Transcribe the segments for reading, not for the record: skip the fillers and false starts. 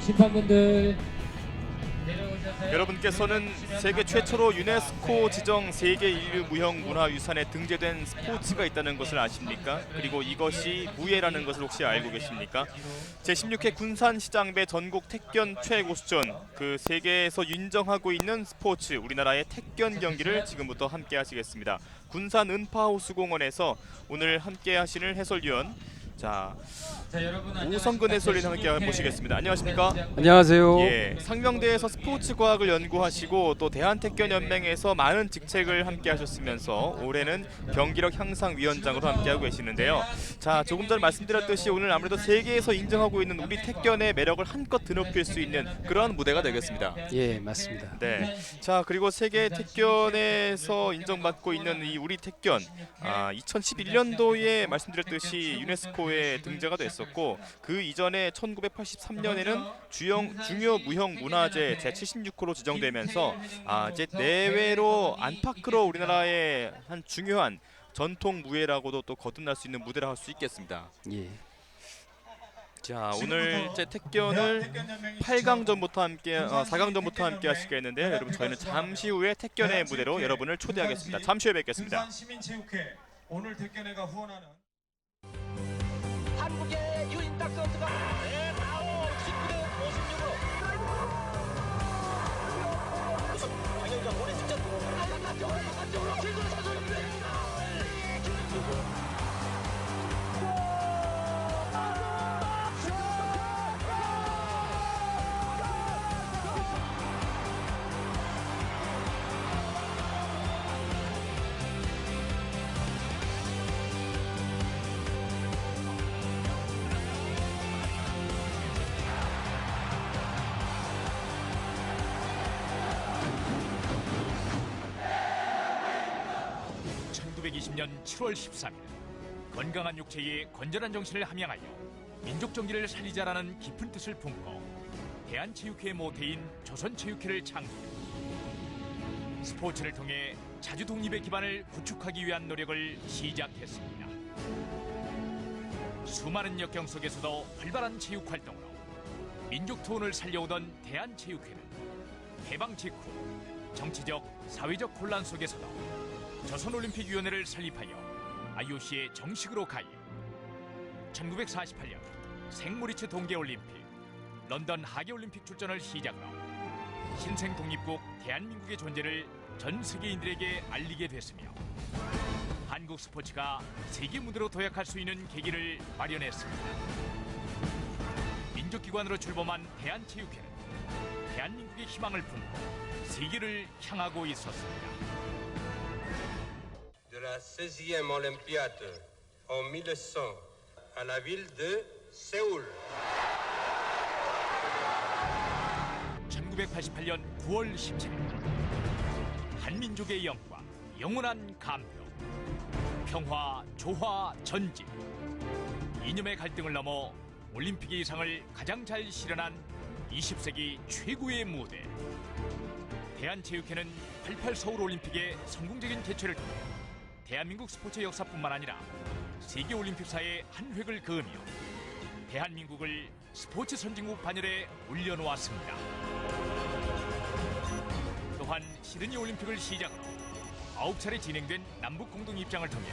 심판분들 여러분께서는 세계 최초로 유네스코 지정 세계 인류 무형 문화유산에 등재된 스포츠가 있다는 것을 아십니까? 그리고 이것이 무예라는 것을 혹시 알고 계십니까? 제16회 군산시장배 전국 택견 최고수전, 그 세계에서 인정하고 있는 스포츠 우리나라의 택견 경기를 지금부터 함께 하시겠습니다. 군산 은파호수공원에서 오늘 함께 하시는 해설위원, 자, 오성근 해설위원 함께 모시겠습니다. 안녕하십니까? 안녕하세요. 예, 상명대에서 스포츠 과학을 연구하시고 또 대한택견연맹에서 많은 직책을 함께 하셨으면서 올해는 경기력 향상 위원장으로 함께하고 계시는데요. 자, 조금 전 말씀드렸듯이 오늘 아무래도 세계에서 인정하고 있는 우리 택견의 매력을 한껏 드높일 수 있는 그러한 무대가 되겠습니다. 예, 맞습니다. 네. 자, 그리고 세계 택견에서 인정받고 있는 이 우리 택견, 2011년도에 말씀드렸듯이 유네스코에 등재가 됐었고, 그 이전에 1983년에는 중요 무형 문화재 제76호로 지정되면서 이제 내외로 안팎으로 우리나라의 한 중요한 전통 무예라고도 또 거듭날 수 있는 무대라 할 수 있겠습니다. 예. 자, 오늘 제 택견을 8강전부터 함께 4강전부터 함께 하시겠는데요. 여러분, 저희는 잠시 후에 택견의 무대로 여러분을 초대하겠습니다. 잠시 후에 뵙겠습니다. 군산시민체육회 오늘 택견회가 후원하는 한국의 유인탁 선수가 파워 19대 56으로 장현정 오늘 직접 안쪽으로 최준 선수입니다. 년 7월 13일 건강한 육체에 건전한 정신을 함양하여 민족정기를 살리자라는 깊은 뜻을 품고 대한체육회의 모태인 조선체육회를 창립. 스포츠를 통해 자주 독립의 기반을 구축하기 위한 노력을 시작했습니다. 수많은 역경 속에서도 활발한 체육 활동으로 민족 투혼을 살려오던 대한체육회는 해방 직후 정치적, 사회적 혼란 속에서도 조선올림픽위원회를 설립하여 IOC에 정식으로 가입. 1948년 생모리츠 동계올림픽, 런던 하계올림픽 출전을 시작으로 신생 독립국 대한민국의 존재를 전 세계인들에게 알리게 됐으며 한국 스포츠가 세계 무대로 도약할 수 있는 계기를 마련했습니다. 민족기관으로 출범한 대한체육회는 대한민국의 희망을 품고 세계를 향하고 있었습니다. De la 16e Olympiade en 1900 à la ville de Séoul. 1988년 9월 17일 한민족의 영광, 영원한 감동, 평화, 조화, 전진. 이념의 갈등을 넘어 올림픽의 이상을 가장 잘 실현한 20세기 최고의 무대. 대한체육회는 88 서울올림픽의 성공적인 개최를 통해 대한민국 스포츠 역사뿐만 아니라 세계올림픽사의 한 획을 그으며 대한민국을 스포츠 선진국 반열에 올려놓았습니다. 또한 시드니 올림픽을 시작으로 9차례 진행된 남북 공동 입장을 통해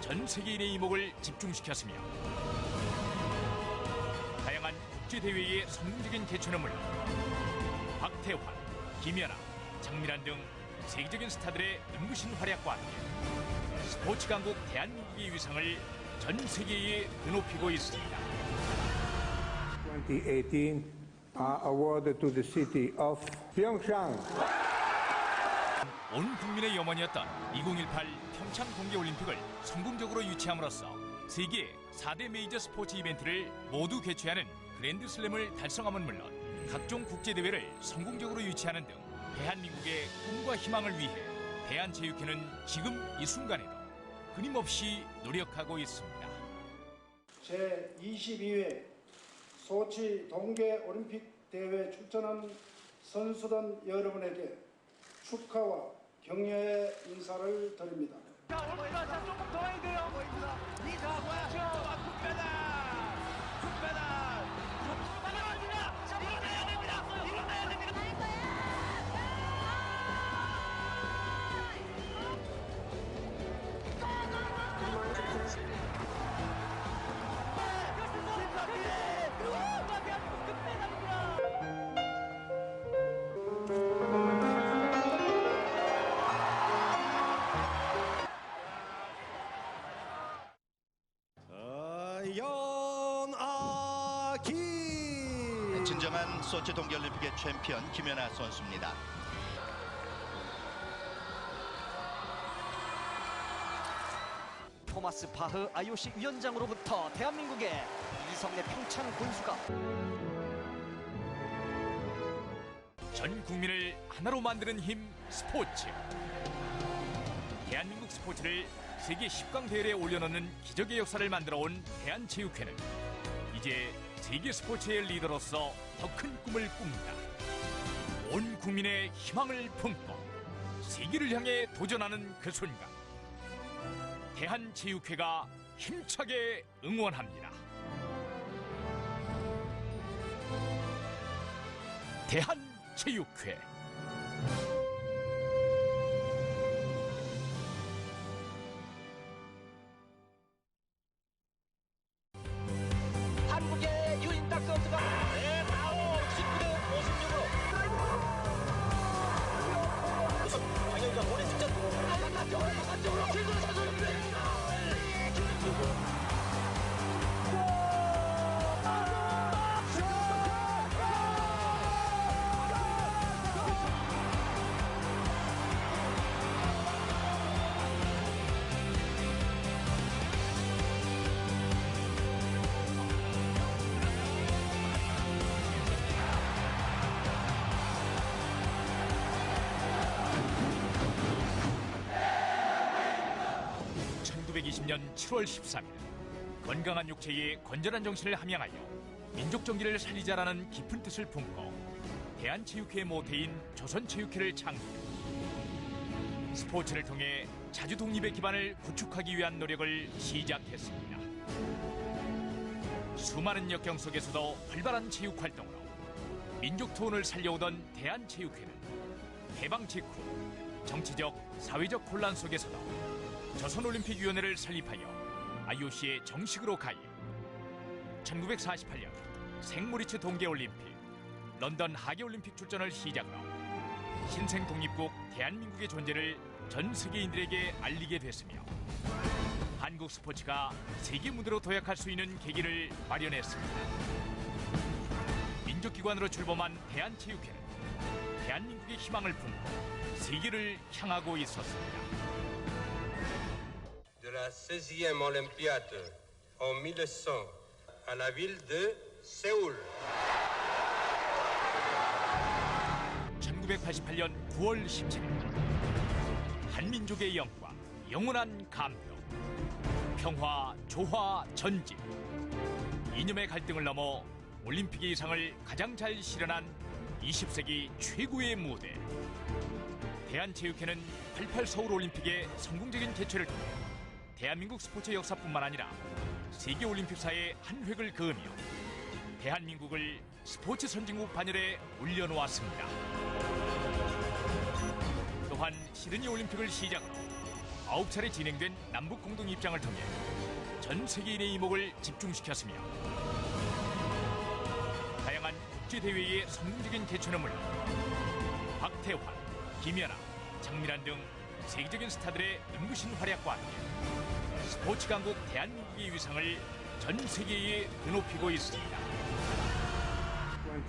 전 세계인의 이목을 집중시켰으며 다양한 국제대회의 성공적인 개최는 물론 박태환, 김연아, 장민환 등 세계적인 스타들의 눈부신 활약과 함께 스포츠 강국 대한민국의 위상을 전 세계에 드높이고 있습니다. 2018 are awarded to the city of Pyeongchang. 온 국민의 염원이었던 2018 평창 동계올림픽을 성공적으로 유치함으로써 세계 4대 메이저 스포츠 이벤트를 모두 개최하는 그랜드슬램을 달성함은 물론 각종 국제대회를 성공적으로 유치하는 등 대한민국의 꿈과 희망을 위해 대한체육회는 지금 이 순간에도 끊임없이 노력하고 있습니다. 제22회 소치 동계올림픽 대회에 출전한 선수단 여러분에게 축하와 격려의 인사를 드립니다. 조금 더 해야 돼요. 이사 뭐야? 진정한 소치 동계올림픽의 챔피언 김연아 선수입니다. 토마스 바흐 IOC 위원장으로부터 대한민국의 이성내 평창 군수가 전 국민을 하나로 만드는 힘 스포츠. 대한민국 스포츠를 세계 10강 대회에 올려놓는 기적의 역사를 만들어온 대한체육회는 이제 세계 스포츠의 리더로서 더 큰 꿈을 꿉니다. 온 국민의 희망을 품고 세계를 향해 도전하는 그 순간, 대한체육회가 힘차게 응원합니다. 대한체육회. 한국의 유인탁 선수가 파워 19대 56으로 장현이가 볼에 직접 안쪽으로 최준 선수입니다. 년 7월 13일 건강한 육체에 건전한 정신을 함양하여 민족 정기를 살리자라는 깊은 뜻을 품고 대한체육회의 모태인 조선체육회를 창립. 스포츠를 통해 자주 독립의 기반을 구축하기 위한 노력을 시작했습니다. 수많은 역경 속에서도 활발한 체육 활동으로 민족 투혼을 살려오던 대한체육회는 해방 직후 정치적, 사회적 혼란 속에서도 조선올림픽위원회를 설립하여 IOC에 정식으로 가입. 1948년 생모리츠 동계올림픽, 런던 하계올림픽 출전을 시작으로 신생 독립국 대한민국의 존재를 전 세계인들에게 알리게 됐으며 한국 스포츠가 세계 무대로 도약할 수 있는 계기를 마련했습니다. 민족기관으로 출범한 대한체육회는 대한민국의 희망을 품고 세계를 향하고 있었습니다. De la 16e Olympiade en 1900 à la ville de Séoul. 1988년 9월 17일 한민족의 영광, 영원한 감동, 평화, 조화, 전진. 이념의 갈등을 넘어 올림픽의 이상을 가장 잘 실현한 20세기 최고의 무대. 대한체육회는 88 서울올림픽의 성공적인 개최를 통해 대한민국 스포츠 역사뿐만 아니라 세계올림픽사의 한 획을 그으며 대한민국을 스포츠 선진국 반열에 올려놓았습니다. 또한 시드니 올림픽을 시작으로 9차례 진행된 남북 공동 입장을 통해 전 세계인의 이목을 집중시켰으며 다양한 국제대회의 성공적인 개최는 물론 박태환, 김연아, 장민환 등 세계적인 스타들의 눈부신 활약과 함께 스포츠 강국 대한민국의 위상을 전 세계에 드높이고 있습니다.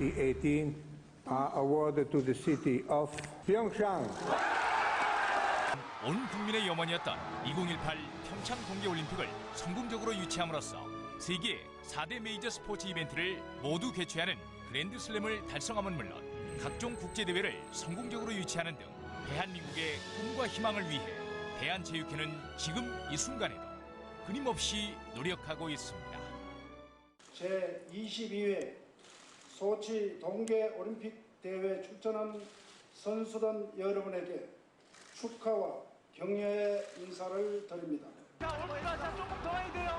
2018 are awarded to the city of Pyeongchang. 온 국민의 염원이었던 2018 평창 동계올림픽을 성공적으로 유치함으로써 세계 4대 메이저 스포츠 이벤트를 모두 개최하는 그랜드슬램을 달성함은 물론 각종 국제대회를 성공적으로 유치하는 등 대한민국의 꿈과 희망을 위해 대한체육회는 지금 이 순간에도 끊임없이 노력하고 있습니다. 제22회 소치 동계올림픽 대회에 출전한 선수단 여러분에게 축하와 격려의 인사를 드립니다. 자, 조금 더 해야 돼요.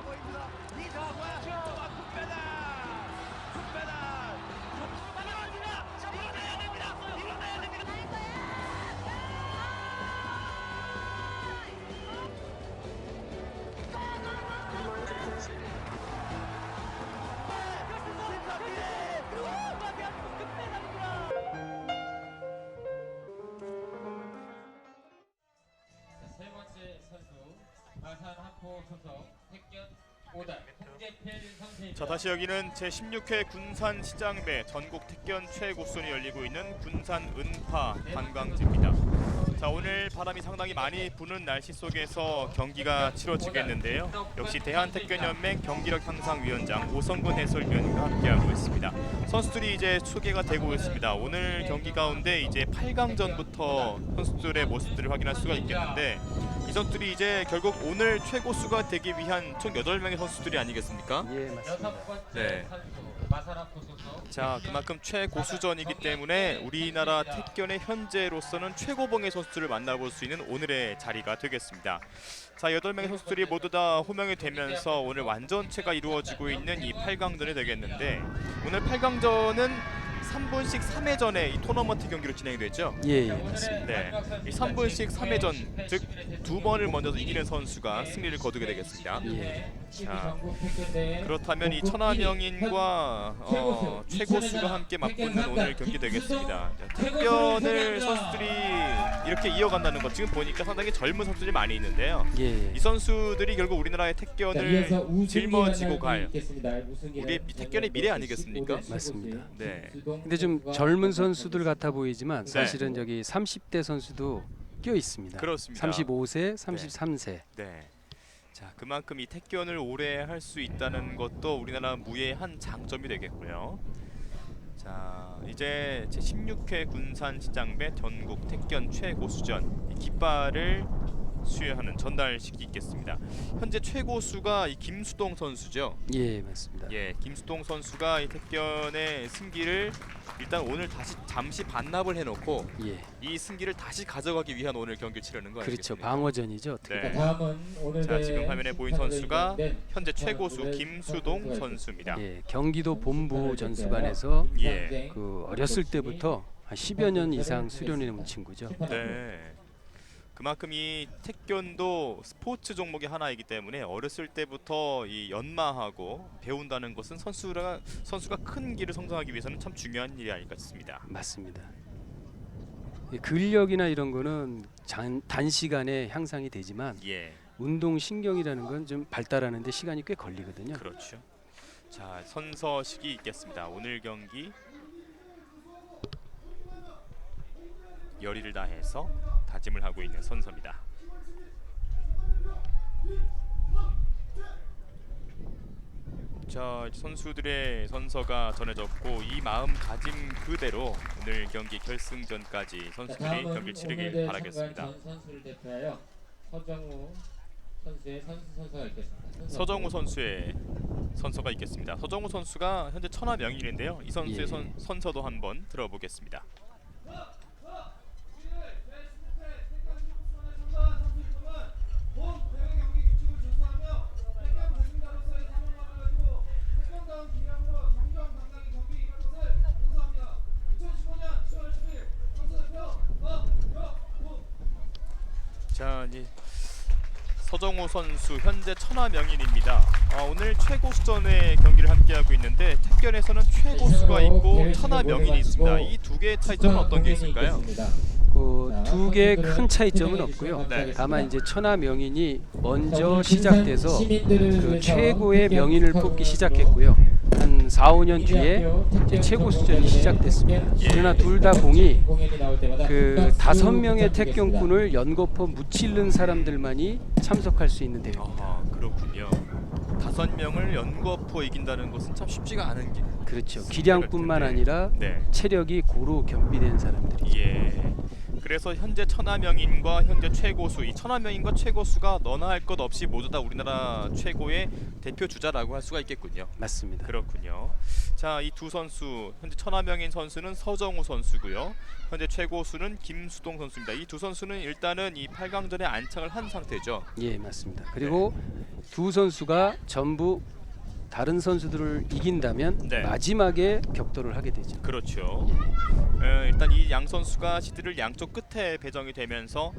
세 번째 선수, 마산 한포 소속 택견 5단 자, 다시 여기는 제16회 군산시장배 전국 택견 최고순이 열리고 있는 군산 은파 관광지입니다. 자, 오늘 바람이 상당히 많이 부는 날씨 속에서 경기가 치러지겠는데요. 역시 대한택견연맹 경기력 향상위원장 오성근 해설위원과 함께하고 있습니다. 선수들이 이제 소개가 되고 있습니다. 오늘 경기 가운데 이제 8강전부터 선수들의 모습들을 확인할 수가 있겠는데, 이 선수들이 이제 결국 오늘 최고수가 되기 위한 총 8명의 선수들이 아니겠습니까? 예, 맞습니다. 네. 자, 그만큼 최고수전이기 때문에 우리나라 택견의 현재로서는 최고봉의 선수들을 만나볼 수 있는 오늘의 자리가 되겠습니다. 자, 8명의 선수들이 모두 다 호명이 되면서 오늘 완전체가 이루어지고 있는 이 8강전이 되겠는데, 오늘 8강전은 3분씩 3회전의 이 토너먼트 경기로 진행이 되죠. 예, 맞습니다. 네, 이 3분씩 3회전, 즉 2번을 먼저 이기는 선수가 승리를 거두게 되겠습니다. 예. 자, 그렇다면 이 천하명인과 최고수가 함께 맞붙는 오늘 경기 되겠습니다. 택견을 선수들이 이렇게 이어간다는 것, 지금 보니까 상당히 젊은 선수들이 많이 있는데요. 예. 이 선수들이 결국 우리나라의 택견을 짊어지고 갈 우리 택견의 미래 아니겠습니까? 맞습니다. 네. 근데 좀 젊은 선수들 같아 보이지만 사실은 여기 30대 선수도 껴 있습니다. 그렇습니다. 35세, 33세. 네. 자, 그만큼 이 택견을 오래 할 수 있다는 것도 우리나라 무예의 한 장점이 되겠고요. 자, 이제 제16회 군산시장배 전국 택견 최고수전, 이 깃발을 수여하는 전달식이 있겠습니다. 현재 최고수가 이 김수동 선수죠. 예, 맞습니다. 예, 김수동 선수가 이 택견의 승기를 일단 오늘 다시 잠시 반납을 해놓고 예. 이 승기를 다시 가져가기 위한 오늘 경기를 치르는 거예요. 그렇죠. 방어전이죠. 어떻게 네. 보면. 자, 지금 화면에 보인 선수가 현재 최고수 김수동 선수입니다. 예, 경기도 본부 전수관에서 예. 그 어렸을 때부터 한 10여 년 이상 수련해 온 친구죠. 네. 그만큼 이 택견도 스포츠 종목의 하나이기 때문에 어렸을 때부터 이 연마하고 배운다는 것은 선수가 큰 길을 성장하기 위해서는 참 중요한 일이 아닐까 싶습니다. 맞습니다. 이 근력이나 이런 거는 단시간에 향상이 되지만 예, 운동 신경이라는 건 좀 발달하는 데 시간이 꽤 걸리거든요. 그렇죠. 자, 선서식이 있겠습니다. 오늘 경기 열의를 다해서 다짐을 하고 있는 선서입니다. 자, 선수들의 선서가 전해졌고 이 마음가짐 그대로 오늘 경기 결승전까지 선수들이 경기를 치르길 바라겠습니다. 선수를 대표하여 서정우 선수의 선서가 있겠습니다. 서정우 선수의 선서가 있겠습니다. 서정우 선수가 현재 천하명인인데요. 이 선수의 예. 선서도 한번 들어보겠습니다. 자, 이제 서정우 선수 현재 천하명인입니다. 오늘 최고수전의 경기를 함께하고 있는데 택견에서는 최고수가 있고 천하명인이 있습니다. 이 두 개의 차이점은 어떤 게 있을까요? 두 개의 큰 차이점은 없고요. 네. 다만 이제 천하명인이 먼저 시작돼서 그 최고의 명인을 뽑기 시작했고요. 한 4, 5년 뒤에 이제 최고수전이 시작됐습니다. 그러나 둘 다 공이 그 5명의 택견꾼을 연거푸 무찔른 사람들만이 참석할 수 있는 대회입니다. 아, 그렇군요. 5명을 연거푸어 이긴다는 것은 참 쉽지가 않은 게. 그렇죠. 기량뿐만 아니라 네. 체력이 고루 겸비된 사람들이죠. 예. 그래서 현재 천하명인과 현재 최고수, 이 천하명인과 최고수가 너나 할 것 없이 모두 다 우리나라 최고의 대표 주자라고 할 수가 있겠군요. 맞습니다. 그렇군요. 자, 이 두 선수, 현재 천하명인 선수는 서정우 선수고요. 현재 최고수는 김수동 선수입니다. 이 두 선수는 일단은 이 8강전에 안착을 한 상태죠. 예, 맞습니다. 그리고 두 선수가 전부 다른 선수들을 이긴다면 네. 마지막에 격돌을 하게 되죠. 그렇죠. 일단 이 양 선수가 시드를 양쪽 끝에 배정이 되면서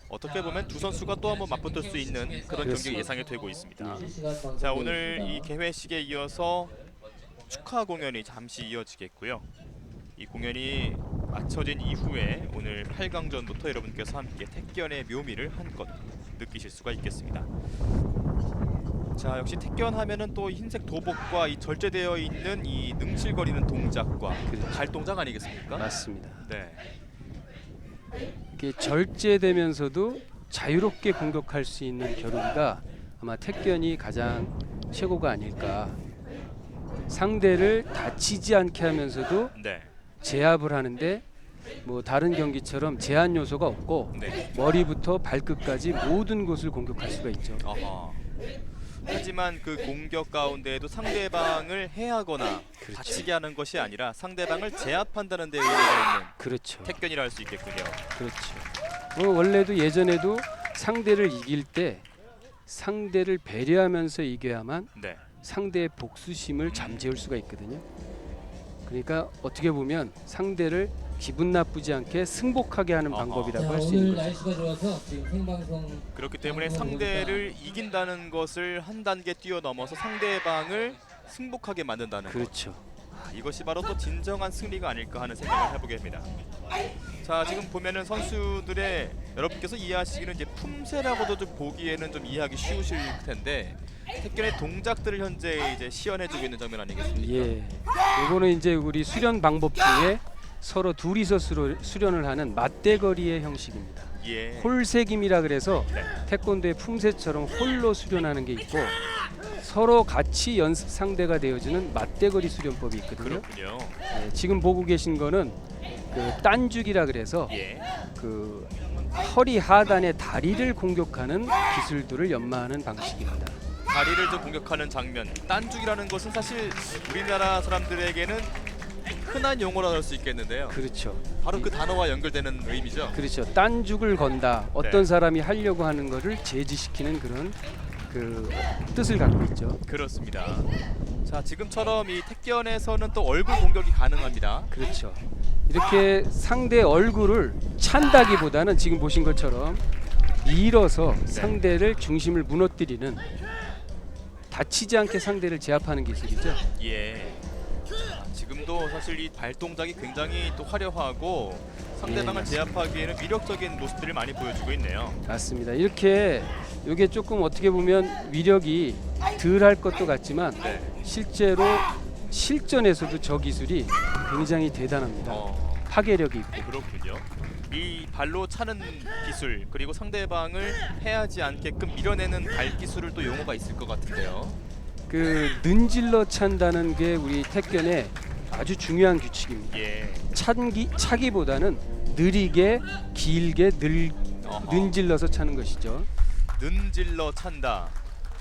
어떻게 보면 두 선수가 또 한번 맞붙을 수 있는 그런 경기가 예상이 되고 있습니다. 자, 오늘 이 개회식에 이어서 축하 공연이 잠시 이어지겠고요. 이 공연이 마쳐진 이후에 오늘 8강전부터 여러분께서 함께 택견의 묘미를 한껏 느끼실 수가 있겠습니다. 자, 역시 택견 하면은 또 흰색 도복과 이 절제되어 있는 이 능실거리는 동작과 발 동작 아니겠습니까? 맞습니다. 네. 이게 절제되면서도 자유롭게 공격할 수 있는 겨루기가 아마 택견이 가장 최고가 아닐까. 상대를 다치지 않게 하면서도 네. 제압을 하는데 뭐 다른 경기처럼 제한 요소가 없고 네. 머리부터 발끝까지 모든 곳을 공격할 수가 있죠. 어허. 하지만 그 공격 가운데에도 상대방을 해하거나 그렇죠. 다치게 하는 것이 아니라 상대방을 제압한다는 데 의미가 있는 그렇죠. 택견이라 할 수 있겠군요. 그렇죠. 원래도 예전에도 상대를 이길 때 상대를 배려하면서 이겨야만 네. 상대의 복수심을 잠재울 수가 있거든요. 그러니까 어떻게 보면 상대를 기분 나쁘지 않게 승복하게 하는 방법이라고 할 수 있는 오늘 거죠. 날씨가 좋아서 지금 생방송 그렇기 때문에 상대를 이긴다는 것을 한 단계 뛰어넘어서 상대방을 승복하게 만든다는 것. 그렇죠. 이것이 바로 또 진정한 승리가 아닐까 하는 생각을 해보게 됩니다. 자, 지금 보면은 선수들의 여러분께서 이해하시기는 이제 품새라고도 좀 보기에는 좀 이해하기 쉬우실 텐데 택견의 동작들을 현재 이제 시연해주고 있는 장면 아니겠습니까? 예. 이거는 이제 우리 수련 방법 중에 서로 둘이서 수련을 하는 맞대거리의 형식입니다. 예. 홀새김이라 그래서 네. 태권도의 품새처럼 홀로 수련하는 게 있고 서로 같이 연습 상대가 되어주는 맞대거리 수련법이 있거든요. 그렇군요. 예, 지금 보고 계신 거는 그 딴죽이라 그래서 예. 그 허리 하단의 다리를 공격하는 기술들을 연마하는 방식입니다. 다리를 좀 공격하는 장면. 딴죽이라는 것은 사실 우리나라 사람들에게는 흔한 용어라 할 수 있겠는데요. 그렇죠. 바로 그 단어와 연결되는 의미죠. 그렇죠. 딴죽을 건다. 어떤 네. 사람이 하려고 하는 거를 제지시키는 그런 그 뜻을 갖고 있죠. 그렇습니다. 자, 지금처럼 이 택견에서는 또 얼굴 공격이 가능합니다. 그렇죠. 이렇게 상대 얼굴을 찬다기보다는 지금 보신 것처럼 밀어서 상대를 중심을 무너뜨리는 다치지 않게 상대를 제압하는 기술이죠. 예. 자, 지금도 사실 이 발동작이 굉장히 또 화려하고 상대방을 제압하기에는 위력적인 모습들을 많이 보여주고 있네요. 맞습니다. 이렇게 이게 조금 어떻게 보면 위력이 덜할 것도 같지만 네. 실제로 실전에서도 저 기술이 굉장히 대단합니다. 파괴력이 있고. 그렇군요. 이 발로 차는 기술 그리고 상대방을 해하지 않게끔 밀어내는 발 기술을 또 용어가 있을 것 같은데요. 그 능질러 찬다는 게 우리 택견의 아주 중요한 규칙입니다. 예. 차기보다는 느리게 길게 능질러서 차는 것이죠. 능질러 찬다.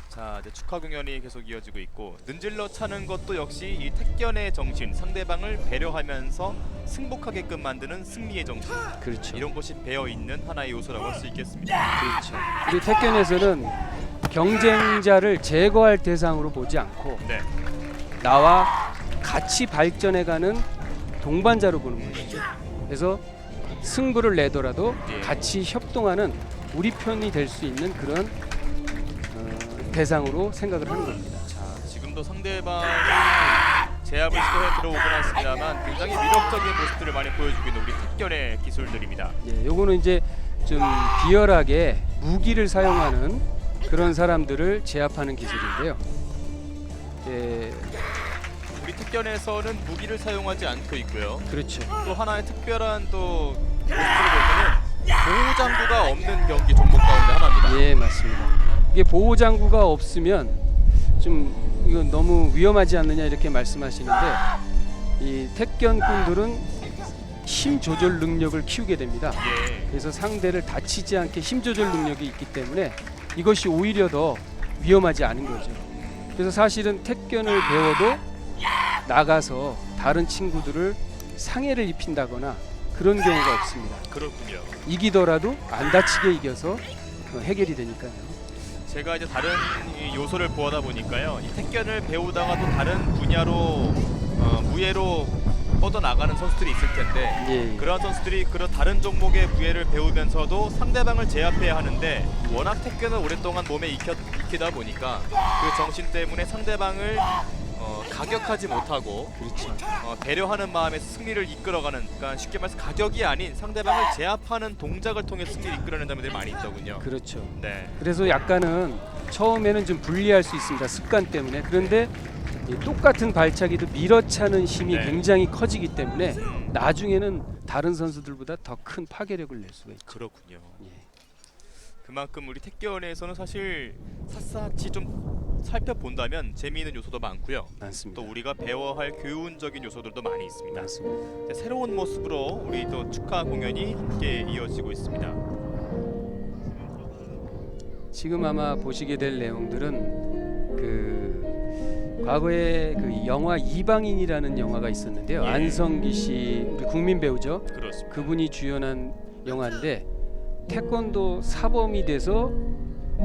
자, 이제 축하 공연이 계속 이어지고 있고 능질러 차는 것도 역시 이 택견의 정신, 상대방을 배려하면서 승복하게끔 만드는 승리의 정신. 그렇죠. 이런 것이 배어 있는 하나의 요소라고 할 수 있겠습니다. 그렇죠. 우리 택견에서는 경쟁자를 제거할 대상으로 보지 않고 네. 나와 같이 발전해가는 동반자로 보는 것이죠. 그래서 승부를 내더라도 같이 협동하는 우리 편이 될 수 있는 그런 대상으로 생각을 하는 겁니다. 자, 지금도 상대방이 제압을 시도해 들어오곤 했습니다만 굉장히 위력적인 모습들을 많이 보여주고 있는 우리 택견의 기술들입니다. 예, 요거는 이제 좀 비열하게 무기를 사용하는 그런 사람들을 제압하는 기술인데요. 예, 우리 택견에서는 무기를 사용하지 않고 있고요. 그렇죠. 또 하나의 특별한 또 모습을 보면은 보호장구가 없는 경기 종목 가운데 하나입니다. 예, 맞습니다. 이게 보호장구가 없으면 좀 이건 너무 위험하지 않느냐 이렇게 말씀하시는데 이 택견꾼들은 힘 조절 능력을 키우게 됩니다. 예. 그래서 상대를 다치지 않게 힘 조절 능력이 있기 때문에 이것이 오히려 더 위험하지 않은 거죠. 그래서 사실은 택견을 배워도 나가서 다른 친구들을 상해를 입힌다거나 그런 경우가 없습니다. 그렇군요. 이기더라도 안 다치게 이겨서 해결이 되니까요. 제가 이제 다른 이 요소를 보다 보니까요. 이 택견을 배우다가 또 다른 분야로 무예로 뻗어나가는 선수들이 있을 텐데 예. 그런 선수들이 그런 다른 종목의 무예를 배우면서도 상대방을 제압해야 하는데 워낙 택견을 오랫동안 몸에 익히다 보니까 그 정신 때문에 상대방을 가격하지 못하고 그렇죠. 배려하는 마음에서 승리를 이끌어가는, 그러니까 쉽게 말해서 가격이 아닌 상대방을 제압하는 동작을 통해 승리를 이끌어내는 장면들이 많이 있더군요. 그렇죠. 네. 그래서 약간은 처음에는 좀 불리할 수 있습니다. 습관 때문에. 그런데 이 똑같은 발차기도 밀어차는 힘이 네. 굉장히 커지기 때문에 나중에는 다른 선수들보다 더 큰 파괴력을 낼 수가 있죠. 그렇군요. 예. 그만큼 우리 태권에서는 사실 샅샅이 좀 살펴본다면 재미있는 요소도 많고요. 많습니다. 또 우리가 배워야 할 교훈적인 요소들도 많이 있습니다. 많습니다. 이제 새로운 모습으로 우리 또 축하 공연이 함께 이어지고 있습니다. 지금 아마 보시게 될 내용들은 그 과거에 그 영화 이방인이라는 영화가 있었는데요. 예. 안성기 씨, 우리 국민 배우죠. 그렇습니다. 그분이 주연한 영화인데 태권도 사범이 돼서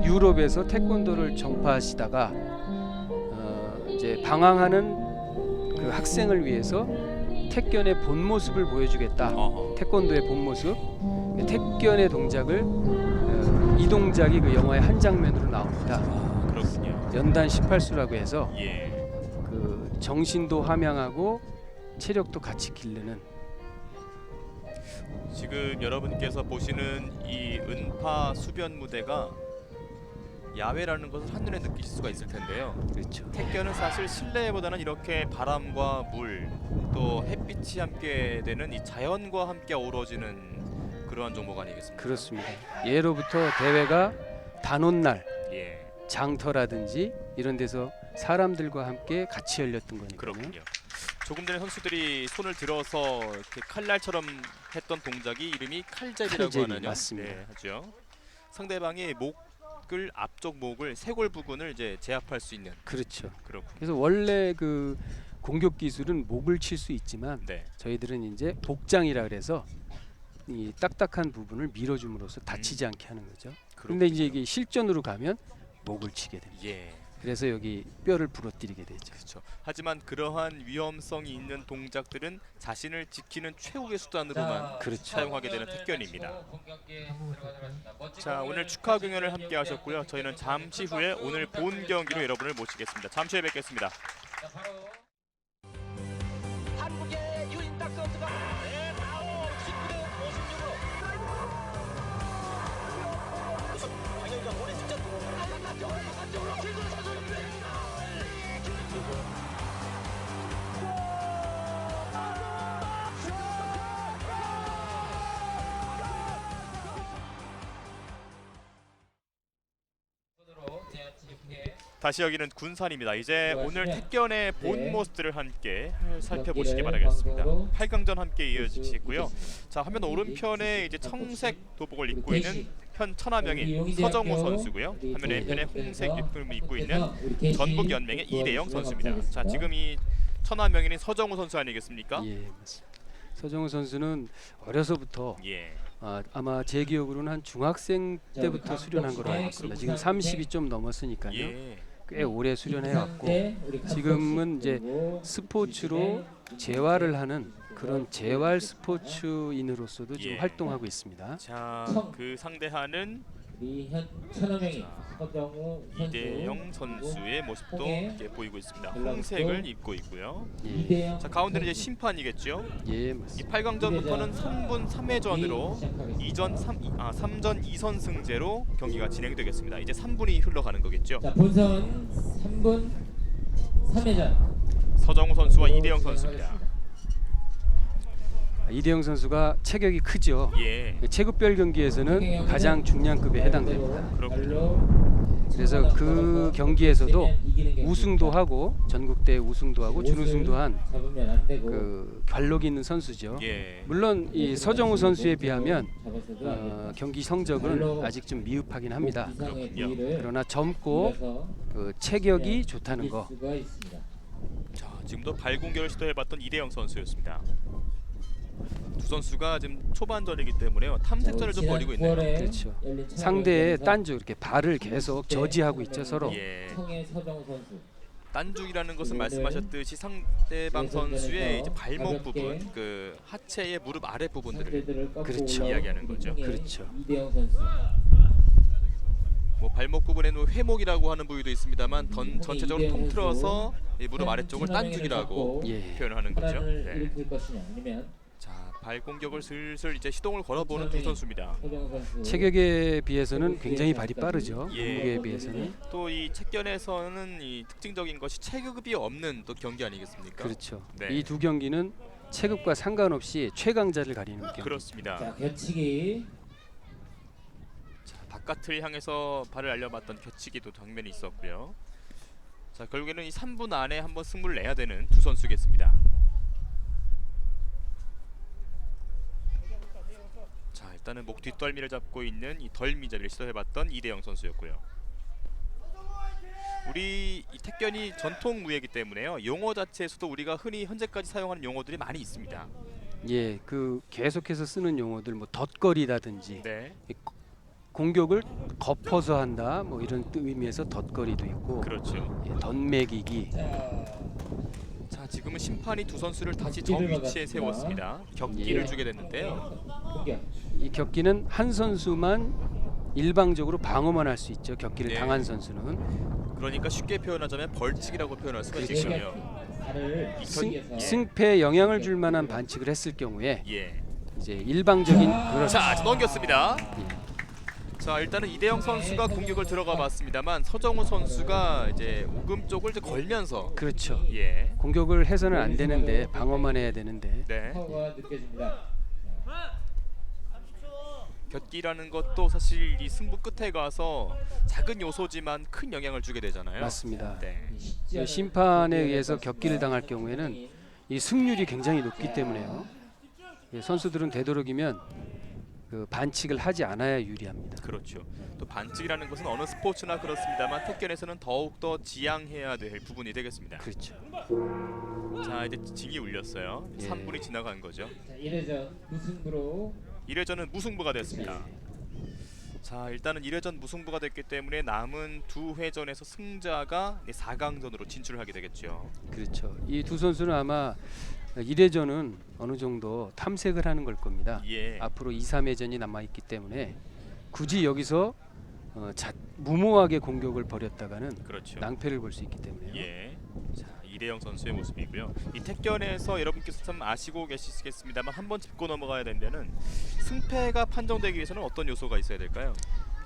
유럽에서 태권도를 전파하시다가 이제 방황하는 그 학생을 위해서 태권의 본 모습을 보여주겠다. 태권도의 본 모습, 태권의 동작을 이 동작이 그 영화의 한 장면으로 나옵니다. 그렇군요. 연단 18수라고 해서 예. 그 정신도 함양하고 체력도 같이 기르는. 지금 여러분께서 보시는 이 은파 수변 무대가 야외라는 것을 한눈에 느끼실 수가 있을 텐데요. 그렇죠. 태권은 사실 실내보다는 이렇게 바람과 물, 또 햇빛이 함께 되는 이 자연과 함께 어우러지는 그러한 종목 아니겠습니까? 그렇습니다. 예로부터 대회가 단오날, 예. 장터라든지 이런 데서 사람들과 함께 같이 열렸던 거니까요. 그렇군요. 조금 전에 선수들이 손을 들어서 이렇게 칼날처럼 했던 동작이 이름이 칼제비라고 칼제비, 하나요? 맞습니다. 네, 하죠. 상대방의 목을 앞쪽 목을 쇄골 부근을 이제 제압할 수 있는. 그렇죠. 그렇군요. 그래서 원래 그 공격 기술은 목을 칠 수 있지만 네. 저희들은 이제 복장이라 그래서 이 딱딱한 부분을 밀어줌으로써 다치지 않게 하는 거죠. 그런데 이제 이게 실전으로 가면 목을 치게 됩니다. 예. 그래서 여기 뼈를 부러뜨리게 되죠. 그렇죠. 하지만 그러한 위험성이 있는 동작들은 자신을 지키는 최후의 수단으로만 그렇죠. 사용하게 되는 태권입니다. 자, 오늘 축하 공연을 함께 하셨고요. 저희는 잠시 후에 오늘 본 경기로 여러분을 모시겠습니다. 잠시 후에 뵙겠습니다. 한국의 유인탁 선수가 19대 56으로 다시 여기는 군산입니다. 이제 오늘 태권의 본 네. 모습들을 함께 살펴보시기 바라겠습니다. 8강전 함께 이어지시고요. 자, 화면 오른편에 이제 청색 도복을 입고 있는 현 천하명인 서정우 선수고요. 화면 왼편에 홍색 유니폼을 입고 있는 전북 연맹의 이대영 선수입니다. 자, 지금 이 천하명인인 서정우 선수 아니겠습니까? 예, 맞습니다. 서정우 선수는 어려서부터 예. 아마 제 기억으로는 한 중학생 때부터 수련한 걸로 알고 있습니다. 지금 30이 좀 넘었으니까요. 예. 꽤 오래 수련해 왔고 지금은 이제 스포츠로 재활을 하는 그런 재활 스포츠인으로서도 지금 예. 활동하고 있습니다. 자, 그 상대하는 이대영 선수의 모습도 이렇게 보이고 있습니다. 홍색을 입고 있고요. 예, 자, 가운데는 이제 심판이겠죠. 예 이 맞습니다. 8강전부터는 3분 3회전으로 3전 2선승제로 경기가 진행되겠습니다. 이제 3분이 흘러가는 거겠죠. 자, 본선 3분 3회전. 서정우 선수와 이대영 선수입니다. 이대영 선수가 체격이 크죠. 예. 체급별 경기에서는 가장 중량급에 해당됩니다. 그렇군요. 그래서 그 경기에서도 우승도 하고 전국대회 우승도 하고 준우승도 한 그 관록이 있는 선수죠. 예. 물론 이 서정우 선수에 비하면 경기 성적은 아직 좀 미흡하긴 합니다. 그렇군요. 그러나 젊고 그 체격이 좋다는 거. 자, 지금도 발공격을 시도해봤던 이대영 선수였습니다. 두 선수가 지금 초반전이기 때문에요. 탐색전을 좀 벌이고 있네요. 그렇죠. 상대의 딴주 이렇게 발을 계속 저지하고 있죠 서로. 예. 서정우 선수. 딴죽이라는 것은 말씀하셨듯이 상대방 선수의 이제 발목 부분, 그 하체의 무릎 아래 부분들을 그렇죠. 이야기하는 거죠. 그렇죠. 이대영 선수. 뭐 발목 부분에는 회목이라고 하는 부위도 있습니다만 전체적으로 통틀어서 이 무릎 아래쪽을 딴죽이라고 예. 표현하는 거죠. 네. 일으킬 것이냐 아니면 자, 발 공격을 슬슬 이제 시동을 걸어보는 두 선수입니다. 서정우 선수 체격에 비해서는 굉장히 발이 빠르죠. 예. 무게에 비해서는. 또 이 책견에서는 이 특징적인 것이 체급이 없는 또 경기 아니겠습니까? 그렇죠. 네. 이 두 경기는 체급과 상관없이 최강자를 가리는 경기. 그렇습니다. 자 겨치기 자, 바깥을 향해서 발을 알려봤던 겨치기도 장면이 있었고요. 자, 결국에는 이 3분 안에 한번 승부를 내야 되는 두 선수겠습니다. 자, 일단은 목 뒷덜미를 잡고 있는 이 덜미잡이를 시도해봤던 이대영 선수였고요. 우리 이 택견이 전통 무예이기 때문에요. 용어 자체에서도 우리가 흔히 현재까지 사용하는 용어들이 많이 있습니다. 예, 그 계속해서 쓰는 용어들 뭐 덧거리라든지 네, 공격을 덮어서 한다 뭐 이런 의미에서 덧거리도 있고 그렇죠. 예, 덧매기기. 자, 지금은 심판이 두 선수를 다시 정 위치에 세웠습니다. 격기를 예. 주게 됐는데요. 공격 이 격기는 한 선수만 일방적으로 방어만 할 수 있죠. 격기를 네. 당한 선수는. 그러니까 쉽게 표현하자면 벌칙이라고 표현할 수가 그렇죠. 있겠군요. 발을 예. 승패에 영향을 줄 만한 반칙을 했을 경우에 예. 이제 일방적인 그런 자, 넘겼습니다. 예. 자, 일단은 이대영 선수가 공격을 들어가 봤습니다만 서정우 선수가 이제 오금 쪽을 이제 걸면서 그렇죠. 예. 공격을 해서는 안 되는데 방어만 해야 되는데 네. 파워가 느껴집니다. 격기라는 것도 사실 이 승부 끝에 가서 작은 요소지만 큰 영향을 주게 되잖아요. 맞습니다. 네. 그 심판에 의해서 격기를 당할 경우에는 이 승률이 굉장히 높기 때문에요. 예, 선수들은 되도록이면 그 반칙을 하지 않아야 유리합니다. 그렇죠. 또 반칙이라는 것은 어느 스포츠나 그렇습니다만 택견에서는 더욱 더 지양해야 될 부분이 되겠습니다. 그렇죠. 자, 이제 징이 울렸어요. 예. 3분이 지나간 거죠. 자 1회전 무승부로 1회전은 무승부가 됐습니다. 자, 일단은 1회전 무승부가 됐기 때문에 남은 두 회전에서 승자가 4강전으로 진출을 하게 되겠죠. 그렇죠. 이 두 선수는 아마 1회전은 어느 정도 탐색을 하는 걸 겁니다. 예. 앞으로 2, 3회전이 남아 있기 때문에 굳이 여기서 무모하게 공격을 벌였다가는 그렇죠. 낭패를 볼 수 있기 때문에요. 예. 자, 이대영 선수의 모습이고요. 이 택견에서 여러분께서 참 아시고 계시겠습니다만 한번 짚고 넘어가야 되는 데는 승패가 판정되기 위해서는 어떤 요소가 있어야 될까요?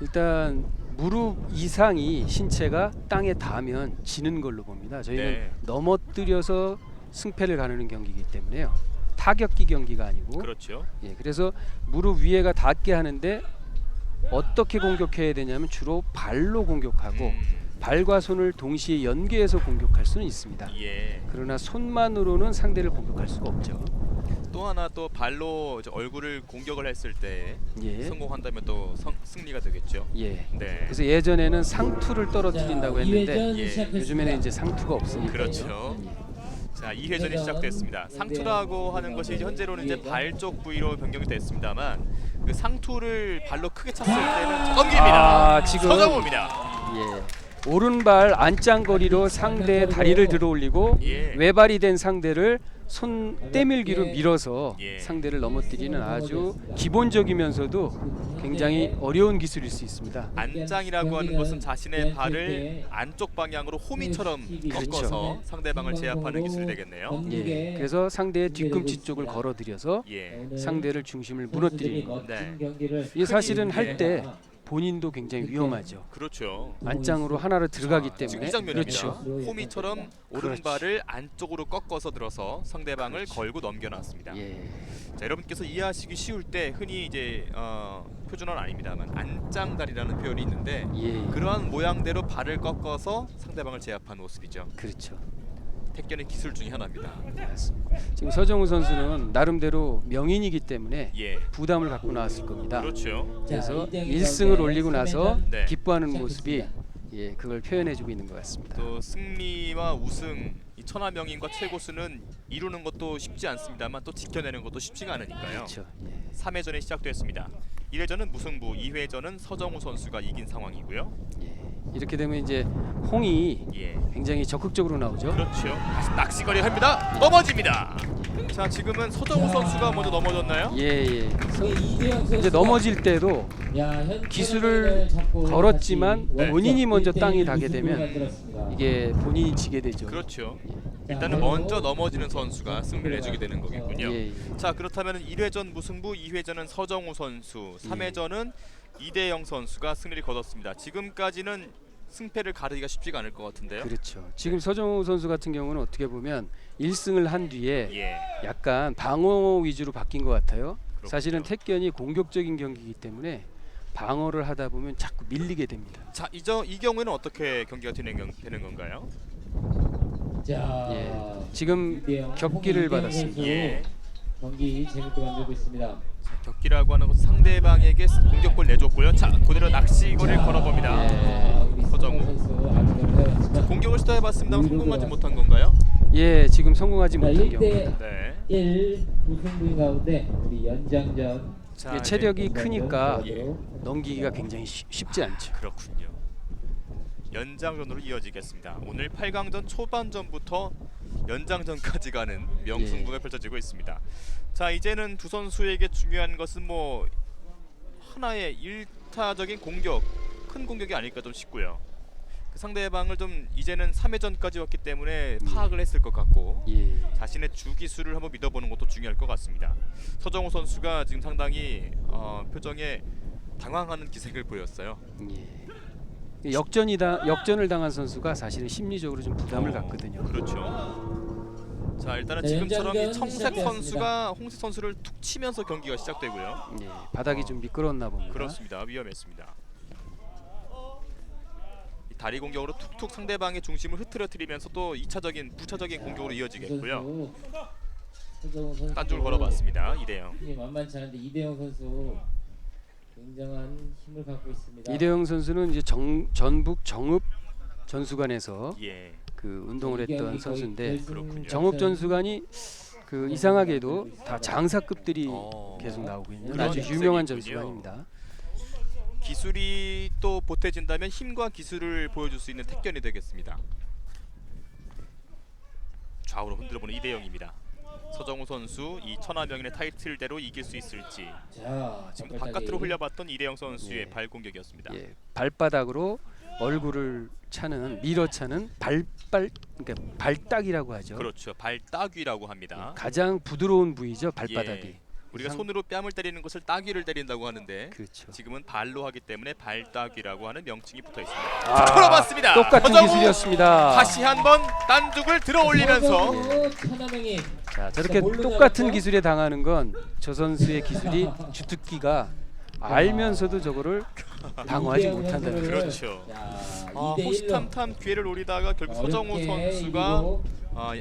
일단 무릎 이상이 신체가 땅에 닿으면 지는 걸로 봅니다. 저희는 네. 넘어뜨려서 승패를 가르는 경기이기 때문에요. 타격기 경기가 아니고. 그렇죠. 예, 그래서 무릎 위에가 닿게 하는데 어떻게 공격해야 되냐면 주로 발로 공격하고 발과 손을 동시에 연계해서 공격할 수는 있습니다. 예. 그러나 손만으로는 상대를 공격할 수가 없죠. 또 하나 또 발로 이제 얼굴을 공격을 했을 때 예. 성공한다면 또 승리가 되겠죠. 예. 네. 그래서 예전에는 상투를 떨어뜨린다고 했는데 예. 요즘에는 이제 상투가 없으니까. 그렇죠. 자, 2회전이 시작됐습니다. 상투라고 하는 것이 현재로는 이제 발 쪽 부위로 변경이 됐습니다만 그 상투를 발로 크게 찼을 때는 넘깁니다. 지금 서정우입니다. 예. 오른발 안짱거리로 상대의 다리를 들어올리고 예. 외발이 된 상대를 손 때밀기로 밀어서 예. 상대를 넘어뜨리는 아주 기본적이면서도 굉장히 어려운 기술일 수 있습니다. 안짱이라고 하는 것은 자신의 발을 안쪽 방향으로 호미처럼 꺾어서 상대방을 제압하는 기술이 되겠네요. 예. 그래서 상대의 뒤꿈치 쪽을 걸어들여서 예. 상대를 중심을 무너뜨리는 것. 네. 이게 사실은 할 때 본인도 굉장히 위험하죠. 그렇죠. 안짱으로 하나로 들어가기 지금 때문에. 이 장면입니다. 그렇죠. 호미처럼 오른발을 안쪽으로 꺾어서 들어서 상대방을 걸고 넘겨놨습니다. 예. 자, 여러분께서 이해하시기 쉬울 때 흔히 이제 표준어는 아닙니다만 안짱다리라는 표현이 있는데 예. 그러한 모양대로 발을 꺾어서 상대방을 제압한 모습이죠. 그렇죠. 택견의 기술 중에 하나입니다. 지금 서정우 선수는 나름대로 명인이기 때문에 예. 부담을 갖고 나왔을 겁니다. 그렇죠. 그래서 1승을 올리고 나서 네. 기뻐하는 모습이 예, 그걸 표현해주고 있는 것 같습니다. 또 승리와 우승, 이 천하명인과 최고수는 이루는 것도 쉽지 않습니다만 또 지켜내는 것도 쉽지가 않으니까요. 그렇죠. 예. 3회전이 시작됐습니다. 1회전은 무승부, 2회전은 서정우 선수가 이긴 상황이고요. 예. 이렇게 되면 이제 홍이 예. 굉장히 적극적으로 나오죠. 그렇죠. 다시 낚시거리 합니다. 넘어집니다. 자, 지금은 서정우 선수가 먼저 넘어졌나요? 예. 이재영 선수가 이제 넘어질 때도 기술을 걸었지만 본인이 먼저 땅에 닿게 되면 이게 본인이 지게 되죠. 그렇죠. 일단은 먼저 넘어지는 선수가 승리를 내주게 되는 거겠군요. 예. 자, 그렇다면 1회전 무승부, 2회전은 서정우 선수, 3회전은 이대영 선수가 승리를 거뒀습니다. 지금까지는 승패를 가르기가 쉽지가 않을 것 같은데요. 그렇죠. 지금 서정우 선수 같은 경우는 어떻게 보면 1승을 한 뒤에 예. 약간 방어 위주로 바뀐 것 같아요. 그렇군요. 사실은 태권이 공격적인 경기이기 때문에 방어를 하다 보면 자꾸 밀리게 됩니다. 자, 이 경우에는 어떻게 경기가 되는 건가요? 자, 지금 격기를 받았습니다. 예. 경기 재밌게 만들고 있습니다. 자, 격기라고 하는 것은 상대방에게 공격골 내줬고요. 자, 그대로 낚시거리를 걸어봅니다. 서정우. 공격을 시도해봤습니다. 성공하지 못한 건가요? 예, 지금 성공하지 못한 경우. 1대1 무승부인 가운데 우리 연장전. 자, 체력이 크니까 예. 넘기기가 굉장히 쉽지 않죠. 그렇군요. 연장전으로 이어지겠습니다. 오늘 8강전 초반전부터 연장전까지 가는 명승부가 펼쳐지고 있습니다. 자, 이제는 두 선수에게 중요한 것은 뭐 하나의 일타적인 공격, 큰 공격이 아닐까 좀 싶고요. 그 상대방을 좀 이제는 3회전까지 왔기 때문에 파악을 했을 것 같고 자신의 주 기술을 한번 믿어보는 것도 중요할 것 같습니다. 서정우 선수가 지금 상당히 표정에 당황하는 기색을 보였어요. 역전을 당한 선수가 사실은 심리적으로 좀 부담을 갖거든요. 그렇죠. 자, 일단은 지금처럼 이 청색 선수가 홍색 선수를 툭 치면서 경기가 시작되고요. 바닥이 좀 미끄러웠나 봅니다. 그렇습니다. 위험했습니다. 이 다리 공격으로 툭툭 상대방의 중심을 흐트러뜨리면서 또 2차적인 부차적인 공격으로 이어지겠고요. 딴줄 걸어봤습니다. 이대영. 만만치 않은데 이대영 선수 굉장한 힘을 갖고 있습니다. 이대영 선수는 이제 전북 정읍 전수관에서 그 운동을 했던 선수인데 정읍 전수관이 그 이상하게도 다 장사급들이 계속 나오고 있는 아주 유명한 전수관입니다. 기술이 또 보태진다면 힘과 기술을 보여줄 수 있는 태권이 되겠습니다. 좌우로 흔들어보는 이대영입니다. 서정우 선수 이 천하명인의 타이틀대로 이길 수 있을지. 지금 바깥으로 흘려봤던 이대영 선수의 발 공격이었습니다. 발바닥으로 얼굴을 차는 밀어차는 그러니까 발딱이라고 하죠. 그렇죠. 발따귀라고 합니다. 가장 부드러운 부위죠, 발바닥이. 우리가 손으로 뺨을 때리는 것을 따귀를 때린다고 하는데 그렇죠. 지금은 발로 하기 때문에 발따귀라고 하는 명칭이 붙어 있습니다. 풀어봤습니다. 똑같은 기술이었습니다. 다시 한번 딴죽을 들어올리면서 자, 저렇게 똑같은 기술에 당하는 건 저 선수의 기술이 주특기가 알면서도 저거를 방어하지 못한다는 거죠. 그렇죠. 호시탐탐 기회를 노리다가 결국 서정우 선수가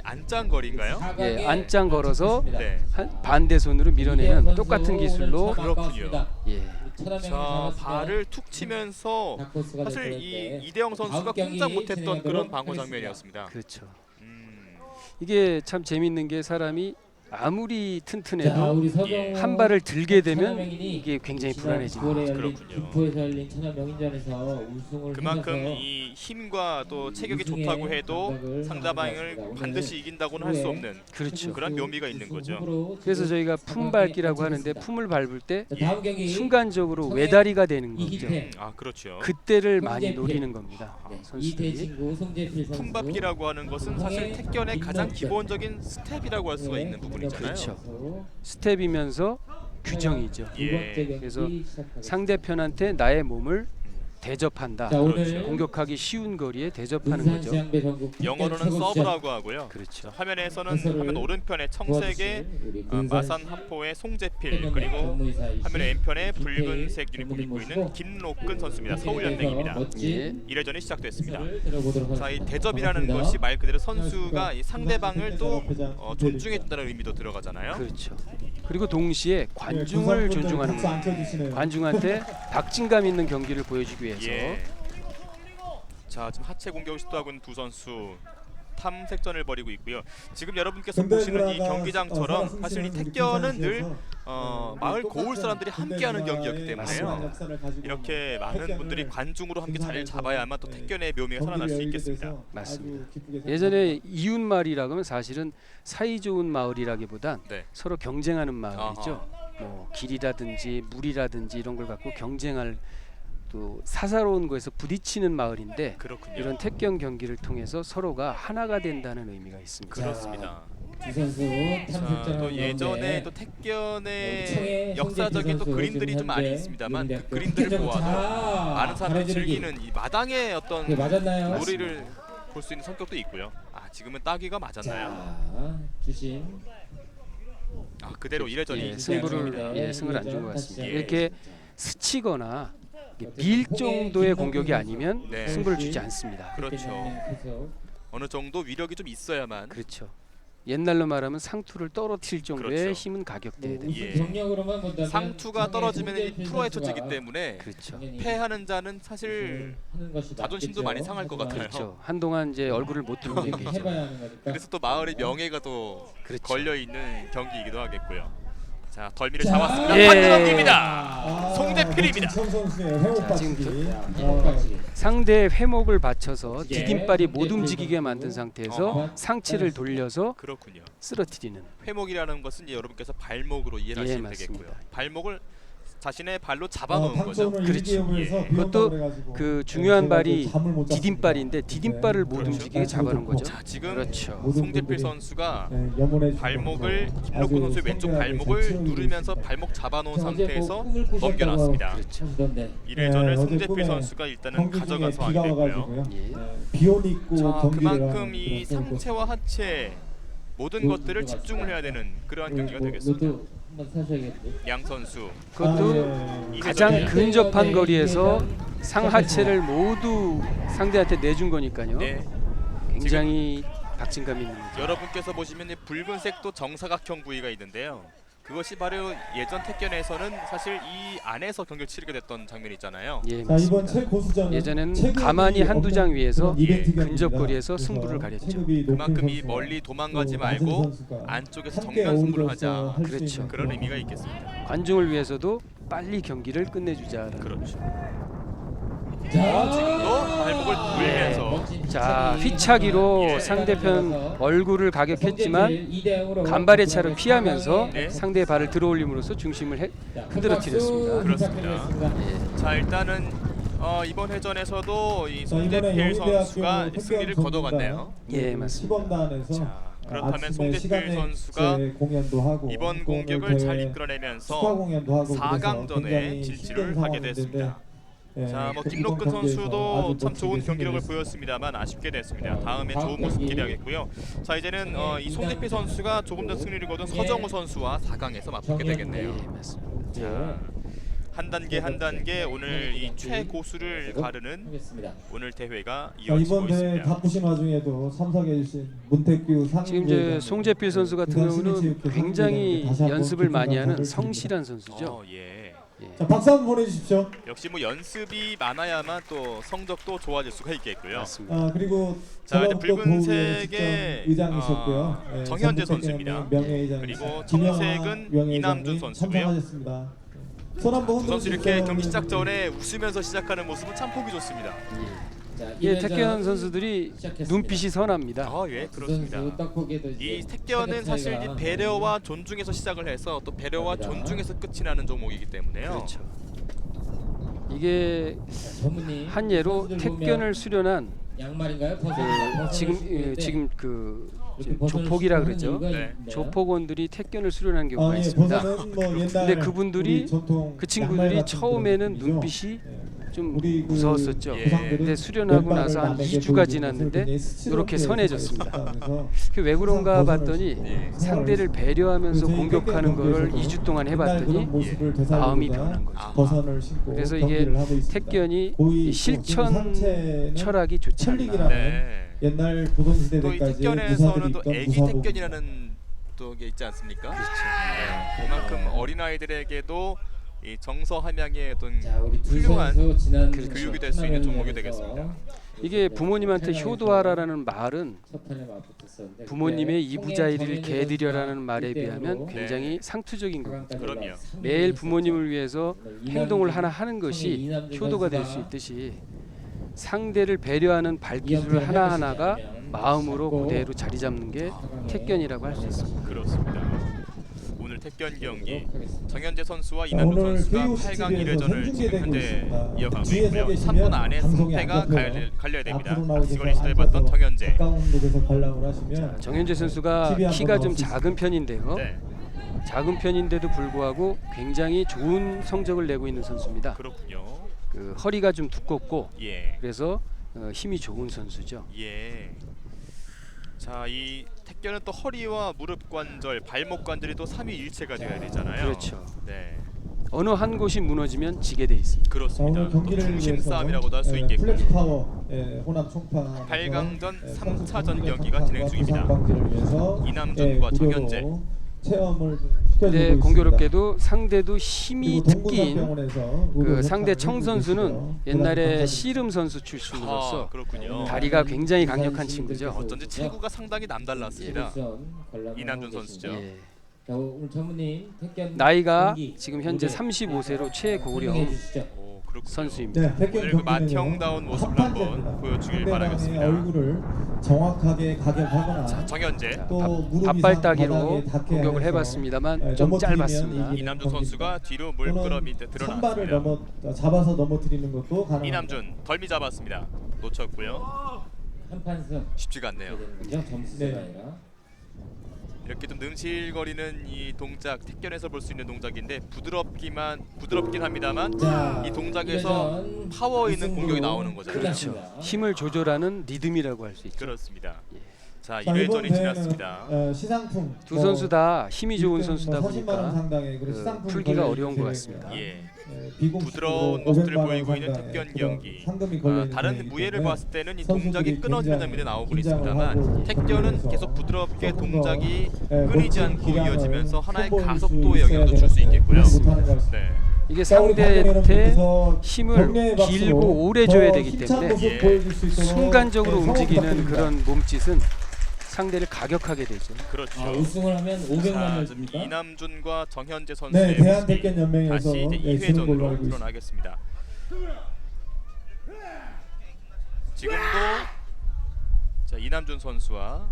안짱거리인가요? 안짱 걸어서 반대 손으로 밀어내는 똑같은 기술로. 그렇군요. 자, 발을 툭 치면서 사실 이 이대영 선수가 꼼짝 못했던 그런 방어 장면이었습니다. 그렇죠. 이게 참 재밌는 게 사람이 아무리 튼튼해도 한 발을 들게 되면 이게 굉장히 불안해집니다. 그렇군요. 그만큼 이 힘과 또 체격이 좋다고 해도 상대방을 반드시 이긴다고는 할 수 없는 그런 묘미가 있는 거죠. 그래서 저희가 품밟기라고 하는데 품을 밟을 때 순간적으로 외다리가 되는 거죠. 그렇죠. 그때를 많이 노리는 겁니다. 선수들이. 품밟기라고 하는 것은 사실 태권의 가장 기본적인 스텝이라고 할 수가 있는 부분이잖아요. 그렇죠. 스텝이면서 규정이죠. 그래서 상대편한테 나의 몸을 대접한다. 그렇죠. 공격하기 쉬운 거리에 대접하는 거죠. 영어로는 서브라고 하고요. 그렇죠. 화면에서는 화면 오른편에 청색의 마산 하포의 송재필, 그리고 화면 왼편에 붉은색 유니폼 입고 있는 김록근 선수입니다. 서울연맹입니다. 1회전이 시작됐습니다. 자, 이 대접이라는 것이 말 그대로 선수가 이 상대방을 또 존중해준다는 의미도 들어가잖아요. 그렇죠. 그리고 동시에 관중을 존중하는 겁니다. 관중한테 박진감 있는 경기를 보여주기 위해서. 자, 지금 하체 공격을 시도하고 있는 두 선수 탐색전을 벌이고 있고요. 지금 여러분께서 보시는 이 경기장처럼 사실 이 태권은 늘 마을 고을 사람들이 함께하는 경기였기 때문에요. 맞습니다. 이렇게 많은 분들이 관중으로 함께 자리를 잡아야만 또 택견의 묘미가 살아날 수 있겠습니다. 맞습니다. 예전에 이웃 마을이라고 하면 사실은 사이 좋은 마을이라기보단 네. 서로 경쟁하는 마을이죠. 뭐 길이라든지 물이라든지 이런 걸 갖고 경쟁할 또 사사로운 거에서 부딪히는 마을인데 그렇군요. 이런 택견 경기를 통해서 서로가 하나가 된다는 의미가 있습니다. 그렇습니다. 두 선수 자, 탐색전 또 예전에 또 택견의 역사적인 또 그림들이 좀 많이 있습니다만 그 그림들을 보아도 많은 사람들이 즐기는 이 마당의 어떤 맞았나요? 놀이를 볼 수 있는 성격도 있고요. 지금은 따귀가 맞았나요? 자, 주심. 그대로 1회전이 예, 승을 안 준 것 같습니다. 이렇게 스치거나 밀 정도의 공격이 아니면 네. 승부를 주지 않습니다. 그렇죠. 어느 정도 위력이 좀 있어야만. 그렇죠. 옛날로 말하면 상투를 떨어뜨릴 정도의 그렇죠. 힘은 가격돼야 됩니다. 예. 경력으로만 본다면 상투가 떨어지면 프로에 쳐지기 때문에 그렇죠. 패하는 자는 사실 자존심도 많이 상할 것 같아요. 그렇죠. 한동안 이제 얼굴을 못 들고 얘기죠. 그래서 또 마을의 명예가 또 그렇죠. 걸려 있는 경기이기도 하겠고요. 자, 덜미를 잡았습니다. 예. 반대 넘깁니다. 송대필입니다. 자, 지금 상대의 회목을 받쳐서 디딤발이 못 움직이게 만든 상태에서 상체를 돌려서 그렇군요. 쓰러뜨리는. 회목이라는 것은 이제 여러분께서 발목으로 이해하시면 맞습니다. 되겠고요. 발목을 자신의 발로 잡아놓은 거죠. 그렇죠. 그것도 그 중요한 발이 디딤발인데 디딤발을 못 움직이게 잡아놓은 거죠. 자, 지금 그렇죠. 송대필 선수가 발목을 김록구 선수의 왼쪽 발목을 누르면서 발목 잡아놓은 상태에서 넘겨놨습니다. 그렇죠. 1회전을 송대필 선수가 일단은 가져가서 하게 되고요. 자, 그만큼 이 상체와 하체 모든 것들을 집중을 해야 되는 그러한 경기가 되겠습니다. 양 선수 그것도 가장 근접한 거리에서 상하체를 모두 상대한테 내준 거니까요. 네. 굉장히 박진감 있는 거죠. 여러분께서 보시면 이 붉은색도 정사각형 부위가 있는데요. 그것이 바로 예전 택견에서는 사실 이 안에서 경기를 치르게 됐던 장면이 있잖아요. 예, 맞습니다. 예전에는 가만히 한두 장 위에서 근접거리에서 승부를 가렸죠. 그만큼 이 멀리 도망가지 말고 안쪽에서 정면 승부를 하자. 그렇죠. 그런 의미가 있겠습니다. 관중을 위해서도 빨리 경기를 끝내주자라는. 그렇죠. 지금도 발목을 돌리면서 자, 휘차기로 상대편 얼굴을 가격했지만 간발의 차를 피하면서 상대의 발을 들어올림으로써 중심을 흔들어뜨렸습니다. 그렇습니다. 자, 일단은 이번 회전에서도 이 송대필 선수가 승리를 거둬갔네요. 예, 맞습니다. 자, 그렇다면 송대필 선수가 이번 공격을 잘 이끌어내면서 4강전에 진출을 하게 됐습니다. 자, 뭐 김록근 선수도 참 좋은 경기력을 보였습니다만 아쉽게 됐습니다. 다음에 좋은 모습 기대하겠고요. 자, 이제는 이 송대필 선수가 조금 더 승리를 거둔 서정우 선수와 4강에서 맞붙게 되겠네요. 예, 맞습니다. 자, 한 단계 한 단계 오늘 이 최고수를 가르는 오늘 대회가 이어지고 이번 대회 있습니다. 바쁘신 와중에도 참석해주신 문택규 상임 지금 이제 송재필 선수 같은 경우는 굉장히 연습을 많이 하는 성실한 선수죠. 예. 자, 박수 한번 보내주십시오. 역시 뭐 연습이 많아야만 또 성적도 좋아질 수가 있겠고요. 맞습니다. 그리고 자, 이제 붉은색의 의장이셨고요. 정현재 선수입니다. 그리고 청색은 이남준 선수고요. 두 선수 이렇게 경기 시작 전에 웃으면서 시작하는 모습은 참 보기 좋습니다. 예, 택견 선수들이 눈빛이 선합니다. 예, 그렇습니다. 이 택견은 사실 이 배려와 존중에서 시작을 해서 또 배려와 존중에서 끝이 나는 종목이기 때문에요. 그렇죠. 이게 한 예로 택견을 수련한 지금 그 조폭이라 그러죠. 네. 조폭원들이 택견을 수련한 경우가 있습니다. 근데 그분들이 그 친구들이 처음에는 눈빛이 좀 무서웠었죠. 근데 수련하고 나서 한 2주가 지났는데 이렇게 선해졌습니다. 왜 그런가 봤더니 상대를 배려하면서 공격하는 거를 2주 동안 해봤더니 마음이 변한 거죠. 그래서 이게 택견이 실천 철학이 좋지 않나. 옛날 조선시대 또 이 택견에서는 또 애기 택견이라는 또 게 있지 않습니까? 그렇죠. 그만큼 어린 아이들에게도 이 정서 함양의 어떤 자, 우리 두 훌륭한 선수 지난 교육이 될 수 있는 종목이 되겠습니다. 이게 부모님한테 효도하라라는 말은 부모님의 이부자리를 개드려라는 말에 비하면 굉장히 상투적인 겁니다. 그럼요. 매일 부모님을 위해서 행동을 하나 하는 것이 효도가 될 수 있듯이 상대를 배려하는 발기술 하나하나가 마음으로 그대로 자리 잡는 게 택견이라고 할 수 있습니다. 그렇습니다. 오늘 택견 경기 정현재 선수와 자, 이남준 오늘 선수가 KOC 8강 TV에서 1회전을 지금 생중계되고 현재 있습니다. 이어가고 뒤에서 있고요. 계시면 3분 안에 방송이 승패가 안 잡혀요. 갈려야 됩니다. 앞으로 나오셔서 이걸 시도해봤던 정현재. 가까운 곳에서 관람을 하시면 정현재 선수가 TV 한번 키가 좀 나올 수 작은 편인데요. 네, 작은 편인데도 불구하고 굉장히 좋은 성적을 내고 있는 선수입니다. 그렇군요. 그 허리가 좀 두껍고 예, 그래서 힘이 좋은 선수죠. 예. 자, 이 택견은 또 허리와 무릎 관절, 발목 관절이 또 삼위일체가 되어야 되잖아요. 그렇죠. 네, 어느 한 곳이 무너지면 지게 돼 있습니다. 자, 그렇습니다. 오늘 또 경기를 중심 위해서 싸움이라고도 할 수 플렉스 있겠군요. 파워 호남 총파 8강전 3차전 경기가 진행 중입니다. 이남준과 무료로 정현재. 체험을 근데 시켜주고 공교롭게도 상대도 힘이 있습니다. 특기인 동군산병원에서 그 상대 청 선수는 옛날에 시 씨름 선수 출신으로서 그렇군요. 다리가 굉장히 강력한 친구죠. 어쩐지 체구가 상당히 남달랐습니다. 이남준 이남준 선수죠. 예. 자, 오늘 전무님 택견 나이가 경기 지금 현재 무대 35세로 최고령 설명해 주시죠. 오, 그렇군요. 선수입니다. 네, 택견 오늘 그 경기는요, 맏형다운 모습을 한번 보여주길 상대방의 바라겠습니다. 얼굴을 정확하게 가격하거나 자, 정현재. 또 무릎 앞발 이상 따기로 바닥에 닿게 공격을 해서 해봤습니다만 좀 넘어뜨리면 짧았습니다. 이기는 이남준 선수가 경기입니다. 뒤로 물끄러 밑에 선발을 드러났습니다. 잡아서 넘어뜨리는 것도 가능합니다. 이남준 덜미 잡았습니다. 놓쳤고요. 한판승 쉽지가 않네요. 되는 점수가 네. 아니라 이렇게 좀 능실거리는 이 동작, 택견에서 볼 수 있는 동작인데 부드럽긴 합니다만 자, 이 동작에서 파워 있는 공격이 나오는 거잖아요. 그렇죠. 힘을 조절하는 리듬이라고 할 수 있죠. 그렇습니다. 자, 자, 이번 1회전이 대회는, 지났습니다. 시상품 두 선수 다 힘이 좋은 선수다 40만 원 보니까 상당의 그 시상품 풀기가 걸려 어려운 있는 것 대회입니다. 같습니다. 예. 비공식으로 부드러운 모습들을 500만 원 보이고 있는 상당의 택견 그런 경기. 상금이 걸려 있는 다른 대회이기 무예를 때문에 봤을 때는 이 선수들이 동작이 끊어지는 굉장히 장면이 나오고 긴장을 있습니다만 하고 택견은 그래서 계속 부드럽게 조금 더, 동작이 예, 끊이지 멋진 않고 기량을 이어지면서 하나의 선보일 가속도의 수 있어야 영향도 줄 수 되는데 있겠고요. 그렇지 못하는 것 같습니다. 네. 이게 자, 우리 상대한테 여러분께서 힘을 격려의 박수로 길고 오래 더 줘야 되기 힘찬 때문에 모습 예. 보여줄 수 있도록, 순간적으로 성원 움직이는 부탁드립니다. 그런 몸짓은 상대를 가격하게 되죠. 그렇죠. 우승을 하면 500만 자, 원을 지금 줍니까? 이남준과 정현재 네, 선수의 대한택견연맹에서 다시 이제 주는 걸로 2회전으로 알고 있습니다. 드러나겠습니다. 지금도 자, 이남준 선수와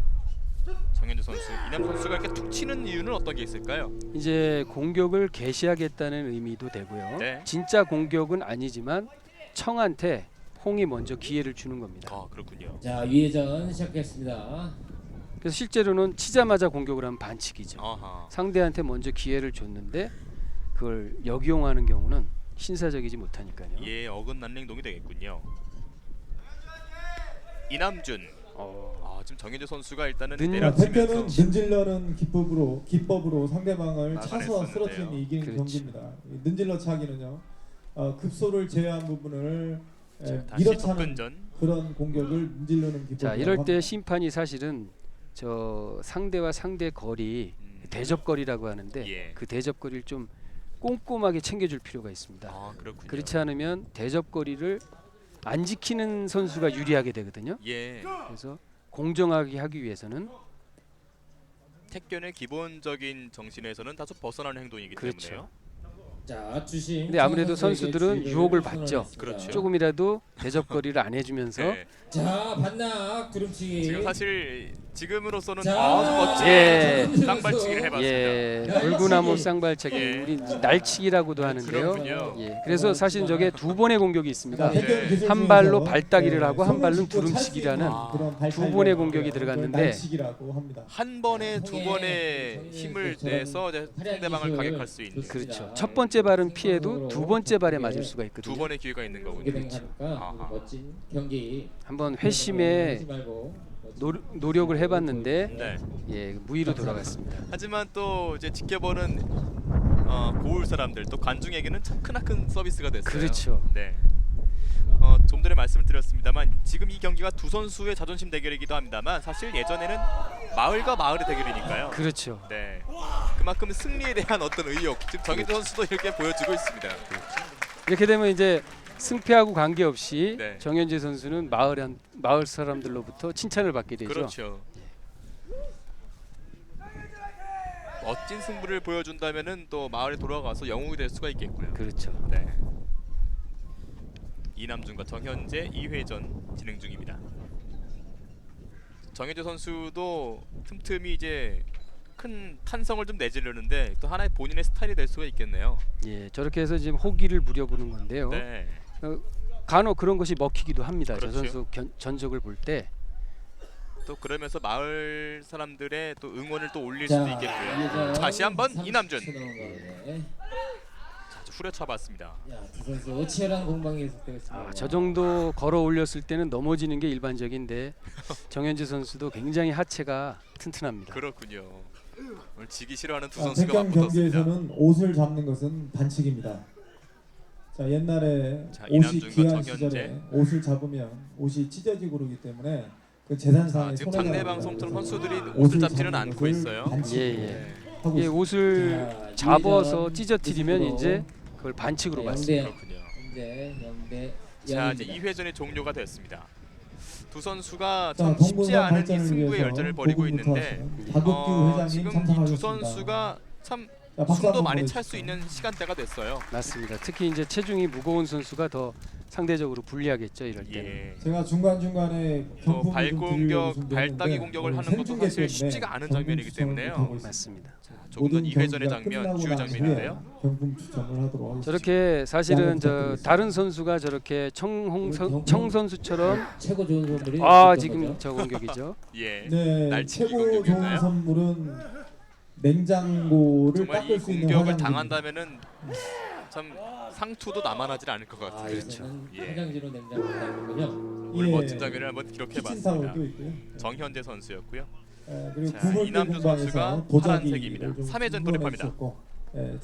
정현재 선수. 이남준 선수가 이렇게 툭 치는 이유는 어떤 게 있을까요? 이제 공격을 개시하겠다는 의미도 되고요. 네. 진짜 공격은 아니지만 청한테 홍이 먼저 기회를 주는 겁니다. 아, 그렇군요. 자, 위회전 시작했습니다. 그래서 실제로는 치자마자 공격을 하면 반칙이죠. 아하. 상대한테 먼저 기회를 줬는데 그걸 역이용하는 경우는 신사적이지 못하니까요. 예, 어긋난 행동이 되겠군요. 이남준. 지금 정현재 선수가 일단은 택견은 내려치면서 는질러는 기법으로 상대방을 차서 막아냈었는데요. 쓰러뜨리면 이기는 그렇죠. 경기입니다. 이 는질러 차기는요, 급소를 제외한 부분을 자, 다시 밀어차는 접근전. 그런 공격을 는질러는 기법. 자, 이럴 때 심판이 사실은 저 상대와 상대 거리 대접거리라고 하는데 예. 그 대접거리를 좀 꼼꼼하게 챙겨줄 필요가 있습니다. 아, 그렇군요. 그렇지 않으면 대접거리를 안 지키는 선수가 유리하게 되거든요. 예. 그래서 공정하게 하기 위해서는 택견의 기본적인 정신에서는 다소 벗어나는 행동이기 그렇죠. 때문에요. 자, 주심. 근데 아무래도 선수에게 선수들은 주의를 유혹을 받죠. 선언했습니다. 그렇죠. 조금이라도 대접거리를 안 해주면서 네. 자, 반납 구름치기. 지금 사실 지금으로서는 자, 아주 멋진 예. 쌍발치기를 해봤습니다. 예, 야, 불구나무 날치기. 쌍발차기 예. 우리 날치기라고도 하는데요. 그렇군요. 예, 그래서 사실 저게 두 번의 공격이 있습니다. 네. 한 발로 발따기를 하고 한 발로 두름치기라는 두 번의 공격이 들어갔는데 날치기라고 합니다. 한 번에 두 번의 힘을 내서 이제 상대방을 가격할 수 있는 그렇죠. 첫 번째 발은 피해도 두 번째 발에 맞을 수가 있거든요. 두 번의 기회가 있는 이게 거군요. 되니까 아하. 멋진 경기. 한번 회심에 하지 말고 노력을 해봤는데 네. 예, 무의로 돌아갔습니다. 하지만 또 이제 지켜보는 고울 사람들 또 관중에게는 참 크나큰 서비스가 됐어요. 그렇죠. 네. 좀 전에 말씀을 드렸습니다만 지금 이 경기가 두 선수의 자존심 대결이기도 합니다만 사실 예전에는 마을과 마을의 대결이니까요. 그렇죠. 네. 그만큼 승리에 대한 어떤 의욕, 지금 정현재 선수도 이렇게 보여주고 있습니다. 이렇게 되면 이제 승패하고 관계없이 네. 정현재 선수는 마을 사람들로부터 칭찬을 받게 되죠. 그렇죠. 멋진 승부를 보여준다면은 또 마을에 돌아가서 영웅이 될 수가 있겠고요. 그렇죠. 네. 이남준과 정현재 2회전 진행 중입니다. 정현재 선수도 틈틈이 이제 큰 탄성을 좀 내지르는데 또 하나의 본인의 스타일이 될 수가 있겠네요. 예, 저렇게 해서 지금 호기를 부려보는 건데요. 네. 간혹 그런 것이 먹히기도 합니다. 그렇죠. 저 선수 전적을 볼 때. 또 그러면서 마을 사람들의 또 응원을 또 올릴 자, 수도 있겠고요. 이회전 다시 한번 30초 이남준 남은 후려쳐봤습니다. 야, 두 선수 치열한 공방이 계속되겠습니다. 저 정도 걸어 올렸을 때는 넘어지는 게 일반적인데 정현재 선수도 굉장히 하체가 튼튼합니다. 그렇군요. 오늘 지기 싫어하는 두 선수가 백경 맞붙었습니다. 경기에서는 옷을 잡는 것은 반칙입니다. 자, 옛날에 자, 옷이 이남준과 귀한 정현재. 시절에 옷을 잡으면 옷이 찢어지고 그러기 때문에 그 재산상의 지금 손해가 장내 나요. 방송처럼 그래서 선수들이 옷을 잡지는 잡는 않고 것을 있어요. 반칙으로 예. 하고 이게 있습니다. 옷을 자, 잡아서 이회전 찢어뜨리면 무승부로 이제 그걸 반칙으로 받습니다. 그렇군요. 현재 0대 자, 이제 0입니다. 2회전이 종료가 됐습니다. 두 선수가 자, 참 쉽지 동분과 않은 이 발전을 승부의 위해서 열전을 벌이고 고군부터 있는데 하시는 박옥규 회장님 지금 이 두 참석하셨습니다. 선수가 참 자, 박수 숨도 한번 많이 보내주시죠. 찰 수 있는 시간대가 됐어요. 맞습니다. 특히 이제 체중이 무거운 선수가 더 상대적으로 불리하겠죠, 이럴 때는. 예. 제가 중간중간에 또 경품을 좀 드리려고 발공격, 준비했는데 발따기 공격을 하는 것도 생중계 사실 때문에 쉽지가 않은 경품 장면이기 추첨을 때문에요. 못하고 있습니다. 맞습니다. 조금 더 모든 2회전의 경기가 장면, 끝나고 주요 난 장면인데요. 후에 경품 추첨을 하도록 하겠습니다. 저렇게 사실은 저 부탁드리겠습니다. 다른 선수가 저렇게 청 선수처럼 최고 좋은 선물이 지금 거죠? 저 공격이죠. 예. 네, 날치기 최고 좋은 공격이었나요? 선물은 냉장고를 정말 이 닦을 수 있는 공격을 화장품. 당한다면은 참 상투도 남아나질 않을 것 같아요. 이거는 예. 화장지로 냉장고 닦는군요. 오늘 예. 멋진 장면을 한번 기록해봤습니다. 키친타올도 있고요. 정현재 선수였고요. 그리고 자, 9번 이남준 선수가 파란색입니다. 3회전 돌입합니다.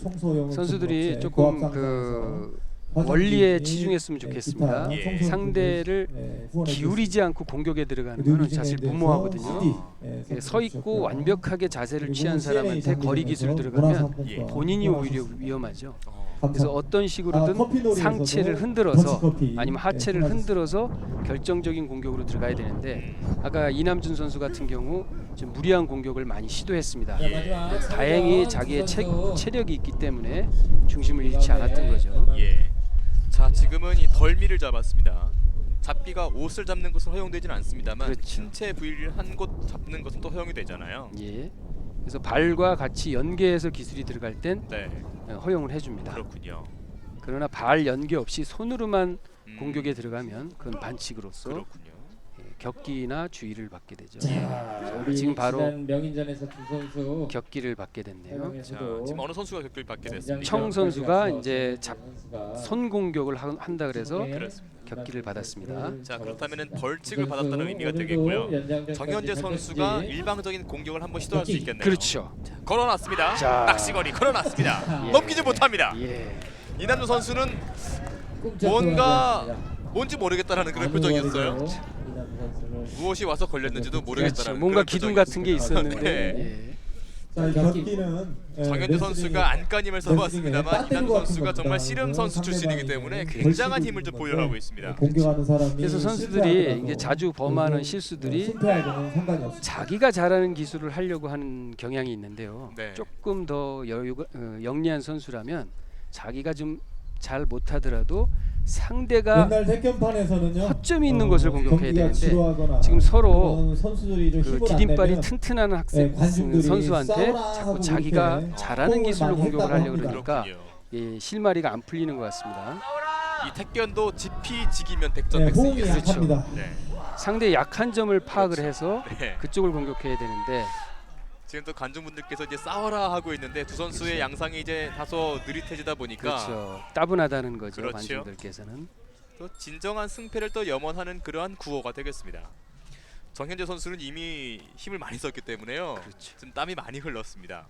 청소용을 선수들이 좀 조금 고압 그 화장품이, 원리에 치중했으면 좋겠습니다. 기타, 예. 청소용품을, 상대를 후원해 기울이지 않고 공격에 들어가는 그리고 것은 사실 유진에 무모하거든요. 대해서 CD, 서 있고 완벽하게 자세를 그리고 취한 CNA 사람한테 거리 기술 장면에서 들어가면 문화상품권 본인이 오히려 후원하셨습니다. 위험하죠. 감사합니다. 그래서 어떤 식으로든 커피놀이에서도 상체를 흔들어서 더치커피, 아니면 하체를 네, 흔들어서 결정적인 공격으로 들어가야 되는데 아까 이남준 선수 같은 경우 좀 무리한 공격을 많이 시도했습니다. 자, 마지막 다행히 삼전 자기의 두 선수. 체력이 있기 때문에 중심을 잃지 않았던 거죠. 예. 자, 지금은 이 덜미를 잡았습니다. 잡기가 옷을 잡는 것은 허용되지는 않습니다만 그렇죠. 신체 부위를 한 곳 잡는 것은 또 허용이 되잖아요. 예. 그래서 발과 같이 연계해서 기술이 들어갈 땐 네, 허용을 해줍니다. 그렇군요. 그러나 발 연계 없이 손으로만 공격에 음, 들어가면 그건 반칙으로서 그렇군요. 격기나 주의를 받게 되죠. 자, 우리 지금 바로 지난 명인전에서 두 선수 격기를 받게 됐네요. 자, 지금 어느 선수가 격기를 받게 됐습니까? 청 선수가 이제 선수가 손 공격을 한다 그래서 그렇습니다. 격기를 받았습니다. 자, 그렇다면은 벌칙을 받았다는 의미가 되겠고요. 정현재 선수가 일방적인 공격을 한번 시도할 수 있겠네요. 그렇죠. 걸어놨습니다. 자. 낚시거리 걸어놨습니다. 예. 넘기지 못합니다. 예. 이남준 선수는 뭔지 모르겠다라는 그런 표정이었어요. 무엇이 와서 걸렸는지도 모르겠다라는 뭔가 그런 기둥 표정이었습니다. 같은 게 있었는데 네. 예. 자, 경기는 정현재 선수가 안간힘을 써봤습니다만 이남준 선수가 정말 씨름 선수 출신이기 때문에 굉장한 힘을 좀 보유하고 있습니다. 공격하는 사람이 그래서 선수들이 이게 자주 범하는 실수들이 승패하고는 상관이 없습니다. 자기가 잘하는 기술을 하려고 하는 경향이 있는데요. 네. 조금 더 영리한 선수라면 자기가 좀 잘 못하더라도 상대가 옛날 태권판에서는요. 허점이 있는 것을 공격해야 경기가 되는데 지루하거나 지금 서로 그런 선수들이 좀 그 힘을 안 디딤발이 내면 튼튼한 관중들이 선수한테 싸우라 자꾸 하고 자기가 그렇게 잘하는 호응을 기술로 많이 공격을 했다고 하려고 합니다. 그러니까 그렇군요. 예, 실마리가 안 풀리는 것 같습니다. 이 태권도 지피지기면 네, 백전 호응이 백승이죠. 약합니다. 네. 상대의 약한 점을 파악을 해서 네. 그쪽을 공격해야 되는데 지금 또 관중분들께서 이제 싸워라 하고 있는데 두 선수의 양상이 이제 다소 느릿해지다 보니까 그렇죠. 따분하다는 거죠. 그렇죠. 관중들께서는. 또 진정한 승패를 또 염원하는 그러한 구호가 되겠습니다. 정현재 선수는 이미 힘을 많이 썼기 때문에요. 그렇죠. 지금 땀이 많이 흘렀습니다.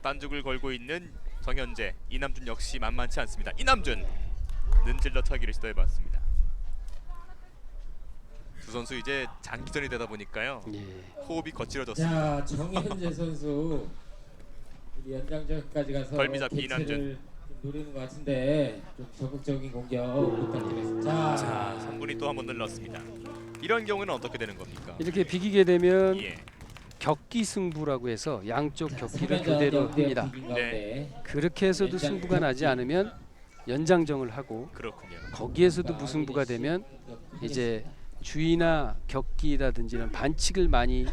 딴죽을 걸고 있는 정현재, 이남준 역시 만만치 않습니다. 이남준 는질러 차기를 시도해봤습니다. 두 선수 이제 장기전이 되다 보니까요. 예. 호흡이 거칠어졌습니다. 자, 정현재 선수 우리 연장전까지 가서 벌미잡기 개체를 이남준. 좀 노리는 것 같은데 좀 적극적인 공격 부탁드리겠습니다. 자, 3분이 또 한 번 늘렀습니다. 이런 경우는 어떻게 되는 겁니까? 이렇게 비기게 되면 예. 격기 승부라고 해서 양쪽 격기를 3연전 교대로 영대 합니다. 비긴 가운데 그렇게 해서도 승부가 나지 않으면 연장정을 하고 그렇군요. 거기에서도 무승부가 되면 이제 주의나 격기라든지 이런 반칙을 많이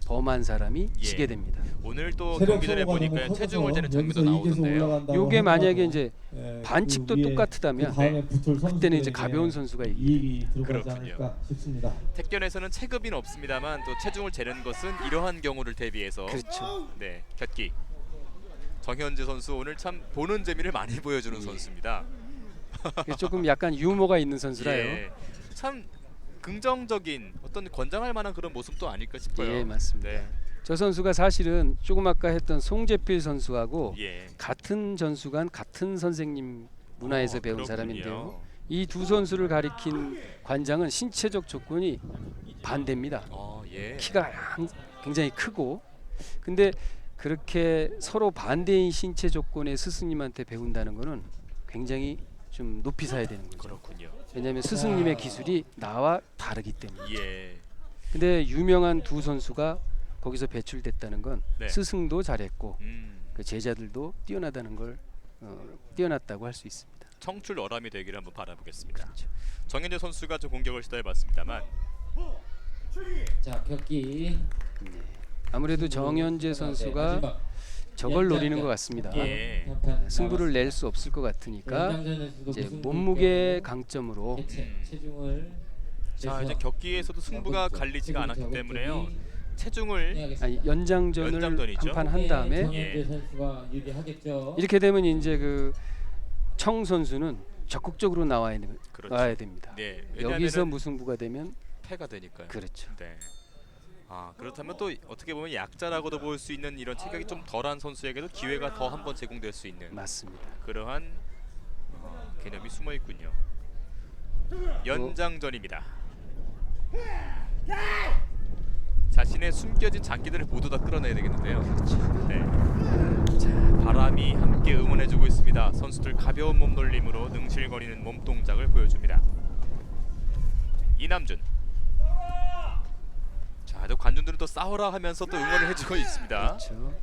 범한 사람이 예. 지게 됩니다. 오늘 또 세력 경기 전에 소모가 보니까 너무 체중을 재는 커져서 장면도 여기서 이겨서 나오던데요. 올라간다고 요게 만약에 하더라도, 이제 예, 반칙도 그 위에 똑같다면 그 다음에 붙을 그때는 이제 선수들에게 가벼운 선수가 이기게 이익이 들어가지 그렇군요. 않을까 싶습니다. 택견에서는 체급은 없습니다만 또 체중을 재는 것은 이러한 경우를 대비해서 그렇죠. 네, 격기. 정현재 선수 오늘 참 보는 재미를 많이 보여주는 선수입니다. 조금 약간 유머가 있는 선수라요. 예, 참 긍정적인 어떤 권장할 만한 그런 모습도 아닐까 싶어요. 예, 맞습니다. 네. 저 선수가 사실은 조금 아까 했던 송재필 선수하고 예. 같은 전수관 같은 선생님 문화에서 배운 그렇군요. 사람인데요. 이 두 선수를 가리킨 관장은 신체적 조건이 반대입니다. 예. 키가 굉장히 크고 근데 그렇게 서로 반대인 신체 조건의 스승님한테 배운다는 거는 굉장히 좀 높이 사야 되는 거죠. 그렇군요. 왜냐하면 스승님의 기술이 나와 다르기 때문에. 예. 근데 유명한 두 선수가 거기서 배출됐다는 건 네. 스승도 잘했고 음. 그 제자들도 뛰어나다는 걸 뛰어났다고 할 수 있습니다. 청출어람이 되기를 한번 바라보겠습니다. 그렇죠. 정현재 선수가 좀 공격을 시도해봤습니다만 자, 격기 아무래도 정현재 선수가 저걸 노리는 것 같습니다. 예. 승부를 낼 수 없을 것 같으니까 이제 몸무게 강점으로 체중을 자 이제 격기에서도 승부가 갈리지가 않았기 때문에요. 체중을 아니, 연장전을 연장전이죠. 한 판 한 다음에 정현재 선수가 유리하겠죠. 이렇게 되면 이제 그 청 선수는 적극적으로 나와야 그렇죠. 됩니다. 네, 여기서 무승부가 되면 패가 되니까요. 그렇죠. 네. 아 그렇다면 또 어떻게 보면 약자라고도 볼 수 있는 이런 체격이 좀 덜한 선수에게도 기회가 더 한 번 제공될 수 있는 맞습니다. 그러한 개념이 숨어 있군요. 연장전입니다. 자신의 숨겨진 장기들을 모두 다 끌어내야 되겠는데요. 네. 자, 바람이 함께 응원해주고 있습니다. 선수들 가벼운 몸놀림으로 능실거리는 몸 동작을 보여줍니다. 이남준. 자, 또 관중들은 또 싸워라 하면서 또 응원을 해주고 있습니다. 그렇죠.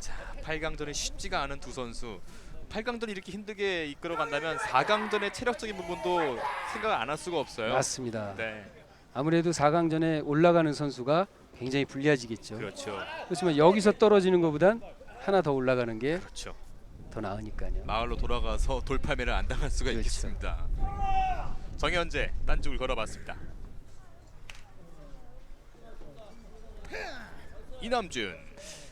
자, 8강전이 쉽지가 않은 두 선수. 8강전이 이렇게 힘들게 이끌어간다면 4강전의 체력적인 부분도 생각 안 할 수가 없어요. 맞습니다. 네, 아무래도 4강전에 올라가는 선수가 굉장히 불리해지겠죠. 그렇죠. 그렇지만 여기서 떨어지는 것보단 하나 더 올라가는 게 더 그렇죠. 나으니까요. 마을로 돌아가서 돌팔매를 안 당할 수가 그렇죠. 있겠습니다. 정현재 딴죽을 걸어봤습니다. 이남준.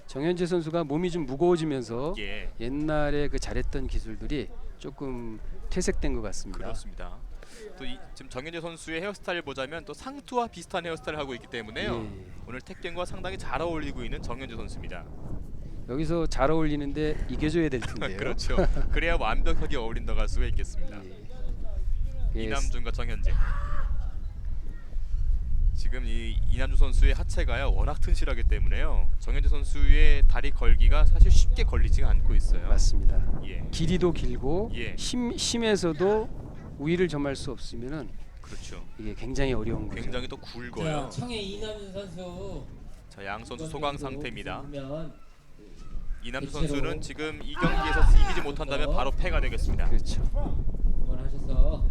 정현재 선수가 몸이 좀 무거워지면서 예, 옛날에 그 잘했던 기술들이 조금 퇴색된 것 같습니다. 그렇습니다. 또 지금 정현재 선수의 헤어스타일을 보자면 또 상투와 비슷한 헤어스타일을 하고 있기 때문에요. 예. 오늘 택견과 상당히 잘 어울리고 있는 정현재 선수입니다. 여기서 잘 어울리는데 이겨줘야 될 텐데요. 그렇죠. 그래야 완벽하게 어울린다고 할 수가 있겠습니다. 예, 이남준과 정현재. 지금 이 이남준 선수의 하체가요 워낙 튼실하기 때문에요. 정현재 선수의 다리 걸기가 사실 쉽게 걸리지가 않고 있어요. 맞습니다. 예. 길이도 길고 예. 힘에서도 우위를 점할 수 없으면은 그렇죠. 이게 굉장히 어려운 거죠. 굉장히 또 굵어요. 자, 청의 이남준 선수 자, 양 선수 소강 상태입니다. 보면 이남준 대체로 선수는 지금 이 경기에서 이기지 못한다면 바로 패가 되겠습니다. 그렇죠. 응원하셔서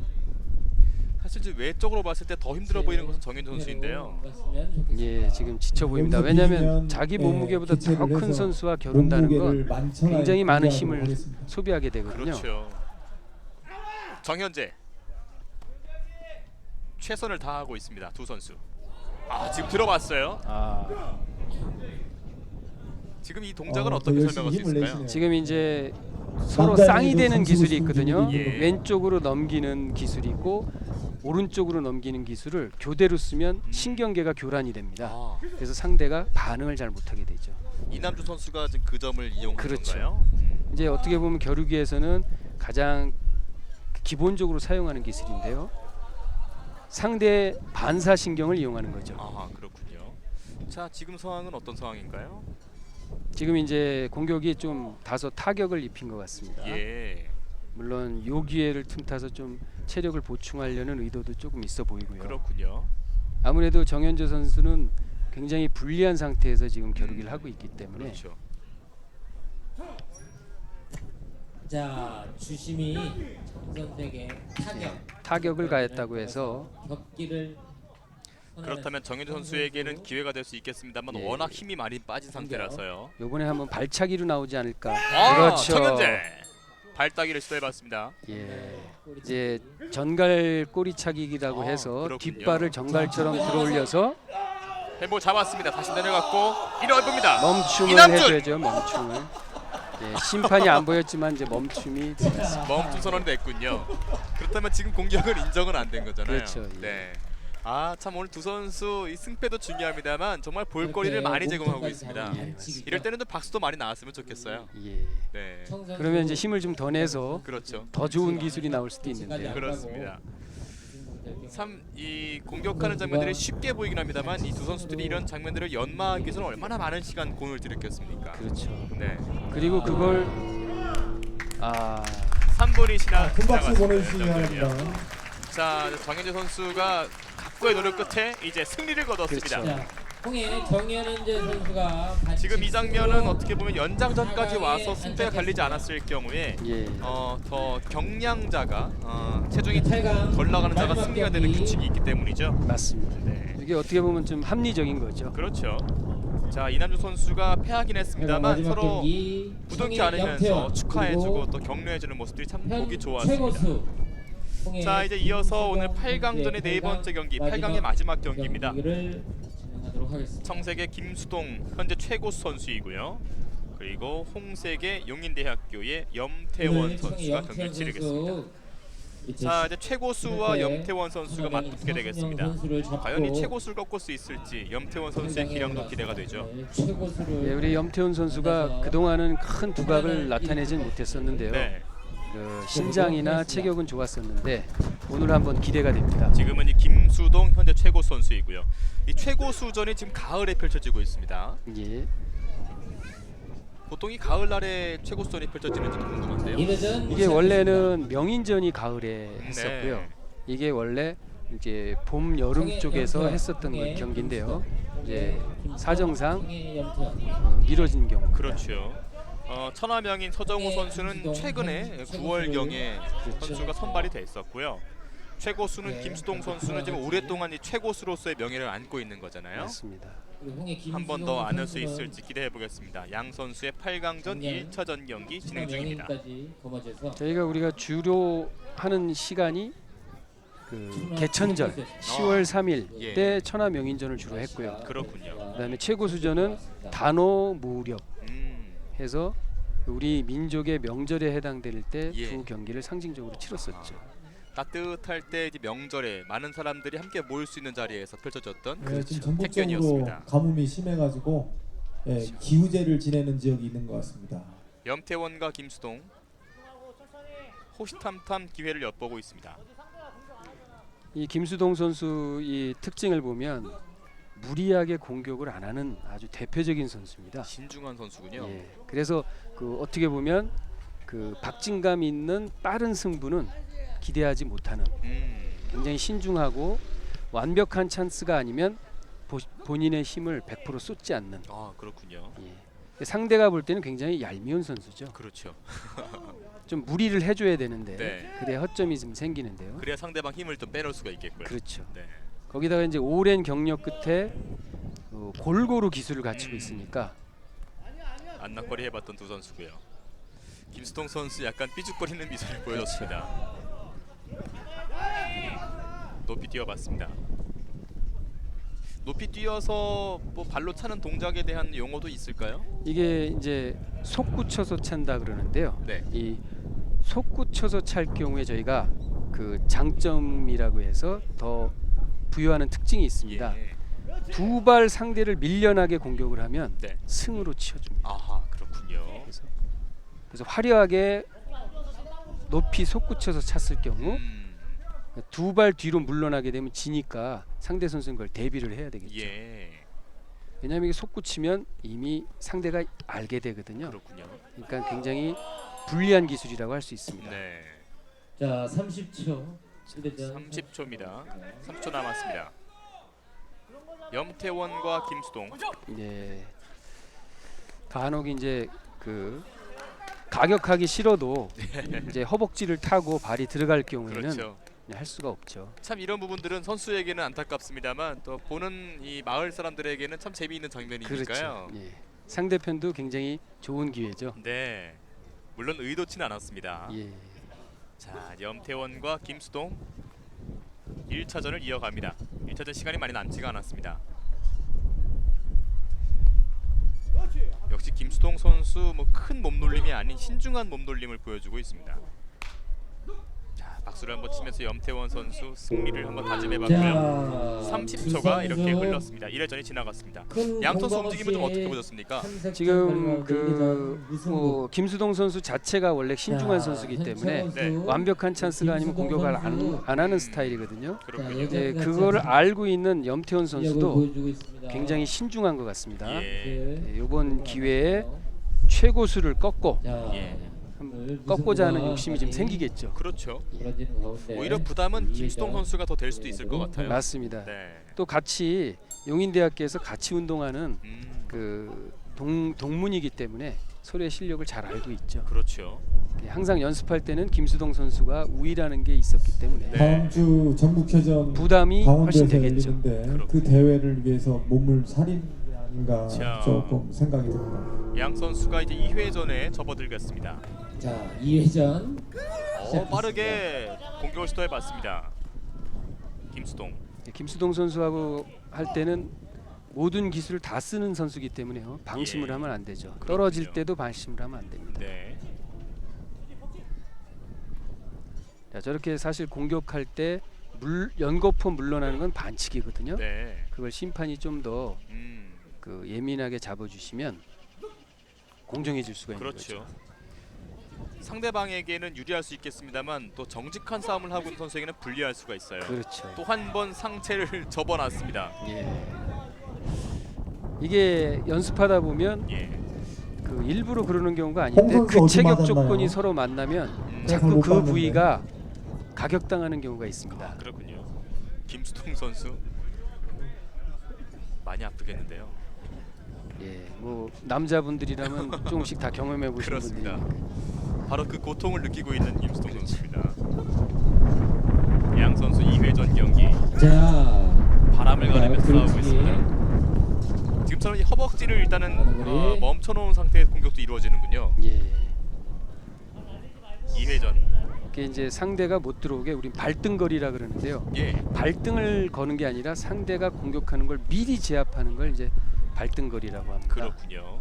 사실 지금 외적으로 봤을 때 더 힘들어 보이는 것은 정현재 선수인데요. 예, 지금 지쳐 보입니다. 여기서 왜냐하면 비기면, 자기 예, 몸무게보다 더 기체를 큰 해서 선수와 겨룬다는 몸무게를 건 만천하에 굉장히 많은 비교하도록 힘을 하겠습니다. 소비하게 되거든요. 그렇죠. 정현재 최선을 다하고 있습니다. 두 선수. 아 지금 들어봤어요. 지금 이 동작은 어떻게 열심히 설명할 수 힘을 있을까요? 내시네요. 지금 이제 서로 남자애들도 쌍이 되는 선수 기술이 승 있거든요. 기술이 예. 왼쪽으로 넘기는 기술이 있고 오른쪽으로 넘기는 기술을 교대로 쓰면 신경계가 교란이 됩니다. 아, 그래서 상대가 반응을 잘 못하게 되죠. 이남준 선수가 지금 그 점을 이용한 그렇죠. 건가요? 이제 어떻게 보면 겨루기에서는 가장 기본적으로 사용하는 기술인데요. 상대 반사신경을 이용하는 거죠. 아, 그렇군요. 자, 지금 상황은 어떤 상황인가요? 지금 이제 공격이 좀 다소 타격을 입힌 것 같습니다. 예. 물론 요 기회를 틈타서 좀 체력을 보충하려는 의도도 조금 있어 보이고요. 그렇군요. 아무래도 정현조 선수는 굉장히 불리한 상태에서 지금 겨루기를 하고 있기 때문에 그렇죠. 자, 주심이 정선택의 타격을 가했다고 해서 격기를 그렇다면 정현조 선수에게는 기회가 될 수 있겠습니다만 예. 워낙 힘이 많이 빠진 상태라서요. 요번에 한번 발차기로 나오지 않을까. 아, 그렇죠. 정현재 발따기를 시도해봤습니다. 예. 이제 전갈 꼬리차기라고 해서 그렇군요. 뒷발을 전갈처럼 들어올려서 햄보 잡았습니다. 다시 내려갔고 이뤄봅니다. 멈춤을 이남준! 해줘야죠. 멈춤을. 예, 심판이 안 보였지만 이제 멈춤이 들어갔습니다. 멈춤 선언이 됐군요. 그렇다면 지금 공격은 인정은 안 된 거잖아요. 그렇죠, 예. 네. 아, 참 오늘 두 선수 이 승패도 중요합니다만 정말 볼거리를 많이 제공하고 있습니다. 예, 이럴 때는 또 박수도 많이 나왔으면 좋겠어요. 예. 네. 그러면 이제 힘을 좀 더 내서 그렇죠. 더 좋은 기술이 나올 수도 있는데요. 그렇습니다. 참 이 공격하는 장면들이 쉽게 보이긴 합니다만 이 두 선수들이 이런 장면들을 연마하기 위해서는 얼마나 많은 시간 공을 들였겠습니까? 그렇죠. 네. 그리고 그걸 3분이 큰 박수 보내주시기 바랍니다. 자, 정현재 선수가 각고의 노력 끝에 이제 승리를 거뒀습니다. 그렇죠. 자, 홍해 정현재 선수가 지금 이 장면은 어떻게 보면 연장전까지 와서 승패가 갈리지 않았을 경우에 예. 더 경량자가 체중이 팔강 덜 나가는 자가 마지막 승리가 되는 경기. 규칙이 있기 때문이죠. 맞습니다. 네. 이게 어떻게 보면 좀 합리적인 거죠. 그렇죠. 자, 이남주 선수가 패하긴 했습니다만 마지막 서로 경기 부둥켜 청해 안으면서 염태원, 축하해주고 그리고 또 격려해주는 모습들이 참 현 보기 좋았습니다. 최고수 홍해 자, 이제 이어서 오늘 김수동 8강전의 네 선수의 번째 경기, 8강의 마지막 경기입니다. 경기를 진행하도록 하겠습니다. 청색의 김수동 현재 최고수 선수이고요. 그리고 홍색의 용인대학교의 염태원 선수가 경기를 치르겠습니다. 자, 이제 최고수와 염태원 선수가 맞붙게 되겠습니다. 과연 이 최고수를 꺾을 수 있을지 염태원 선수의 기량도 기대가 되죠. 예, 우리 염태훈 선수가 그동안은 큰 두각을 나타내진 못했었는데요. 네. 그 신장이나 체격은 좋았었는데 오늘 한번 기대가 됩니다. 지금은 이 김수동 현재 최고 선수이고요. 이 최고수전이 지금 가을에 펼쳐지고 있습니다. 예. 보통 이 가을날에 최고수전이 펼쳐지는지도 궁금한데요. 이게 원래는 명인전이 가을에 했었고요. 네. 이게 원래 이제 봄 여름 쪽에서 했었던 경기인데요. 이제 사정상 미뤄진 경우. 그렇죠. 천하명인 서정우 선수는 최근에 9월경에 선수가 선발이 됐었고요. 최고수는 김수동 선수는 지금 오랫동안 이 최고수로서의 명예를 안고 있는 거잖아요. 맞습니다. 한 번 더 안을 수 있을지 기대해 보겠습니다. 양 선수의 8강전 1차전 경기 진행 중입니다. 저희가 우리가 주로 하는 시간이 그 개천절 10월 3일 때 천하 명인전을 주로 했고요. 그렇군요. 그다음에 최고수전은 단오 무렵 해서 우리 민족의 명절에 해당될 때 두 경기를 상징적으로 치렀었죠. 따뜻할 때 이제 명절에 많은 사람들이 함께 모일 수 있는 자리에서 펼쳐졌던 네, 지금 전국적으로 택견이었습니다. 가뭄이 심해가지고 기후제를 지내는 지역이 있는 것 같습니다. 염태원과 김수동 호시탐탐 기회를 엿보고 있습니다. 이 김수동 선수 이 특징을 보면 무리하게 공격을 안 하는 아주 대표적인 선수입니다. 신중한 선수군요. 예, 그래서 그 어떻게 보면 그 박진감 있는 빠른 승부는 기대하지 못하는 굉장히 신중하고 완벽한 찬스가 아니면 본인의 힘을 100% 쏟지 않는. 아, 그렇군요. 예. 상대가 볼 때는 굉장히 얄미운 선수죠. 그렇죠. 좀 무리를 해줘야 되는데 네. 그래야 허점이 좀 생기는데요. 그래야 상대방 힘을 좀 빼놓을 수가 있겠고요. 그렇죠. 네. 거기다가 이제 오랜 경력 끝에 골고루 기술을 갖추고 있으니까 안락거리 해봤던 두 선수고요. 김수동 선수 약간 삐죽거리는 미소를 보여줬습니다. 높이 뛰어봤습니다. 높이 뛰어서 뭐 발로 차는 동작에 대한 용어도 있을까요? 이게 이제 속구쳐서 찬다 그러는데요. 네. 이 속구쳐서 찰 경우에 저희가 그 장점이라고 해서 더 부여하는 특징이 있습니다. 두 발 상대를 밀려나게 공격을 하면 승으로 치워줍니다. 아하, 그렇군요. 그래서 화려하게 높이 솟구쳐서 찼을 경우 두 발 뒤로 물러나게 되면 지니까 상대 선수는 그걸 대비를 해야 되겠죠. 예. 왜냐하면 이게 속구치면 이미 상대가 알게 되거든요. 그렇군요. 그러니까 굉장히 불리한 기술이라고 할 수 있습니다. 네. 자, 30초. 30초입니다. 30초 남았습니다. 염태원과 김수동. 네. 간혹 이제 그 가격하기 싫어도 이제 허벅지를 타고 발이 들어갈 경우에는 그렇죠. 할 수가 없죠. 참 이런 부분들은 선수에게는 안타깝습니다만 또 보는 이 마을 사람들에게는 참 재미있는 장면이니까요. 그렇죠. 예. 상대편도 굉장히 좋은 기회죠. 네. 물론 의도치는 않았습니다. 예. 자, 염태원과 김수동 1차전을 이어갑니다. 1차전 시간이 많이 남지가 않았습니다. 역시 김수동 선수 뭐 큰 몸놀림이 아닌 신중한 몸놀림을 보여주고 있습니다. 자, 박수를 한번 치면서 염태원 선수 승리를 한번 다짐해봤고요. 30초가 이렇게 흘렀습니다. 1회전이 지나갔습니다. 양 선수 움직임은 좀 어떻게 보셨습니까? 지금 뭐 김수동 선수 자체가 원래 신중한 선수이기 때문에 네. 완벽한 찬스가 아니면 공격을 안 하는 스타일이거든요. 그렇군요. 이제 그거를 알고 있는 염태원 선수도 굉장히 신중한 것 같습니다. 예. 이번 기회에 최고수를 꺾고 예. 꺾고자 하는 욕심이 좀 생기겠죠. 그렇죠. 오히려 부담은 김수동 선수가 더 될 수도 있을 것 같아요. 맞습니다. 네. 또 같이 용인대학교에서 같이 운동하는 그 동문이기 때문에 서로의 실력을 잘 알고 있죠. 그렇죠. 항상 연습할 때는 김수동 선수가 우위라는 게 있었기 때문에 다음 주 전국회전 부담이 훨씬 강원도에서 되겠죠. 열리는데 그 대회를 위해서 몸을 사린 게 아닌가 자. 조금 생각이 듭니다. 양 선수가 이제 2회전에 접어들겠습니다. 자, 2회전. 빠르게 공격을 시도해봤습니다. 김수동. 김수동 선수하고 할 때는 모든 기술을 다 쓰는 선수이기 때문에요. 방심을 예. 하면 안 되죠. 그렇군요. 떨어질 때도 방심을 하면 안 됩니다. 네. 자, 저렇게 사실 공격할 때 연거푸 물러나는 건 반칙이거든요. 네. 그걸 심판이 좀 더 그 예민하게 잡아주시면 공정해질 수가 있는 그렇죠. 거죠. 상대방에게는 유리할 수 있겠습니다만 또 정직한 싸움을 하고 있는 선수에게는 불리할 수가 있어요. 그렇죠. 또 한 번 상체를 접어놨습니다. 예. 이게 연습하다 보면 예. 그 일부러 그러는 경우가 아닌데 홍 선수 그 어디 체격 맞았나요? 조건이 서로 만나면 잘 자꾸 못 그 봤는데. 부위가 가격당하는 경우가 있습니다. 그렇군요. 김수동 선수 많이 아프겠는데요. 예, 뭐 남자분들이라면 조금씩 다 경험해 보신 그렇습니다. 분들이니까. 바로 그 고통을 느끼고 있는 김수동 선수입니다. 양 선수 2회전 경기 자, 바람을 가르며 싸우고 그렇지. 있습니다. 지금처럼 이 허벅지를 일단은 멈춰놓은 상태에서 공격도 이루어지는군요. 예. 2회전. 이게 이제 상대가 못 들어오게 우린 발등거리라 그러는데요. 예. 발등을 거는 게 아니라 상대가 공격하는 걸 미리 제압하는 걸 이제 발등거리라고 합니다. 그렇군요.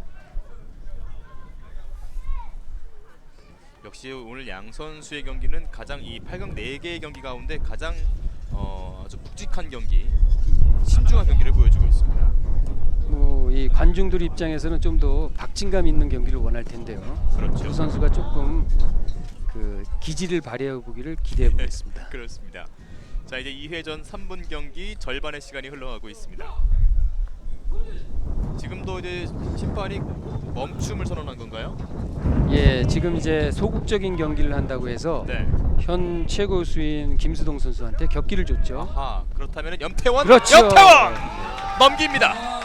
역시 오늘 양 선수의 경기는 가장 이 8강 4개의 경기 가운데 가장 아주 묵직한 경기, 신중한 경기를 보여주고 있습니다. 뭐 이 관중들 입장에서는 좀 더 박진감 있는 경기를 원할 텐데요. 그렇죠. 두 선수가 조금 그 기질을 발휘해 보기를 기대해 보겠습니다. 그렇습니다. 자, 이제 2회전 3분 경기 절반의 시간이 흘러가고 있습니다. 지금도 이제 심판이 멈춤을 선언한 건가요? 예, 지금 이제 소극적인 경기를 한다고 해서 네. 현 최고수인 김수동 선수한테 격기를 줬죠. 아하, 그렇다면 염태원, 그렇죠. 염태원 넘깁니다.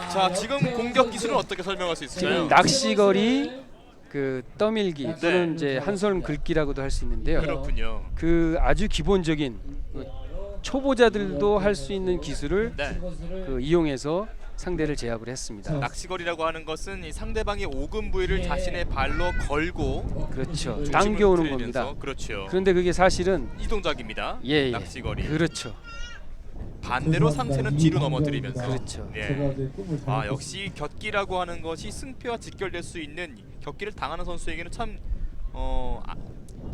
자, 지금 공격 기술은 어떻게 설명할 수 있을까요? 지금 낚시거리, 그 떠밀기 또는 이제 한손 긁기라고도 할 수 있는데요. 그렇군요. 그 아주 기본적인 초보자들도 할 수 있는 기술을 네. 그 이용해서 상대를 제압을 했습니다. 낚시거리라고 하는 것은 이 상대방의 오금 부위를 자신의 발로 걸고 그렇죠. 중심을 당겨오는 흐트리면서, 겁니다. 그렇죠. 그런데 그게 사실은 이 동작입니다. 예, 낚시거리. 그렇죠. 반대로 상체는 뒤로 넘어뜨리면서. 그렇죠. 예. 제가 이제 꿈을 잘 역시 격기라고 하는 것이 승패와 직결될 수 있는 격기를 당하는 선수에게는 참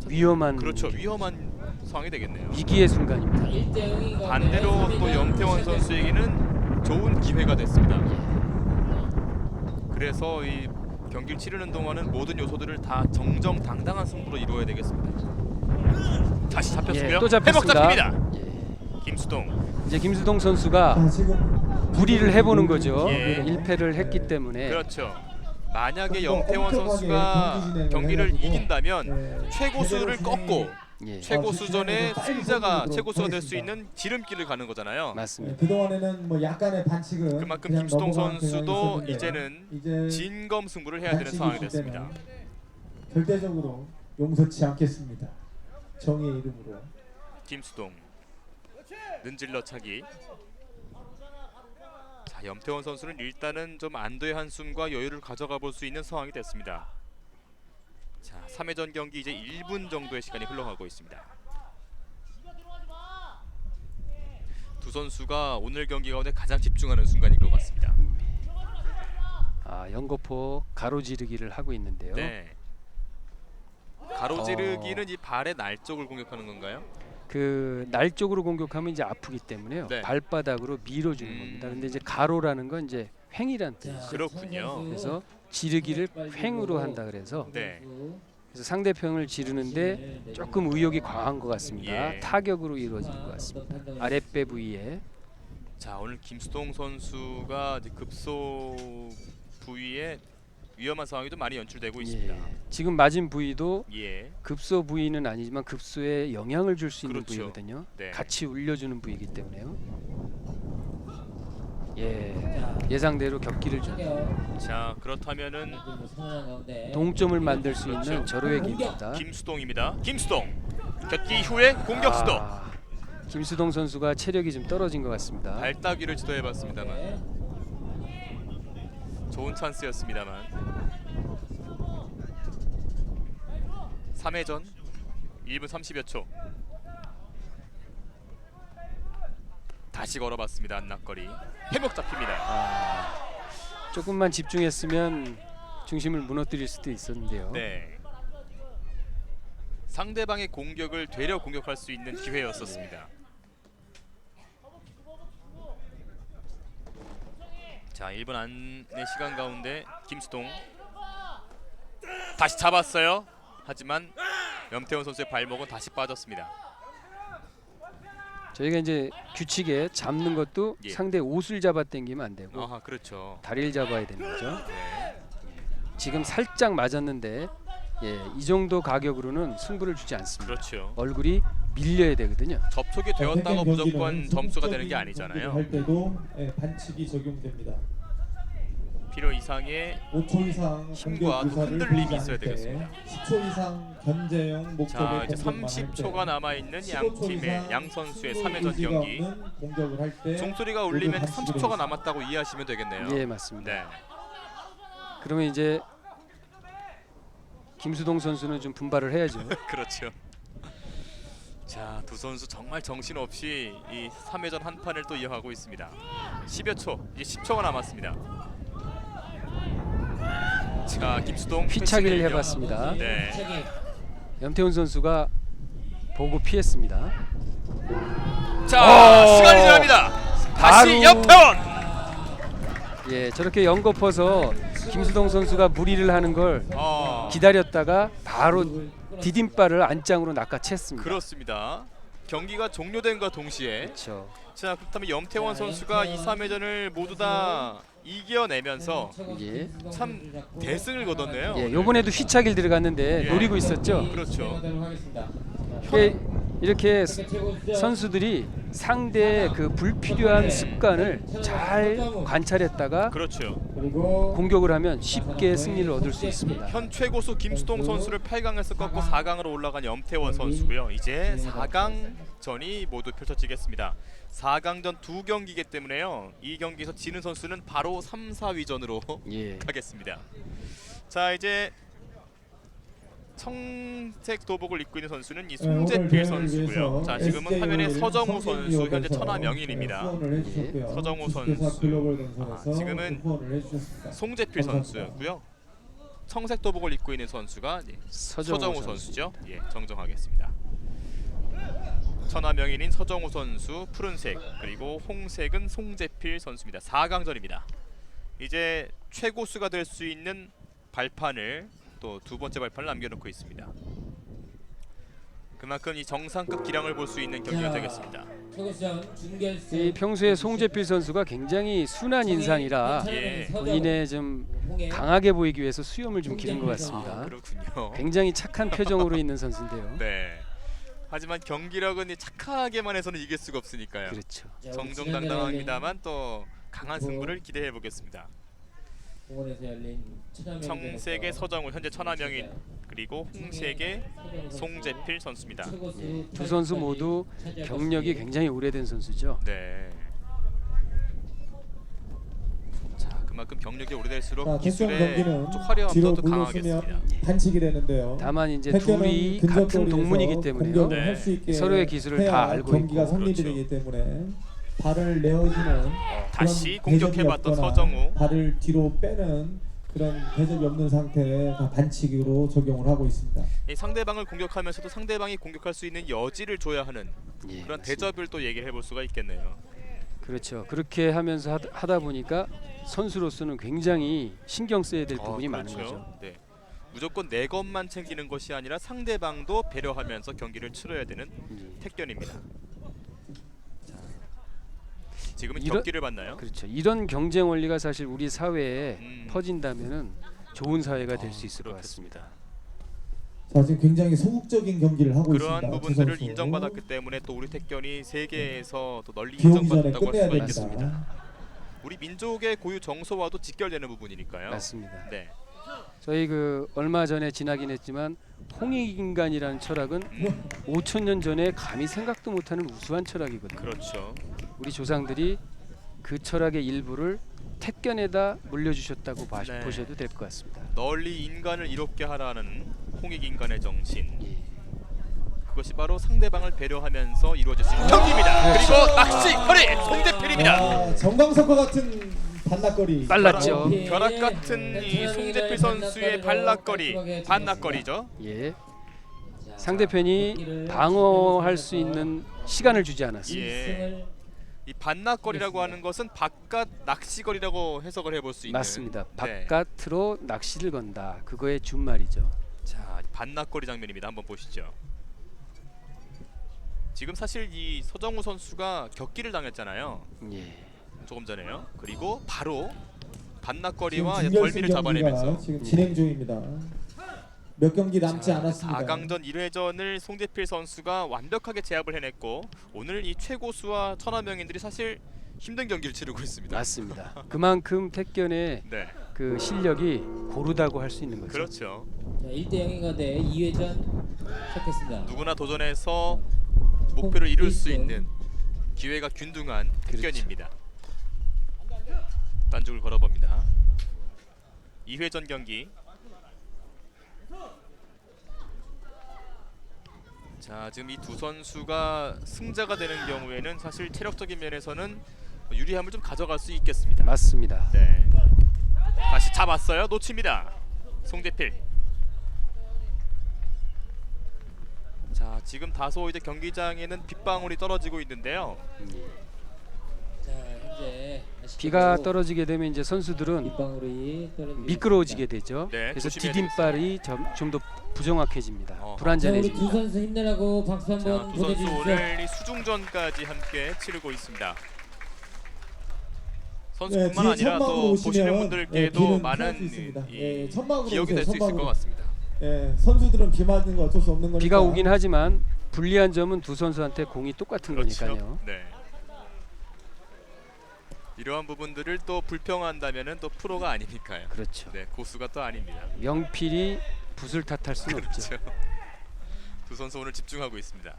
위험한 그렇죠. 위험한 상황이 되겠네요. 위기의 순간입니다. 1대0인가 반대로 또 염태원 선수에게는 좋은 기회가 됐습니다. 그래서 이 경기를 치르는 동안은 모든 요소들을 다 정정당당한 승부로 이루어야 되겠습니다. 다시 잡혔고요. 예, 또 잡혔습니다. 회복 잡힙니다. 김수동. 이제 김수동 선수가 무리를 해보는 거죠. 예. 1패를 했기 때문에. 그렇죠. 만약에 염태원 선수가 경기를 이긴다면 최고수를 꺾고 예. 최고수전의 승자가 최고수가 될 수 있는 지름길을 가는 거잖아요. 맞습니다. 그동안에는 뭐 약간의 반칙은 그만큼 그냥 김수동 넘어가는 선수도 경향이 이제는 있었는데 이제 진검승부를 해야 되는 반칙이 상황이 있을 됐습니다. 때는 절대적으로 용서치 않겠습니다. 정의의 이름으로. 김수동 는질러 차기. 자, 염태원 선수는 일단은 좀 안도의 한숨과 여유를 가져가 볼 수 있는 상황이 됐습니다. 자, 3회전 경기 이제 1분 정도의 시간이 흘러가고 있습니다. 두 선수가 오늘 경기 가운데 가장 집중하는 순간인 것 같습니다. 아, 연거포 가로지르기를 하고 있는데요. 네. 가로지르기는 이 발의 날 쪽을 공격하는 건가요? 그 날 쪽으로 공격하면 이제 아프기 때문에요. 네. 발바닥으로 밀어주는 겁니다. 근데 이제 가로라는 건 이제 횡이란 뜻이죠. 그렇군요. 그래서 지르기를 횡으로 한다 그래서 네. 그래서 상대편을 지르는데 조금 의욕이 강한 것 같습니다. 예. 타격으로 이루어진 것 같습니다. 아랫배 부위에. 자, 오늘 김수동 선수가 이제 급소 부위에 위험한 상황이 좀 많이 연출되고 있습니다. 예. 지금 맞은 부위도 예. 급소 부위는 아니지만 급소에 영향을 줄 수 있는 그렇죠. 부위거든요. 네. 같이 울려주는 부위이기 때문에요. 예, 예상대로 격기를 좀 자, 그렇다면은 동점을 만들 수 그렇죠. 있는 절호의 기입니다. 김수동입니다. 김수동 격기 이후에 공격 시도. 김수동 선수가 체력이 좀 떨어진 것 같습니다. 발따기를 시도해봤습니다만 좋은 찬스였습니다만 3회전 1분 30여 초 다시 걸어봤습니다. 안락거리 회복 잡힙니다. 조금만 집중했으면 중심을 무너뜨릴 수도 있었는데요. 네. 상대방의 공격을 되려 공격할 수 있는 기회였었습니다. 자, 1분 안의 시간 가운데 김수동 다시 잡았어요. 하지만 염태원 선수의 발목은 다시 빠졌습니다. 저희가 이제 규칙에 잡는 것도 예. 상대 옷을 잡아 당기면 안 되고 아하, 그렇죠. 다리를 잡아야 되는 거죠. 네. 지금 살짝 맞았는데 이 정도 가격으로는 승부를 주지 않습니다. 그렇죠. 얼굴이 밀려야 되거든요. 접촉이 되었다고 무조건 점수가 되는 게 아니잖아요. 할 때도 반칙이 적용됩니다. 필요 이상의 5초 이상 힘과 공격 또 의사를 흔들림이 보이지 있어야 않을 때, 되겠습니다. 10초 이상 견제형 목적의 자, 이제 공격만 할 때, 30초가 남아 있는 양 15초 팀의 이상 양 선수의 수도 3회전 의지가 경기. 없는 공격을 할 때 종소리가 모두 울리면 반칙이 30초가 되겠습니다. 남았다고 이해하시면 되겠네요. 예, 맞습니다. 네. 그러면 이제 김수동 선수는 좀 분발을 해야죠. 그렇죠. 자, 두 선수 정말 정신없이 이 3회전 한 판을 또 이어가고 있습니다. 10여 초, 이제 10초가 남았습니다. 자, 김수동 휘차기를 패싱 해봤습니다. 네. 염태훈 선수가 보고 피했습니다. 자, 시간이 지납니다. 다시 염태원. 예, 저렇게 연거퍼서 김수동 선수가 무리를 하는 걸 기다렸다가 바로 디딤발을 안장으로 낚아챘습니다. 그렇습니다. 경기가 종료된과 동시에 그렇죠. 자, 그렇다면 염태원 선수가 2, 3회전을 모두 다 이겨내면서 예. 참 대승을 거뒀네요. 예, 요번에도 휘차기를 들어갔는데 예. 노리고 있었죠. 그렇죠. 이렇게 선수들이 상대의 그 불필요한 습관을 잘 관찰했다가 그렇죠. 공격을 하면 쉽게 승리를 얻을 수 있습니다. 현 최고수 김수동 선수를 8강에서 꺾고 4강으로 올라간 염태원 선수고요. 이제 4강전이 모두 펼쳐지겠습니다. 4강전 두 경기이기 때문에요. 이 경기에서 지는 선수는 바로 3, 4위전으로 가겠습니다. 자, 이제 청색 도복을 입고 있는 선수는 이 송재필 선수고요. 자, 지금은 화면에 서정우 선수, 현재 천하명인입니다. 서정우 선수. 지금은 송재필 선수였고요. 청색 도복을 입고 있는 선수가 서정우 선수죠. 예, 정정하겠습니다. 천하명인인 서정우 선수 푸른색, 그리고 홍색은 송재필 선수입니다. 4강전입니다. 이제 최고수가 될 수 있는 발판을 또 두 번째 발판을 남겨놓고 있습니다. 그만큼 이 정상급 기량을 볼 수 있는 경기가 되겠습니다. 최고수전 준결승 이 평소에 송재필 선수가 굉장히 순한 인상이라 예. 본인의 좀 강하게 보이기 위해서 수염을 좀 기른 것 아, 같습니다. 그렇군요. 굉장히 착한 표정으로 있는 선수인데요. 네. 하지만 경기력은 이 착하게만 해서는 이길 수가 없으니까요. 그렇죠. 정정당당합니다만 또 강한 승부를 기대해 보겠습니다. 공원에서 열린 청색의 서정우 현재 천하명인 그리고 홍색의 송재필 선수입니다. 예, 두 선수 모두 경력이 굉장히 오래된 선수죠. 네. 자, 그만큼 경력이 오래될수록 자, 결승 기술의 경기는 좀 화려함도 뒤로 더 강하겠습니다. 물러서면 반칙이 되는데요. 다만 이제 태권은 둘이 근접거리에서 같은 동문이기 때문에요. 공격을 네. 할 수 있게 서로의 기술을 해야 다 알고 경기가 있고. 성립이 그렇죠. 되기 때문에 발을 내어주는 다시 그런 공격해봤던 대접이 없거나 서정우. 발을 뒤로 빼는 그런 대접이 없는 상태에 다 반칙으로 적용을 하고 있습니다. 이 상대방을 공격하면서도 상대방이 공격할 수 있는 여지를 줘야 하는 예, 그런 맞습니다. 대접을 또 얘기를 해볼 수가 있겠네요. 그렇죠. 그렇게 하면서 하다 보니까 선수로서는 굉장히 신경 써야 될 부분이 많은 거죠. 네. 무조건 내 것만 챙기는 것이 아니라 상대방도 배려하면서 경기를 치러야 되는 택견입니다. 지금은 이런- 격기를 봤나요? 그렇죠. 이런 경쟁 원리가 사실 우리 사회에 퍼진다면은 좋은 사회가 될 수 있을 것 그렇겠습니다. 같습니다. 자, 지금 굉장히 소극적인 경기를 하고 있습니다. 그러한 두 부분들을 선수. 인정받았기 때문에 또 우리 택견이 세계에서 또 널리 비 오기 전에 인정받았다고 할 끝내야 수가 됩니다. 있겠습니다. 우리 민족의 고유 정서와도 직결되는 부분이니까요. 맞습니다. 네. 저희 그 얼마 전에 지나긴 했지만 홍익인간이라는 철학은 5,000년 전에 감히 생각도 못하는 우수한 철학이거든요. 그렇죠. 우리 조상들이 그 철학의 일부를 택견에다 물려주셨다고 네. 보셔도 될 것 같습니다. 널리 인간을 이롭게 하라는 홍익인간의 정신. 예. 그것이 바로 상대방을 배려하면서 이루어질 수 있는 경기입니다. 그리고 낚시 거리 송재필입니다. 아, 정광석과 같은 반낙거리. 빨랐죠. 벼락 같은 이 송재필 선수의 발락거리, 반낙거리죠. 예. 상대편이 방어할 수 있는 시간을 주지 않았습니다. 예. 이 반낙거리라고 하는 것은 바깥 낚시거리라고 해석을 해볼 수 있는. 맞습니다. 네. 바깥으로 낚시를 건다. 그거의 준말이죠. 자, 반낙거리 장면입니다. 한번 보시죠. 지금 사실 이 서정우 선수가 격기를 당했잖아요. 예. 조금 전에요. 그리고 바로 반낙거리와 지금 덜미를 준결승 잡아내면서 경기가 지금 진행 중입니다. 몇 경기 남지 자, 않았습니다. 4강전 1회전을 송재필 선수가 완벽하게 제압을 해냈고 오늘 이 최고수와 천하명인들이 사실 힘든 경기를 치르고 있습니다. 맞습니다. 그만큼 택견의 네, 그 실력이 고르다고 할 수 있는 거죠. 그렇죠. 자, 1대 0인 가운데 2회전 시작했습니다. 누구나 도전해서 목표를 이룰 수 있는 기회가 균등한 택견입니다. 단축을 걸어봅니다. 2회전 경기. 자, 지금 이 두 선수가 승자가 되는 경우에는 사실 체력적인 면에서는 유리함을 좀 가져갈 수 있겠습니다. 맞습니다. 네. 다시 잡았어요. 놓칩니다. 송재필. 자, 지금 다소 이제 경기장에는 빗방울이 떨어지고 있는데요. 자, 현재 비가 떨어지게 되면 이제 선수들은 빗방울이 떨어지고 미끄러워지게 되죠. 네, 그래서 조심해야 디딤발이 좀 더 부정확해집니다. 어허. 자, 우리 두 불안전해집니다. 선수 힘내라고 박수 자, 한번 두 선수 보내주십시오. 오늘 이 수중전까지 함께 치르고 있습니다. 네, 선수뿐만 뒤에 아니라 천막으로 또 오시면, 보시는 분들께도 비는 피할 많은 수 있습니다. 이 예, 천막으로 기억이 오세요, 될 수 있을 것 천막으로. 같습니다. 예, 선수들은 비 맞는 거 어쩔 수 없는 거니까. 비가 오긴 하지만 불리한 점은 두 선수한테 공이 똑같은 거니까요. 네. 이러한 부분들을 또 불평한다면은 또 프로가 아니니까요. 그렇죠. 네, 고수가 또 아닙니다. 명필이 붓을 탓할 수는 없죠. 그렇죠. 두 선수 오늘 집중하고 있습니다.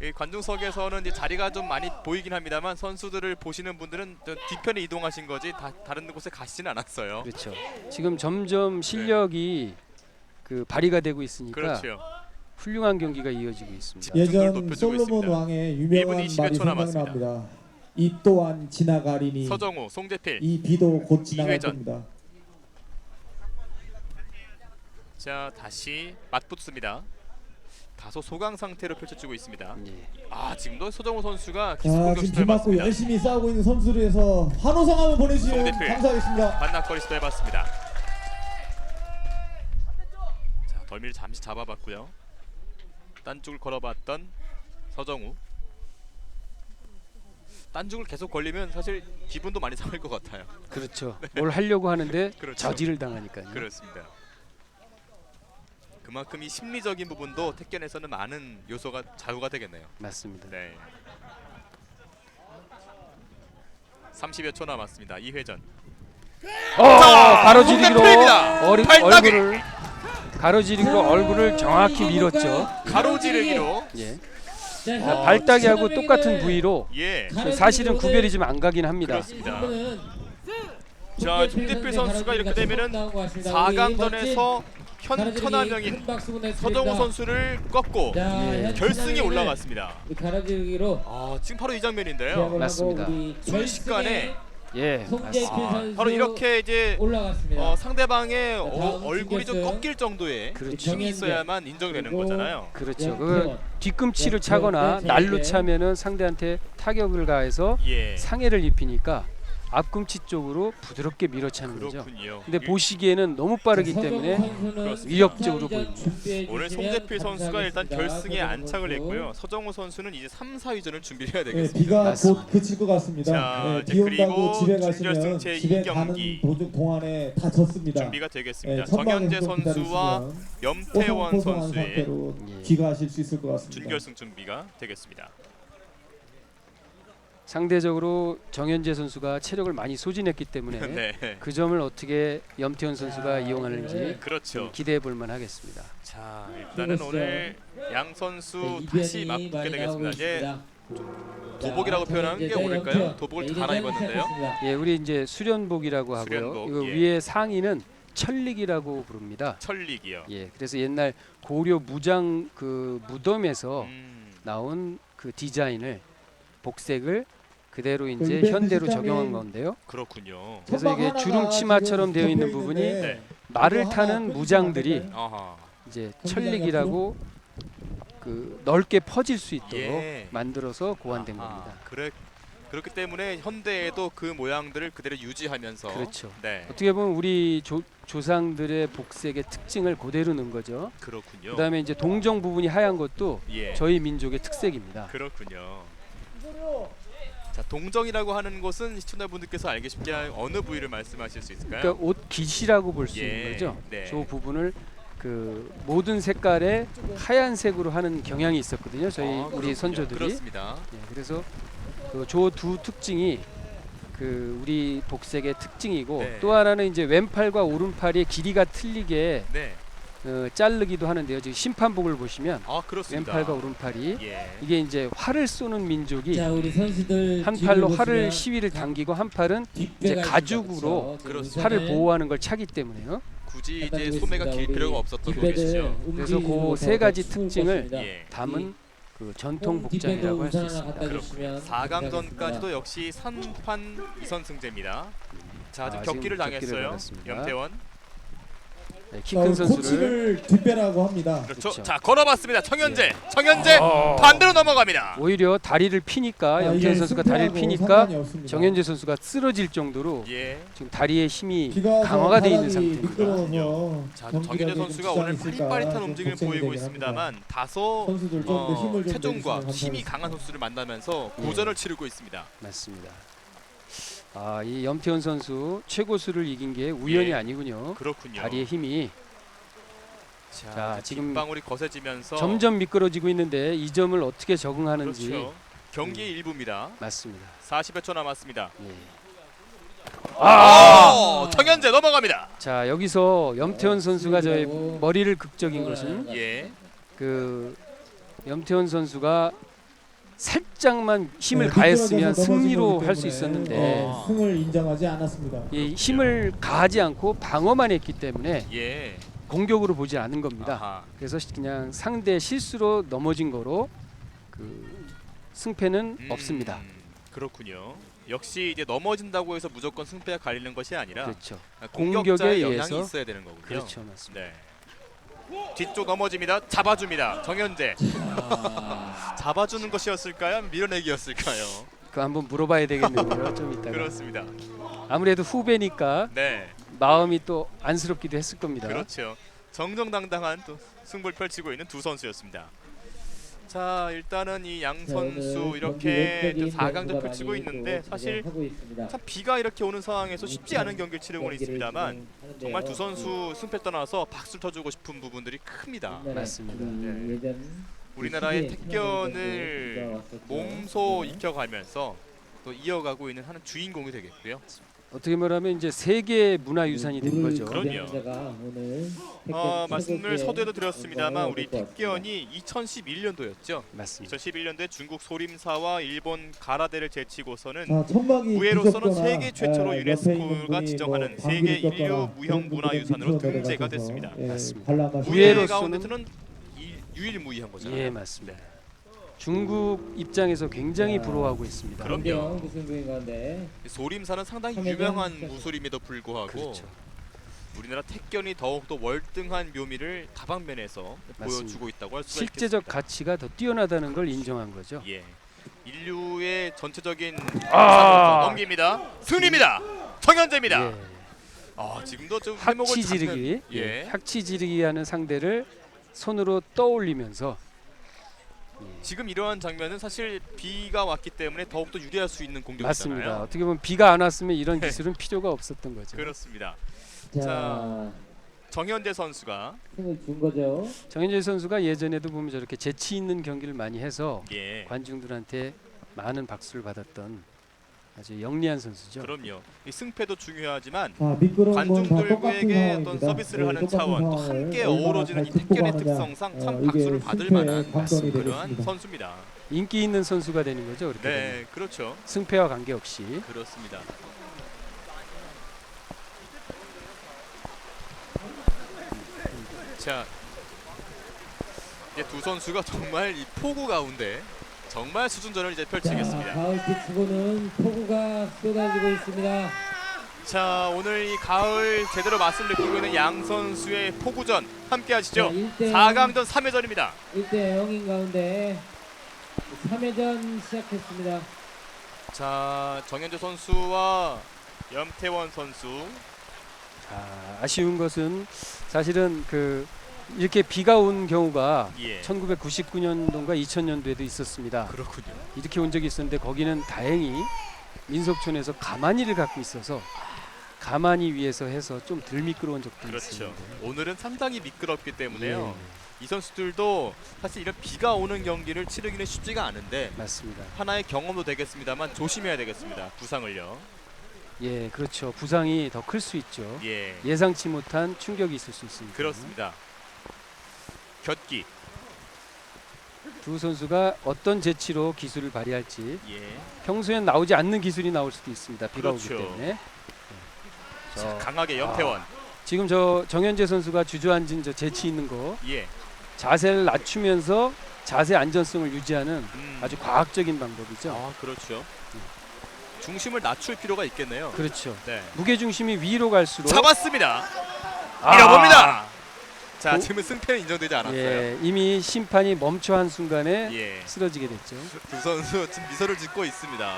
이 관중석에서는 이제 자리가 좀 많이 보이긴 합니다만 선수들을 보시는 분들은 저 뒤편에 이동하신 거지 다른 곳에 가시지는 않았어요. 그렇죠. 지금 점점 실력이 그 발휘가 되고 있으니까 그렇죠. 훌륭한 경기가 이어지고 있습니다. 집중도를 예전 높여주고 솔로몬 있습니다. 왕의 유명한 1분 20여 말이 초 남았습니다. 생각납니다. 이 또한 지나가리니 서정우, 송재필. 이 비도 곧 지나갈 2회전. 겁니다. 자, 다시 맞붙습니다. 다소 소강 상태로 펼쳐지고 있습니다. 예. 아, 지금도 서정우 선수가 기습 자, 공격 지금 비 맞고 시도해봤습니다. 열심히 싸우고 있는 선수들에서 환호성 한번 보내주시면 송대필. 감사하겠습니다. 반낙거리 시도해봤습니다. 자, 덜미를 잠시 잡아봤고요. 딴쪽을 걸어봤던 서정우. 딴쪽을 계속 걸리면 사실 기분도 많이 상할 것 같아요. 그렇죠. 뭘 하려고 하는데 그렇죠. 저지를 당하니까요. 그렇습니다. 그만큼 이 심리적인 부분도 택견에서는 많은 요소가 좌우가 되겠네요. 맞습니다. 네. 30여 초 남았습니다. 2회전. 가로지르기로 팔딱이! 얼굴을 가로지르기로 얼굴을 정확히 밀었죠. 가로지르기로. 예. 발따기하고 똑같은 부위로 예. 사실은 구별이 좀 안 가긴 합니다. 그렇습니다. 자, 송대필 선수가 이렇게 되면은 4강전에서 현천하명인 서정우 선수를 꺾고 결승에 올라갔습니다. 가로지르기로 지금 바로 이 장면인데요. 맞습니다. 순식간에 예, 바로 이렇게 이제 올라갔습니다. 상대방의 다음 얼굴이 좀 준결승. 꺾일 정도의 그렇죠. 힘이 있어야만 인정되는 그리고 거잖아요. 그렇죠. 그 뒤꿈치를 차거나 날로 차면은 상대한테 타격을 가해서 예. 상해를 입히니까 앞꿈치 쪽으로 부드럽게 밀어차는 거죠. 그렇군요. 근데 보시기에는 너무 빠르기 때문에 위협적으로 보입니다. 오늘 송대필 선수가 일단 결승에 안착을 했고요. 서정우 선수는 이제 3, 4위전을 준비를 해야 네, 되겠습니다. 비가 맞습니다. 곧 그칠 것 같습니다. 자, 네, 이제 비 온다고 그리고 집에 가시면 준결승 제 집에 2 가는 경기 동안에 다 졌습니다. 준비가 되겠습니다. 네, 천막에서 정현재 좀 선수와 기다리시면 염태원 뽀송뽀송한 선수의 상태로 예. 귀가하실 수 있을 것 같습니다. 준결승 준비가 되겠습니다. 상대적으로 정현재 선수가 체력을 많이 소진했기 때문에 네. 그 점을 어떻게 염태원 선수가 이용하는지 그렇죠. 기대해 볼 만하겠습니다. 자, 일단은 오늘 양 선수 다시 맞붙게 되겠습니다. 이제 도복이라고 표현하는 게 옳을까요? 도복을 다 갈아입었는데요. 예, 우리 이제 수련복이라고 하고요. 수련복, 이거 예. 위에 상의는 천릭이라고 부릅니다. 천릭이요. 예, 그래서 옛날 고려 무장 그 무덤에서 나온 그 디자인을 복색을 그대로 이제 이벤트 현대로 시장에 적용한 건데요. 그렇군요. 그래서 이게 주름 치마처럼 되어 있는 부분이 네. 말을 타는 무장들이 아하. 이제 천릭이라고 그 넓게 퍼질 수 있도록 예. 만들어서 고안된 아하. 겁니다. 그렇기 때문에 현대에도 그 모양들을 그대로 유지하면서 그렇죠. 네. 어떻게 보면 우리 조상들의 복색의 특징을 그대로 넣은 거죠. 그렇군요. 그다음에 이제 동정 부분이 하얀 것도 예. 저희 민족의 특색입니다. 그렇군요. 자, 동정이라고 하는 것은 시청자분들께서 알기 쉽게 어느 부위를 말씀하실 수 있을까요? 그러니까 옷 깃이라고 볼 수 예. 있는 거죠. 네. 저 부분을 그 모든 색깔의 하얀색으로 하는 경향이 있었거든요. 저희 우리 그렇군요. 선조들이. 그렇습니다. 예, 그래서 그 저 두 특징이 그 우리 복색의 특징이고 네. 또 하나는 이제 왼팔과 오른팔의 길이가 틀리게 네. 자르기도 하는데요. 지금 심판복을 보시면 그렇습니다. 왼팔과 오른팔이 예. 이게 이제 활을 쏘는 민족이 자, 우리 선수들 한 팔로 뒤를 활을 보시면 시위를 당기고 한 팔은 이제 뒷배가 가죽으로 있습니다. 그렇습니다. 활을 보호하는 걸 차기 때문에요. 굳이 갖다 이제 소매가 길 드리겠습니다. 필요가 우리 없었던 뒷배를 것이죠. 그래서 움직이고 그 세 가지 추울 특징을 것입니다. 예. 담은 그 전통 뒷배도 복장이라고 할 수 우산 하나 있습니다. 갖다 주시면 4강전까지도 역시 3판 2선승제입니다. 자, 지금 지금 격기를 당했어요. 받았습니다. 염태원. 네, 키 큰 선수를 코치를 뒷배라고 합니다. 그렇죠. 그렇죠. 자, 걸어봤습니다. 정현재. 정현재 반대로 넘어갑니다. 오히려 다리를 피니까 염태현 선수가 다리를 피니까 정현재 선수가 쓰러질 정도로 예. 지금 다리의 힘이 비가 강화가 돼 있는 바닥이 상태입니다. 미끄러워서 자, 경기력이 정현재 좀 선수가 오늘 지장이 있을까 빠릿빠릿한 좀 움직임을 걱정이 보이고 되긴 있습니다만 합니다. 다소 선수들 좀 더 힘을 좀 체중과 내주시면 힘이 감사하겠습니다. 강한 선수를 만나면서 예. 고전을 치르고 있습니다. 맞습니다. 이 염태현 선수 최고수를 이긴 게 우연이 예. 아니군요. 그렇군요. 다리의 힘이 자, 지금 빗방울이 거세지면서 점점 미끄러지고 있는데 이 점을 어떻게 적응하는지 그렇죠. 경기의 일부입니다. 맞습니다. 40여 초 남았습니다. 예. 정현재 넘어갑니다. 자, 여기서 염태현 선수가 저의 머리를 극적인 것은 예. 그 염태현 선수가 살짝만 힘을 네, 가했으면 미끄러져서 승리로 넘어진 할 수 거기 때문에, 있었는데 승을 인정하지 않았습니다. 이 힘을 가하지 않고 방어만 했기 때문에 예. 공격으로 보지 않은 겁니다. 아하. 그래서 그냥 상대 실수로 넘어진 거로 그 승패는 없습니다. 그렇군요. 역시 이제 넘어진다고 해서 무조건 승패가 갈리는 것이 아니라 그렇죠. 공격자의 공격에 영향이 의해서 있어야 되는 거군요. 그렇죠, 맞습니다. 네. 뒤쪽 넘어집니다. 잡아줍니다. 정현재. 잡아주는 것이었을까요? 아니면 밀어내기였을까요? 그 한번 물어봐야 되겠는데요. 좀 이따가. 그렇습니다. 아무래도 후배니까 네. 마음이 또 안쓰럽기도 했을 겁니다. 그렇죠. 정정당당한 또 승부를 펼치고 있는 두 선수였습니다. 자, 일단은 이 양 자, 선수 오늘 이렇게 경기 4강전 왼쪽이 펼치고 많이 있는데 또 사실 하고 있습니다. 참 비가 이렇게 오는 상황에서 쉽지 않은 경기를 치르고는 경기를 있습니다만 진행하는데요. 정말 두 선수 승패 떠나서 박수를 쳐주고 싶은 부분들이 큽니다. 맞습니다. 네. 예전 우리나라의 시기에 택견을 지나가고 왔었죠. 몸소 네. 익혀가면서 또 이어가고 있는 하는 주인공이 되겠고요. 어떻게 말하면 이제 세계 문화유산이 된 거죠. 그럼요. 말씀을 서두에도 드렸습니다만 우리 택견이 2011년도였죠. 맞습니다. 2011년도에 중국 소림사와 일본 가라데를 제치고서는 자, 천막이 무예로서는 부족거나, 세계 최초로 옆에 있는 유네스코가 분이 지정하는 뭐 세계 방귀를 인류 꼈거나 무형 그런 문화유산으로 분들이 등재가 밑으로 됐습니다. 내려가셔서, 맞습니다. 관람하시고 무예 무예로서는- 가운데서는 유일무이한 거잖아요. 예, 맞습니다. 중국 입장에서 굉장히 부러워하고 있습니다. 그럼요. 무승부인 가운데 소림사는 상당히 삼회전 유명한 시작. 무술임에도 불구하고 그렇죠. 우리나라 택견이 더욱더 월등한 묘미를 다방면에서 맞습니다. 보여주고 있다고 할 수가 실제적 있겠습니다. 가치가 더 뛰어나다는 걸 인정한 거죠. 예, 인류의 전체적인 아! 넘깁니다. 승리입니다. 정현재입니다. 예. 지금도 좀 해먹을 학치 잡는- 지르기, 예. 학치 지르기 하는 상대를 손으로 떠올리면서 지금 이러한 장면은 사실 비가 왔기 때문에 더욱더 유리할 수 있는 공격이잖아요. 맞습니다. 어떻게 보면 비가 안 왔으면 이런 기술은 필요가 없었던 거죠. 그렇습니다. 자, 정현재 선수가 승을 준 거죠. 정현재 선수가 예전에도 보면 저렇게 재치 있는 경기를 많이 해서 예, 관중들한테 많은 박수를 받았던 아주 영리한 선수죠. 그럼요. 이 승패도 중요하지만 자, 미끄러운 건다 똑같은 관중들에게 어떤 상황입니다. 서비스를 하는 똑같은 차원 또 상황을 함께 얼마나 어우러지는 이 잘 택견의 극복하느냐. 특성상 참 이게 박수를 받을 승패의 만한 관건이 그러한 되겠습니다. 선수입니다. 인기 있는 선수가 되는 거죠. 그렇게 되면. 네, 그렇죠. 승패와 관계없이. 그렇습니다. 자, 이제 두 선수가 정말 이 폭우 가운데 정말 수준전을 이제 펼치겠습니다. 가을빛 치고는 폭우가 쏟아지고 있습니다. 자, 오늘 이 가을 제대로 맛을 느끼고 있는 양 선수의 폭우전 함께 하시죠. 4강전 3회전입니다. 1대 0인 가운데 3회전 시작했습니다. 자, 정현재 선수와 염태원 선수. 자, 아쉬운 것은 사실은 이렇게 비가 온 경우가 예. 1999년도인가 2000년도에도 있었습니다. 그렇군요. 이렇게 온 적이 있었는데 거기는 다행히 민속촌에서 가만히를 갖고 있어서 가만히 위에서 해서 좀 덜 미끄러운 적도 그렇죠. 있었는데. 오늘은 상당히 미끄럽기 때문에요. 예, 이 선수들도 사실 이런 비가 오는 경기를 치르기는 쉽지가 않은데 맞습니다. 하나의 경험도 되겠습니다만 조심해야 되겠습니다. 부상을요. 예, 그렇죠. 부상이 더 클 수 있죠. 예, 예상치 못한 충격이 있을 수 있습니다. 그렇습니다. 곁기. 두 선수가 어떤 재치로 기술을 발휘할지 예. 평소엔 나오지 않는 기술이 나올 수도 있습니다. 비가 그렇죠. 오기 때문에. 자, 강하게 염태원. 지금 저 정현재 선수가 주저앉은 저 재치 있는 거 예. 자세를 낮추면서 자세 안전성을 유지하는 음. 아주 과학적인 방법이죠. 아, 그렇죠. 중심을 낮출 필요가 있겠네요. 그렇죠. 네. 무게 중심이 위로 갈수록 잡았습니다. 아! 밀어봅니다. 자, 오. 지금 승패는 인정되지 않았어요. 예, 이미 심판이 멈춰 한 순간에 예. 쓰러지게 됐죠. 두 선수 지금 미소를 짓고 있습니다.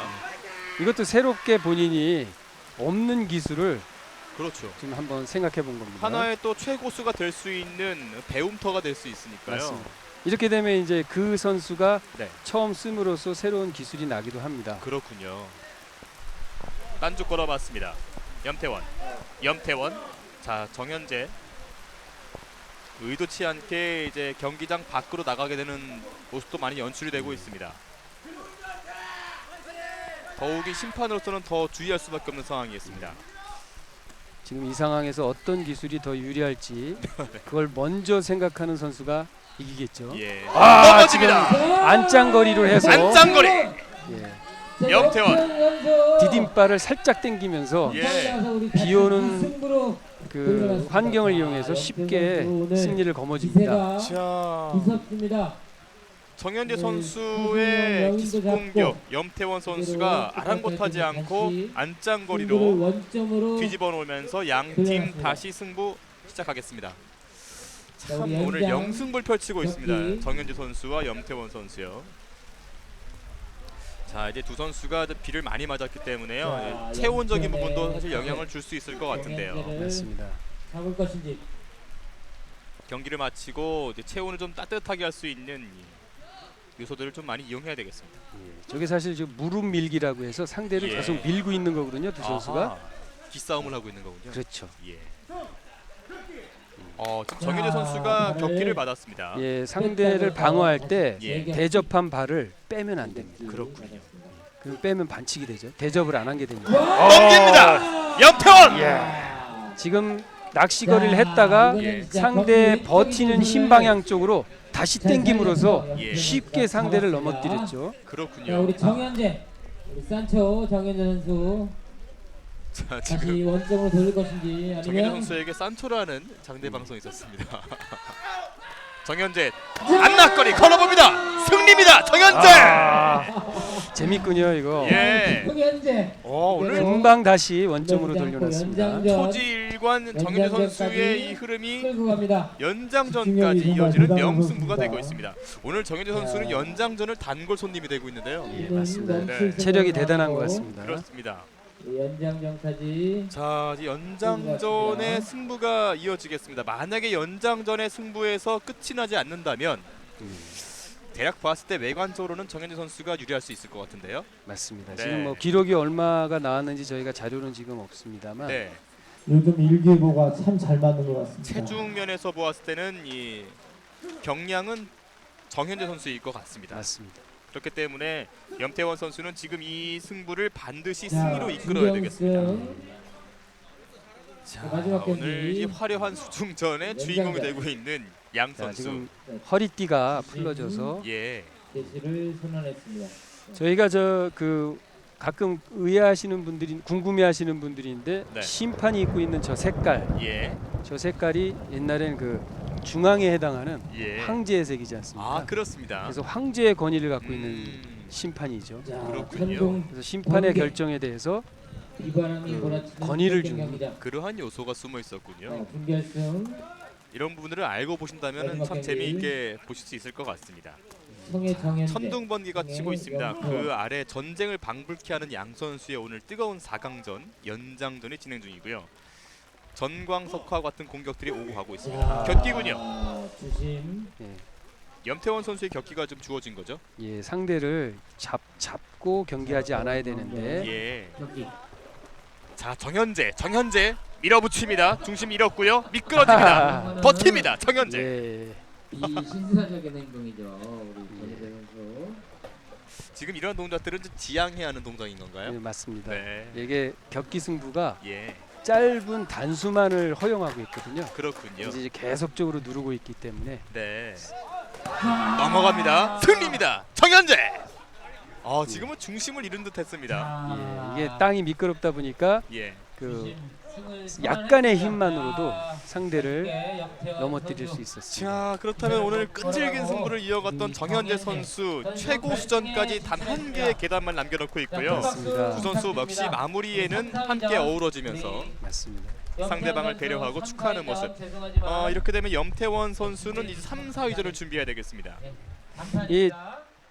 이것도 새롭게 본인이 없는 기술을 그렇죠. 지금 한번 생각해 본 겁니다. 하나의 또 최고수가 될 수 있는 배움터가 될 수 있으니까요. 맞습니다. 이렇게 되면 이제 그 선수가 네. 처음 씀으로써 새로운 기술이 나기도 합니다. 그렇군요. 딴죽 걸어봤습니다. 염태원. 자, 정현재. 의도치 않게 이제 경기장 밖으로 나가게 되는 모습도 많이 연출이 되고 있습니다. 더욱이 심판으로서는 더 주의할 수밖에 없는 상황이었습니다. 지금 이 상황에서 어떤 기술이 더 유리할지 그걸 먼저 생각하는 선수가 이기겠죠. 예. 지금 넘어집니다. 안짱거리로 해서 안짱거리. 예, 염태원. 디딤발을 살짝 당기면서 예. 비오는 그 환경을 이용해서 쉽게 승리를 거머쥡니다. 자, 무섭습니다. 정현재 선수의 기습 공격, 염태원 선수가 아랑곳하지 않고 안짱거리로 원점으로 뒤집어 놓으면서 양팀 다시 승부 시작하겠습니다. 참 오늘 영승부를 펼치고 있습니다. 정현재 선수와 염태원 선수요. 자, 이제 두 선수가 비를 많이 맞았기 때문에요. 체온적인 부분도 사실 영향을 줄 수 있을 것 같은데요. 맞습니다. 잡을 것인지. 경기를 마치고 이제 체온을 좀 따뜻하게 할 수 있는 요소들을 좀 많이 이용해야 되겠습니다. 저게 사실 지금 무릎 밀기라고 해서 상대를 예. 계속 밀고 있는 거거든요. 두 선수가. 아하, 기싸움을 하고 있는 거군요. 그렇죠. 예. 지금 정현재 선수가 격기를 받았습니다. 예, 상대를 방어할 때 예. 대접한 발을 빼면 안 됩니다. 그렇군요. 그 빼면 반칙이 되죠. 대접을 안 한 게 됩니다. 넘깁니다. 염태원. 지금 낚시거리를 했다가 상대 버티는 흰 방향 쪽으로 다시 땡김으로써 예. 쉽게 상대를 넘어뜨렸죠. 자, 그렇군요. 우리 정현재, 우리 산초 정현재 선수 자, 다시 지금 원점으로 돌릴 것인지 정현재 아니면 선수에게 산초라는 장대 방송이 있었습니다. 정현재 안락거리 걸어봅니다. 승리입니다. 정현재. 재밌군요 이거. 예. 정현재 오늘 금방 다시 원점으로 돌려놨습니다. 초지일관 정현재 선수의 이 흐름이 끌고 갑니다. 연장전까지 이어지는 명승부가 되고 있습니다. 오늘 정현재 선수는 연장전을 단골 손님이 되고 있는데요. 예, 맞습니다. 네. 체력이 대단한 것 같습니다. 그렇습니다. 연장전까지 자, 이제 연장전의 승부가 이어지겠습니다. 만약에 연장전의 승부에서 끝이 나지 않는다면 대략 봤을 때 외관적으로는 정현재 선수가 유리할 수 있을 것 같은데요. 맞습니다. 네. 지금 뭐 기록이 얼마가 나왔는지 저희가 자료는 지금 없습니다만 네. 요즘 일기예보가 참 잘 맞는 것 같습니다. 체중면에서 보았을 때는 이 경량은 정현재 선수일 것 같습니다. 맞습니다. 그렇기 때문에 염태원 선수는 지금 이 승부를 반드시 승리로 이끌어야 되겠습니다. 자, 마지막 경기. 오늘 이 화려한 수중전의 주인공이 되고 있는 양 자, 선수. 지금 허리띠가 풀러져서 예. 제시를 선언했습니다. 저희가 가끔 의아하시는 분들이 궁금해하시는 분들인데 네. 심판이 입고 있는 저 색깔, 예. 저 색깔이 옛날에는 그 중앙에 해당하는 예. 황제의 색이지 않습니까? 아, 그렇습니다. 그래서 황제의 권위를 갖고 있는 음, 심판이죠. 자, 그렇군요. 천둥 그래서 심판의 번개. 결정에 대해서 비바람이 몰아치는 권위를 결승 주는 경기장. 그러한 요소가 숨어 있었군요. 준결승 이런 부분들을 알고 보신다면 마지막 참 경기. 재미있게 보실 수 있을 것 같습니다. 성의 정현재 천둥번개가 치고 있습니다. 염태원. 그 아래 전쟁을 방불케 하는 양 선수의 오늘 뜨거운 4강전 연장전이 진행 중이고요. 전광석화 같은 공격들이 오고 가고 있습니다. 격기군요. 주심 염태원 선수의 격기가 좀 주어진 거죠? 예, 상대를 잡고 경기하지 않아야 되는데 예. 경기. 자, 정현재 밀어붙입니다. 중심 잃었고요. 미끄러집니다. 버팁니다. 정현재. 예, 이 신사적인 행동이죠. 우리 정현재 선수. 지금 이런 동작들은 좀 지양해야 하는 동작인 건가요? 예, 맞습니다. 네. 이게 격기 승부가 예. 짧은 단수만을 허용하고 있거든요. 그렇군요. 이제 계속적으로 누르고 있기 때문에 네. 넘어갑니다. 승리입니다. 정현재. 지금은 중심을 잃은 듯했습니다. 예, 이게 땅이 미끄럽다 보니까 예. 그 약간의 힘만으로도 상대를 넘어뜨릴 수 있었습니다. 자, 그렇다면 오늘 끈질긴 승부를 이어갔던 정현재 선수 최고 수전까지 단 한 개의 계단만 남겨놓고 있고요. 맞습니다. 두 선수 역시 마무리에는 함께 어우러지면서 맞습니다. 상대방을 배려하고 축하하는 모습. 이렇게 되면 염태원 선수는 이제 3, 4위전을 준비해야 되겠습니다. 이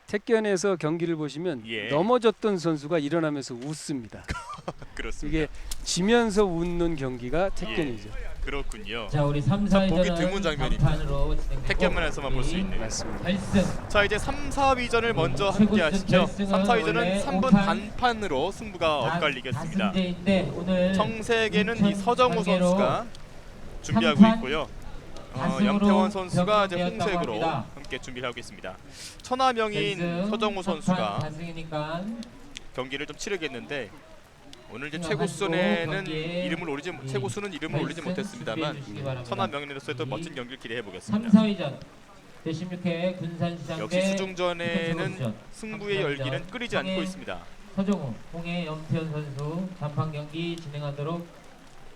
택견에서 경기를 보시면 예. 넘어졌던 선수가 일어나면서 웃습니다. 그렇습니다. 이게 지면서 웃는 경기가 택견이죠. 그렇군요. 자, 우리 3, 참 4위전은 보기 드문 장면입니다. 택견만에서만 볼 수 있는. 결승. 자, 이제 3, 4위전을 먼저 함께 하시죠. 3, 4위전은 3분 단판으로 승부가 엇갈리겠습니다. 청색에는 이 서정우 선수가 준비하고 있고요. 염태원 선수가 이제 홍색으로 함께 준비를 하고 있습니다. 천하명인 서정우 선수가 경기를 좀 치르겠는데 오늘 이제 최고수전에는 최고수는 이름을 올리지 못했습니다만 천하명인으로서의 또 멋진 경기를 기대해 3, 보겠습니다. 4위전 제16회 군산시장 역시 수중전에는 승부의 열기는 끓이지 않고 있습니다. 서정우, 홍해 염태원 선수 단판 경기 진행하도록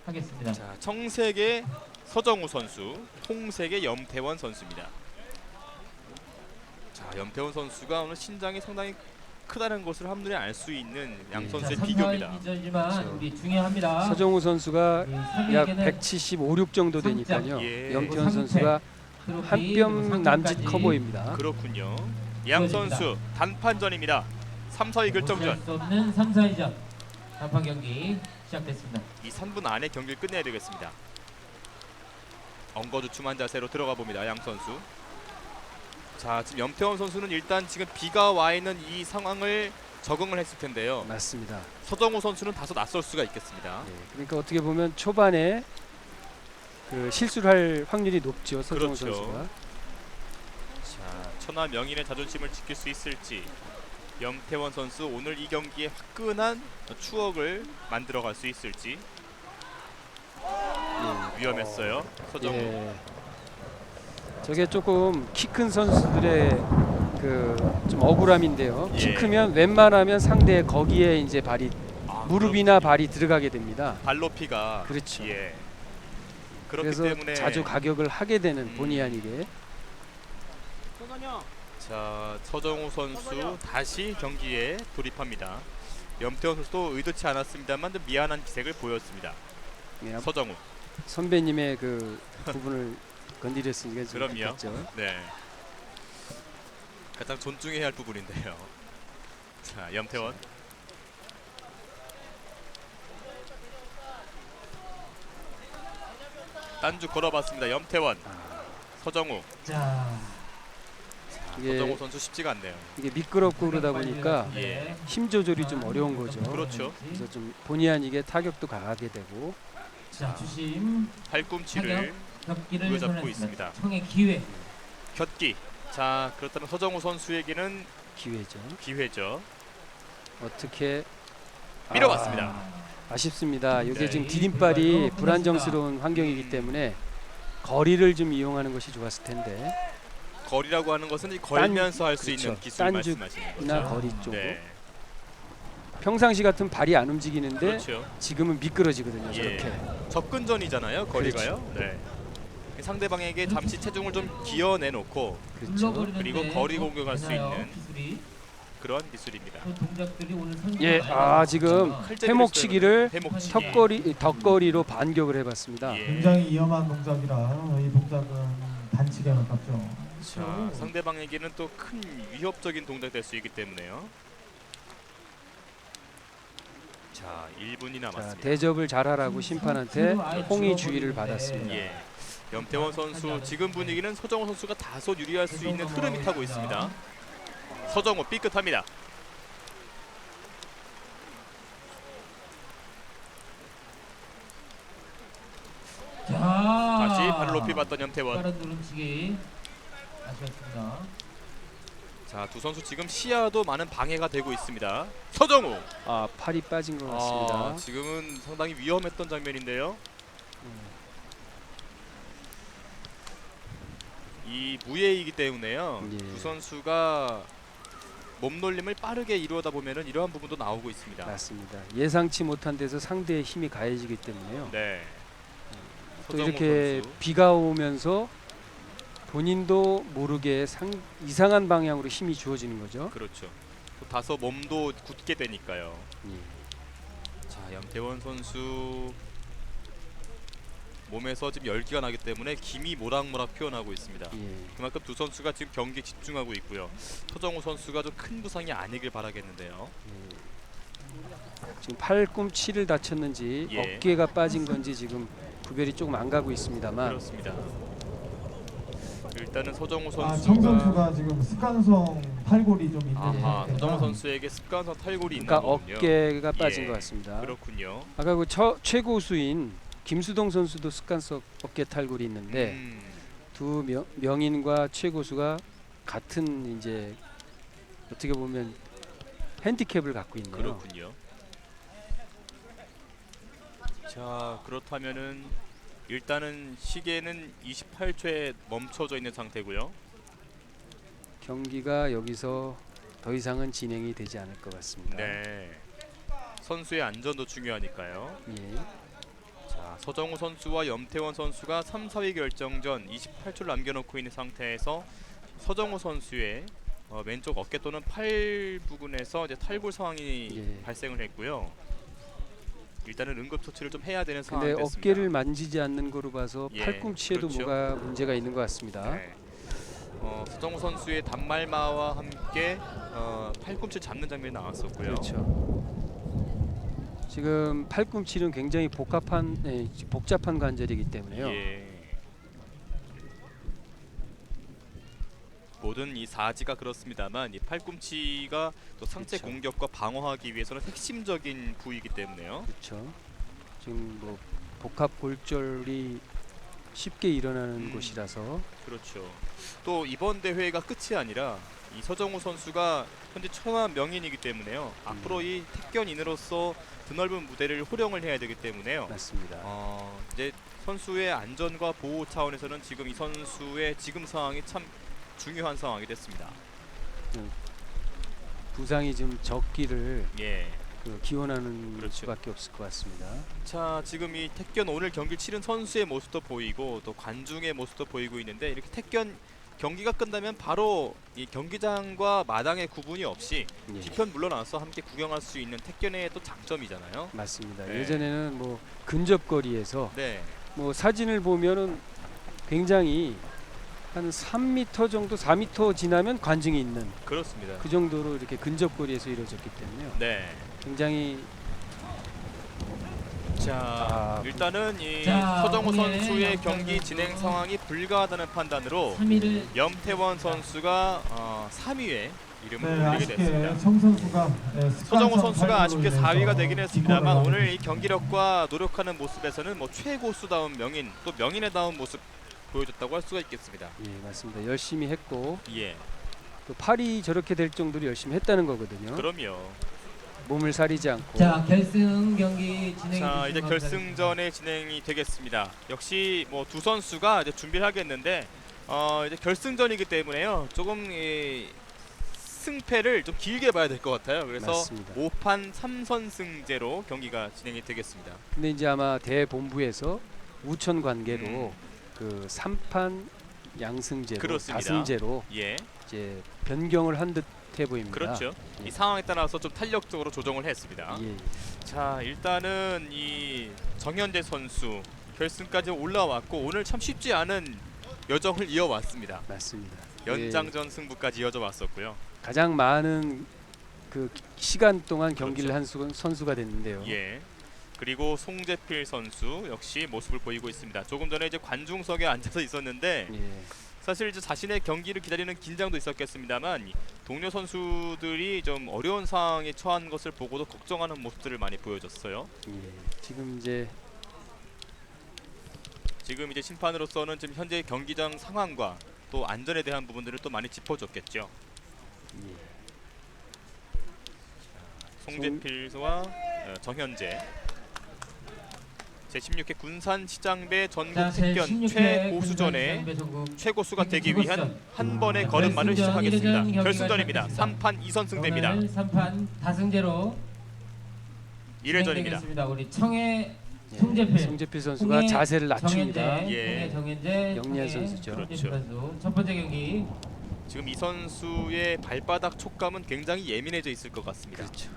하겠습니다. 자, 청색의 서정우 선수, 홍색의 염태원 선수입니다. 자, 염태원 선수가 오늘 신장이 상당히 크다는 것을 한눈에 알 수 있는 양 선수의 비교입니다. 우리 중요합니다. 서정우 선수가 약 175, 6 정도 되니까요. 예. 염태원 선수가 한 뼘 남짓 커 보입니다. 그렇군요. 양 선수 단판전입니다. 3, 4위 결정전. 수 없는 3, 4위전 단판 경기 시작됐습니다. 이 3분 안에 경기를 끝내야 되겠습니다. 엉거주춤한 자세로 들어가 봅니다. 양 선수. 자, 지금 염태원 선수는 일단 지금 비가 와 있는 이 상황을 적응을 했을 텐데요. 맞습니다. 서정우 선수는 다소 낯설 수가 있겠습니다. 네, 그러니까 어떻게 보면 초반에 그 실수를 할 확률이 높죠. 서정우 그렇죠. 선수가. 자, 천하 명인의 자존심을 지킬 수 있을지 염태원 선수 오늘 이 경기에 화끈한 추억을 만들어갈 수 있을지. 위험했어요. 서정우. 예. 저게 조금 키 큰 선수들의 그 좀 억울함인데요. 키 예. 크면 웬만하면 상대 거기에 이제 발이 무릎이나 발이 들어가게 됩니다. 발 높이가 그렇죠. 예. 그렇기 그래서 때문에 자주 가격을 하게 되는 본의 아니게. 자, 서정우 선수 다시 경기에 돌입합니다. 염태원 선수도 의도치 않았습니다만 좀 미안한 기색을 보였습니다. 네, 서정우. 선배님의 그 부분을 건드렸으니까 좀 그럼요. 그렇죠. 네. 가장 존중해야 할 부분인데요. 자, 염태원. 딴주 걸어봤습니다. 염태원. 서정우. 자, 이게 서정우 선수 쉽지가 않네요. 이게 미끄럽고 그러다 보니까 예. 힘 조절이 좀 어려운 거죠. 그렇죠. 그래서 좀 본의 아니게 타격도 강하게 되고. 자, 주심 팔꿈치를 겹기를 부여잡고 선언했습니다. 있습니다. 청의 기회. 곁기. 자, 그렇다면 서정우 선수에게는 기회죠. 기회죠. 어떻게 밀어봤습니다. 아쉽습니다. 이게 네. 지금 디딤발이 불안정스러운 환경이기 때문에 거리를 좀 이용하는 것이 좋았을 텐데. 거리라고 하는 것은 이 걸면서 할 수 그렇죠. 있는 기술 말씀하시는 거죠. 딴죽이나 거리 쪽. 네. 평상시 같은 발이 안 움직이는데 그렇죠. 지금은 미끄러지거든요. 예. 저렇게. 접근전이잖아요. 거리가요. 네. 상대방에게 잠시 체중을 좀 기어내놓고 그렇죠. 그리고 거리 공격할 수 되나요? 있는 기술이? 그런 기술입니다. 그 동작들이 오늘 선수가 예, 지금 칼제비를 해목치기를 써요. 해목치기. 턱걸이로 반격을 해봤습니다. 예. 굉장히 위험한 동작이라 이 동작은 반칙에 가깝죠. 자, 상대방에게는 또 큰 위협적인 동작 될 수 있기 때문에요. 자, 1분이 자, 남았습니다. 대접을 잘하라고 심판한테 홍의 주의를 받았습니다. 예. 염태원 선수 지금 분위기는 서정우 선수가 다소 유리할 수 있는 흐름이 타고 있습니다. 서정우 삐끗합니다. 자, 다시 발을 높이 봤던 염태원. 빠른 누름치기 아쉬웠습니다. 자, 두 선수 지금 시야도 많은 방해가 되고 있습니다. 서정우. 팔이 빠진 것 같습니다. 지금은 상당히 위험했던 장면인데요. 이 무예이기 때문에요. 예. 두 선수가 몸놀림을 빠르게 이루어다 보면은 이러한 부분도 나오고 있습니다. 맞습니다. 예상치 못한 데서 상대의 힘이 가해지기 때문에요. 네. 또 서정우 이렇게 선수. 비가 오면서 본인도 모르게 이상한 방향으로 힘이 주어지는 거죠. 그렇죠. 또 다소 몸도 굳게 되니까요. 예. 자, 염태원 선수 몸에서 지금 열기가 나기 때문에 김이 모락모락 피어나고 있습니다. 예. 그만큼 두 선수가 지금 경기에 집중하고 있고요. 서정우 선수가 좀 큰 부상이 아니길 바라겠는데요. 지금 팔꿈치를 다쳤는지 예. 어깨가 빠진 건지 지금 구별이 조금 안 가고 있습니다만. 그렇습니다. 일단은 서정우 정 선수가 선수가 지금 습관성 탈골이 좀 있는 서정우 선수에게 습관성 탈골이 있는 그러니까 거군요. 어깨가 빠진 예, 것 같습니다. 그렇군요. 아까 그 최고수인 김수동 선수도 습관성 어깨 탈골이 있는데 두 명인과 최고수가 같은 이제 어떻게 보면 핸디캡을 갖고 있네요. 그렇군요. 자, 그렇다면은 일단은 시계는 28초에 멈춰져 있는 상태고요. 경기가 여기서 더 이상은 진행이 되지 않을 것 같습니다. 네. 선수의 안전도 중요하니까요. 예. 자, 서정우 선수와 염태원 선수가 3, 4위 결정전 28초를 남겨놓고 있는 상태에서 서정우 선수의 왼쪽 어깨 또는 팔 부근에서 이제 탈골 상황이 예. 발생을 했고요. 일단은 응급처치를 좀 해야 되는 근데 상황이 됐습니다. 어깨를 만지지 않는 거로 봐서 예, 팔꿈치에도 그렇죠. 뭐가 문제가 있는 것 같습니다. 네. 서정우 선수의 단말마와 함께 팔꿈치 잡는 장면이 나왔었고요. 그렇죠. 지금 팔꿈치는 굉장히 복잡한 관절이기 때문에요. 예. 모든 이 사지가 그렇습니다만 이 팔꿈치가 또 상체 그렇죠. 공격과 방어하기 위해서는 핵심적인 부위이기 때문에요. 그렇죠. 지금 뭐 복합 골절이 쉽게 일어나는 곳이라서 그렇죠. 또 이번 대회가 끝이 아니라 이 서정우 선수가 현재 천하 명인이기 때문에요. 앞으로 이 택견인으로서 드넓은 무대를 호령을 해야 되기 때문에요. 맞습니다. 이제 선수의 안전과 보호 차원에서는 지금 이 선수의 지금 상황이 참 중요한 상황이 됐습니다. 부상이 좀 적기를 예. 기원하는 그렇죠. 수밖에 없을 것 같습니다. 자, 지금 이 택견 오늘 경기를 치른 선수의 모습도 보이고 또 관중의 모습도 보이고 있는데 이렇게 택견 경기가 끝나면 바로 이 경기장과 마당의 구분이 없이 예. 뒤편 물러나서 함께 구경할 수 있는 택견의 또 장점이잖아요. 맞습니다. 네. 예전에는 뭐 근접거리에서 네. 뭐 사진을 보면은 굉장히 한 3m 정도, 4m 지나면 관중이 있는 그렇습니다. 그 정도로 이렇게 근접거리에서 이루어졌기 때문에요. 네. 굉장히 자, 일단은 이 자, 서정우 오늘 선수의 염태원 경기 선수 진행 상황이 불가하다는 판단으로 3위를 염태원 선수가 3위에 이름을 네, 올리게 됐습니다. 선수가 서정우 선수가 아쉽게 4위가 되긴 했습니다만 오늘 이 경기력과 노력하는 모습에서는 뭐 최고수다운 명인, 또 명인의다운 모습 보여줬다고 할 수가 있겠습니다. 예, 맞습니다. 열심히 했고 예, 또 팔이 저렇게 될 정도로 열심히 했다는 거거든요. 그럼요. 몸을 사리지 않고. 자 결승 경기 진행해 자, 주시기 이제 바랍니다. 결승전의 진행이 되겠습니다. 역시 뭐 두 선수가 이제 준비를 하겠는데 이제 결승전이기 때문에요. 조금 승패를 좀 길게 봐야 될 것 같아요. 그래서 맞습니다. 5판 3선승제로 경기가 진행이 되겠습니다. 근데 이제 아마 대본부에서 우천 관계로 그 3판 양승제로 그렇습니다. 다승제로 예, 이제 변경을 한 듯해 보입니다. 그렇죠. 예. 이 상황에 따라서 좀 탄력적으로 조정을 했습니다. 예. 자, 일단은 이 정현재 선수 결승까지 올라왔고 오늘 참 쉽지 않은 여정을 이어왔습니다. 맞습니다. 연장전 승부까지 이어져 왔었고요. 가장 많은 그 시간 동안 경기를 한 선수가 됐는데요. 예. 그리고 송재필 선수 역시 모습을 보이고 있습니다. 조금 전에 이제 관중석에 앉아서 있었는데 예. 사실 이제 자신의 경기를 기다리는 긴장도 있었겠습니다만 동료 선수들이 좀 어려운 상황에 처한 것을 보고도 걱정하는 모습들을 많이 보여줬어요. 예. 지금 이제 심판으로서는 지금 현재 경기장 상황과 또 안전에 대한 부분들을 또 많이 짚어줬겠죠. 예. 송재필과 정현재 제16회 군산시장배 전국 자, 택견 제16회 최고수전의 군산시장배 전국 최고수가 되기 위한 최고수전. 한 번의 걸음만을 결승전, 시작하겠습니다. 이례전 결승전입니다. 경기가 3판 2선승대입니다. 오늘 3판 다승제로 1회전입니다. 진행되겠습니다. 우리 청해 예. 송재필 송재필 선수가 홍해 자세를 낮춥니다. 정현재, 예. 홍해 정현재, 영리한 청해 선수죠. 송재필 그렇죠. 선수. 첫 번째 경기 지금 이 선수의 발바닥 촉감은 굉장히 예민해져 있을 것 같습니다. 그렇죠.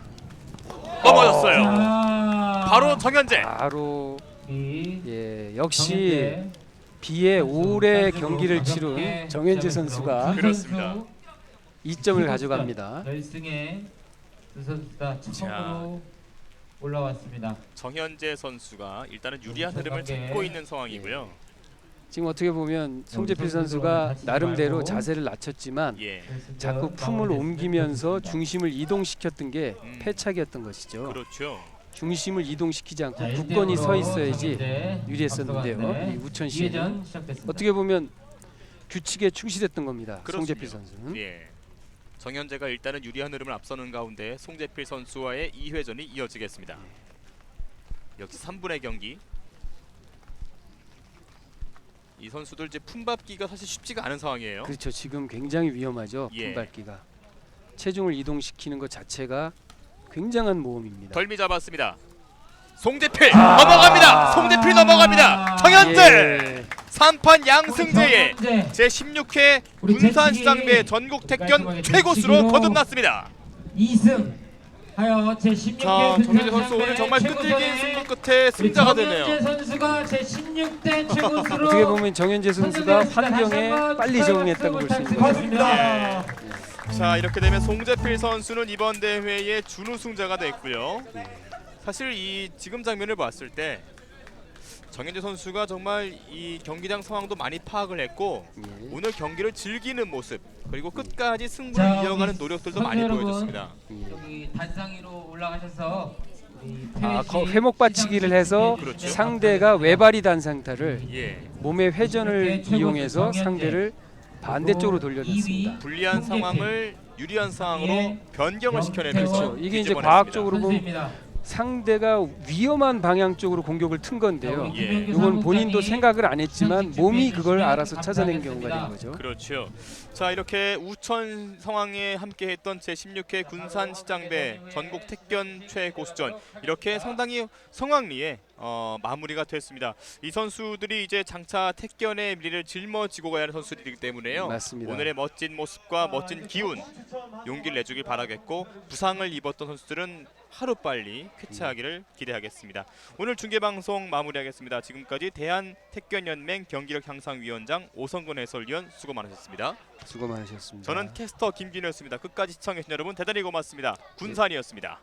넘어졌어요. 자, 바로 정현재. 바로 이 예, 역시 정현재 비에 오래 선수 경기를 가볍게 치른 정현재 선수가 그렇습니다. 2점을 가져갑니다. 결승에 두 선수가 처음으로 올라왔습니다. 정현재 선수가 일단은 유리한 흐름을 관계. 잡고 있는 상황이고요. 지금 어떻게 보면 송재필 선수가 나름대로 자세를 낮췄지만 예, 자꾸 품을 옮기면서 중심을 이동시켰던 게 패착이었던 것이죠. 그렇죠. 중심을 이동시키지 않고 자, 굳건히 1대0으로 서 있어야지 정현재 유리했었는데요. 앞서가는데 이 우천 씨 2회전 시작됐습니다. 어떻게 보면 규칙에 충실했던 겁니다. 그렇습니다. 송재필 선수는. 예. 정현재가 일단은 유리한 흐름을 앞서는 가운데 송재필 선수와의 2회전이 이어지겠습니다. 역시 3분의 경기. 이 선수들 이제 품밟기가 사실 쉽지가 않은 상황이에요. 그렇죠. 지금 굉장히 위험하죠. 예. 품밟기가. 체중을 이동시키는 것 자체가 굉장한 모험입니다. 덜미 잡았습니다. 송재필 넘어갑니다. 송재필 넘어갑니다. 정현재 예. 3판 양승제의 정현재. 제16회 우리 군산시장배 대치기 전국 택견 깔끔하게 최고수로 대치기로 거듭났습니다. 2승 하여 제16회 자, 정현재 선수 오늘 정말 끈질긴 승부 끝에 승자가 되네요. 정현재 선수가 제16대 최고수로 어떻게 보면 정현재 선수가 환경에 빨리 적응했다고 볼 수 있는 거죠. 예. 자, 이렇게 되면 송재필 선수는 이번 대회의 준우승자가 됐고요. 사실 이 지금 장면을 봤을 때 정현재 선수가 정말 이 경기장 상황도 많이 파악을 했고 예. 오늘 경기를 즐기는 모습 그리고 끝까지 승부를 자, 이어가는 우리 노력들도 선수 많이 여러분. 보여줬습니다. 여기 단상 위로 올라가셔서 회목 받치기를 해서 그렇죠. 상대가 외발이 단 상태를 예. 몸의 회전을 이렇게 최고 이용해서 정현재. 상대를 반대쪽으로 돌려줬습니다. 불리한 상황을 유리한 상황으로 예. 변경을 시켜내면서 그렇죠. 이게 이제 뒤집어냈습니다. 과학적으로 보면 선수입니다. 상대가 위험한 방향 쪽으로 공격을 튼 건데요. 예. 이건 본인도 생각을 안 했지만 몸이 그걸 알아서 찾아낸 경우가 된 거죠. 그렇죠. 자 이렇게 우천 상황에 함께했던 제16회 군산시장대 전국 택견 최고수전 이렇게 상당히 성황리에 마무리가 됐습니다. 이 선수들이 이제 장차 택견의 미래를 짊어지고 가야 하는 선수들이기 때문에요. 맞습니다. 오늘의 멋진 모습과 멋진 기운 용기를 내주길 바라겠고 부상을 입었던 선수들은 하루빨리 쾌차하기를 기대하겠습니다. 오늘 중계방송 마무리하겠습니다. 지금까지 대한택견연맹 경기력 향상위원장 오성근 해설위원 수고 많으셨습니다. 수고 많으셨습니다. 저는 캐스터 김균이었습니다. 끝까지 시청해주신 여러분 대단히 고맙습니다. 군산이었습니다.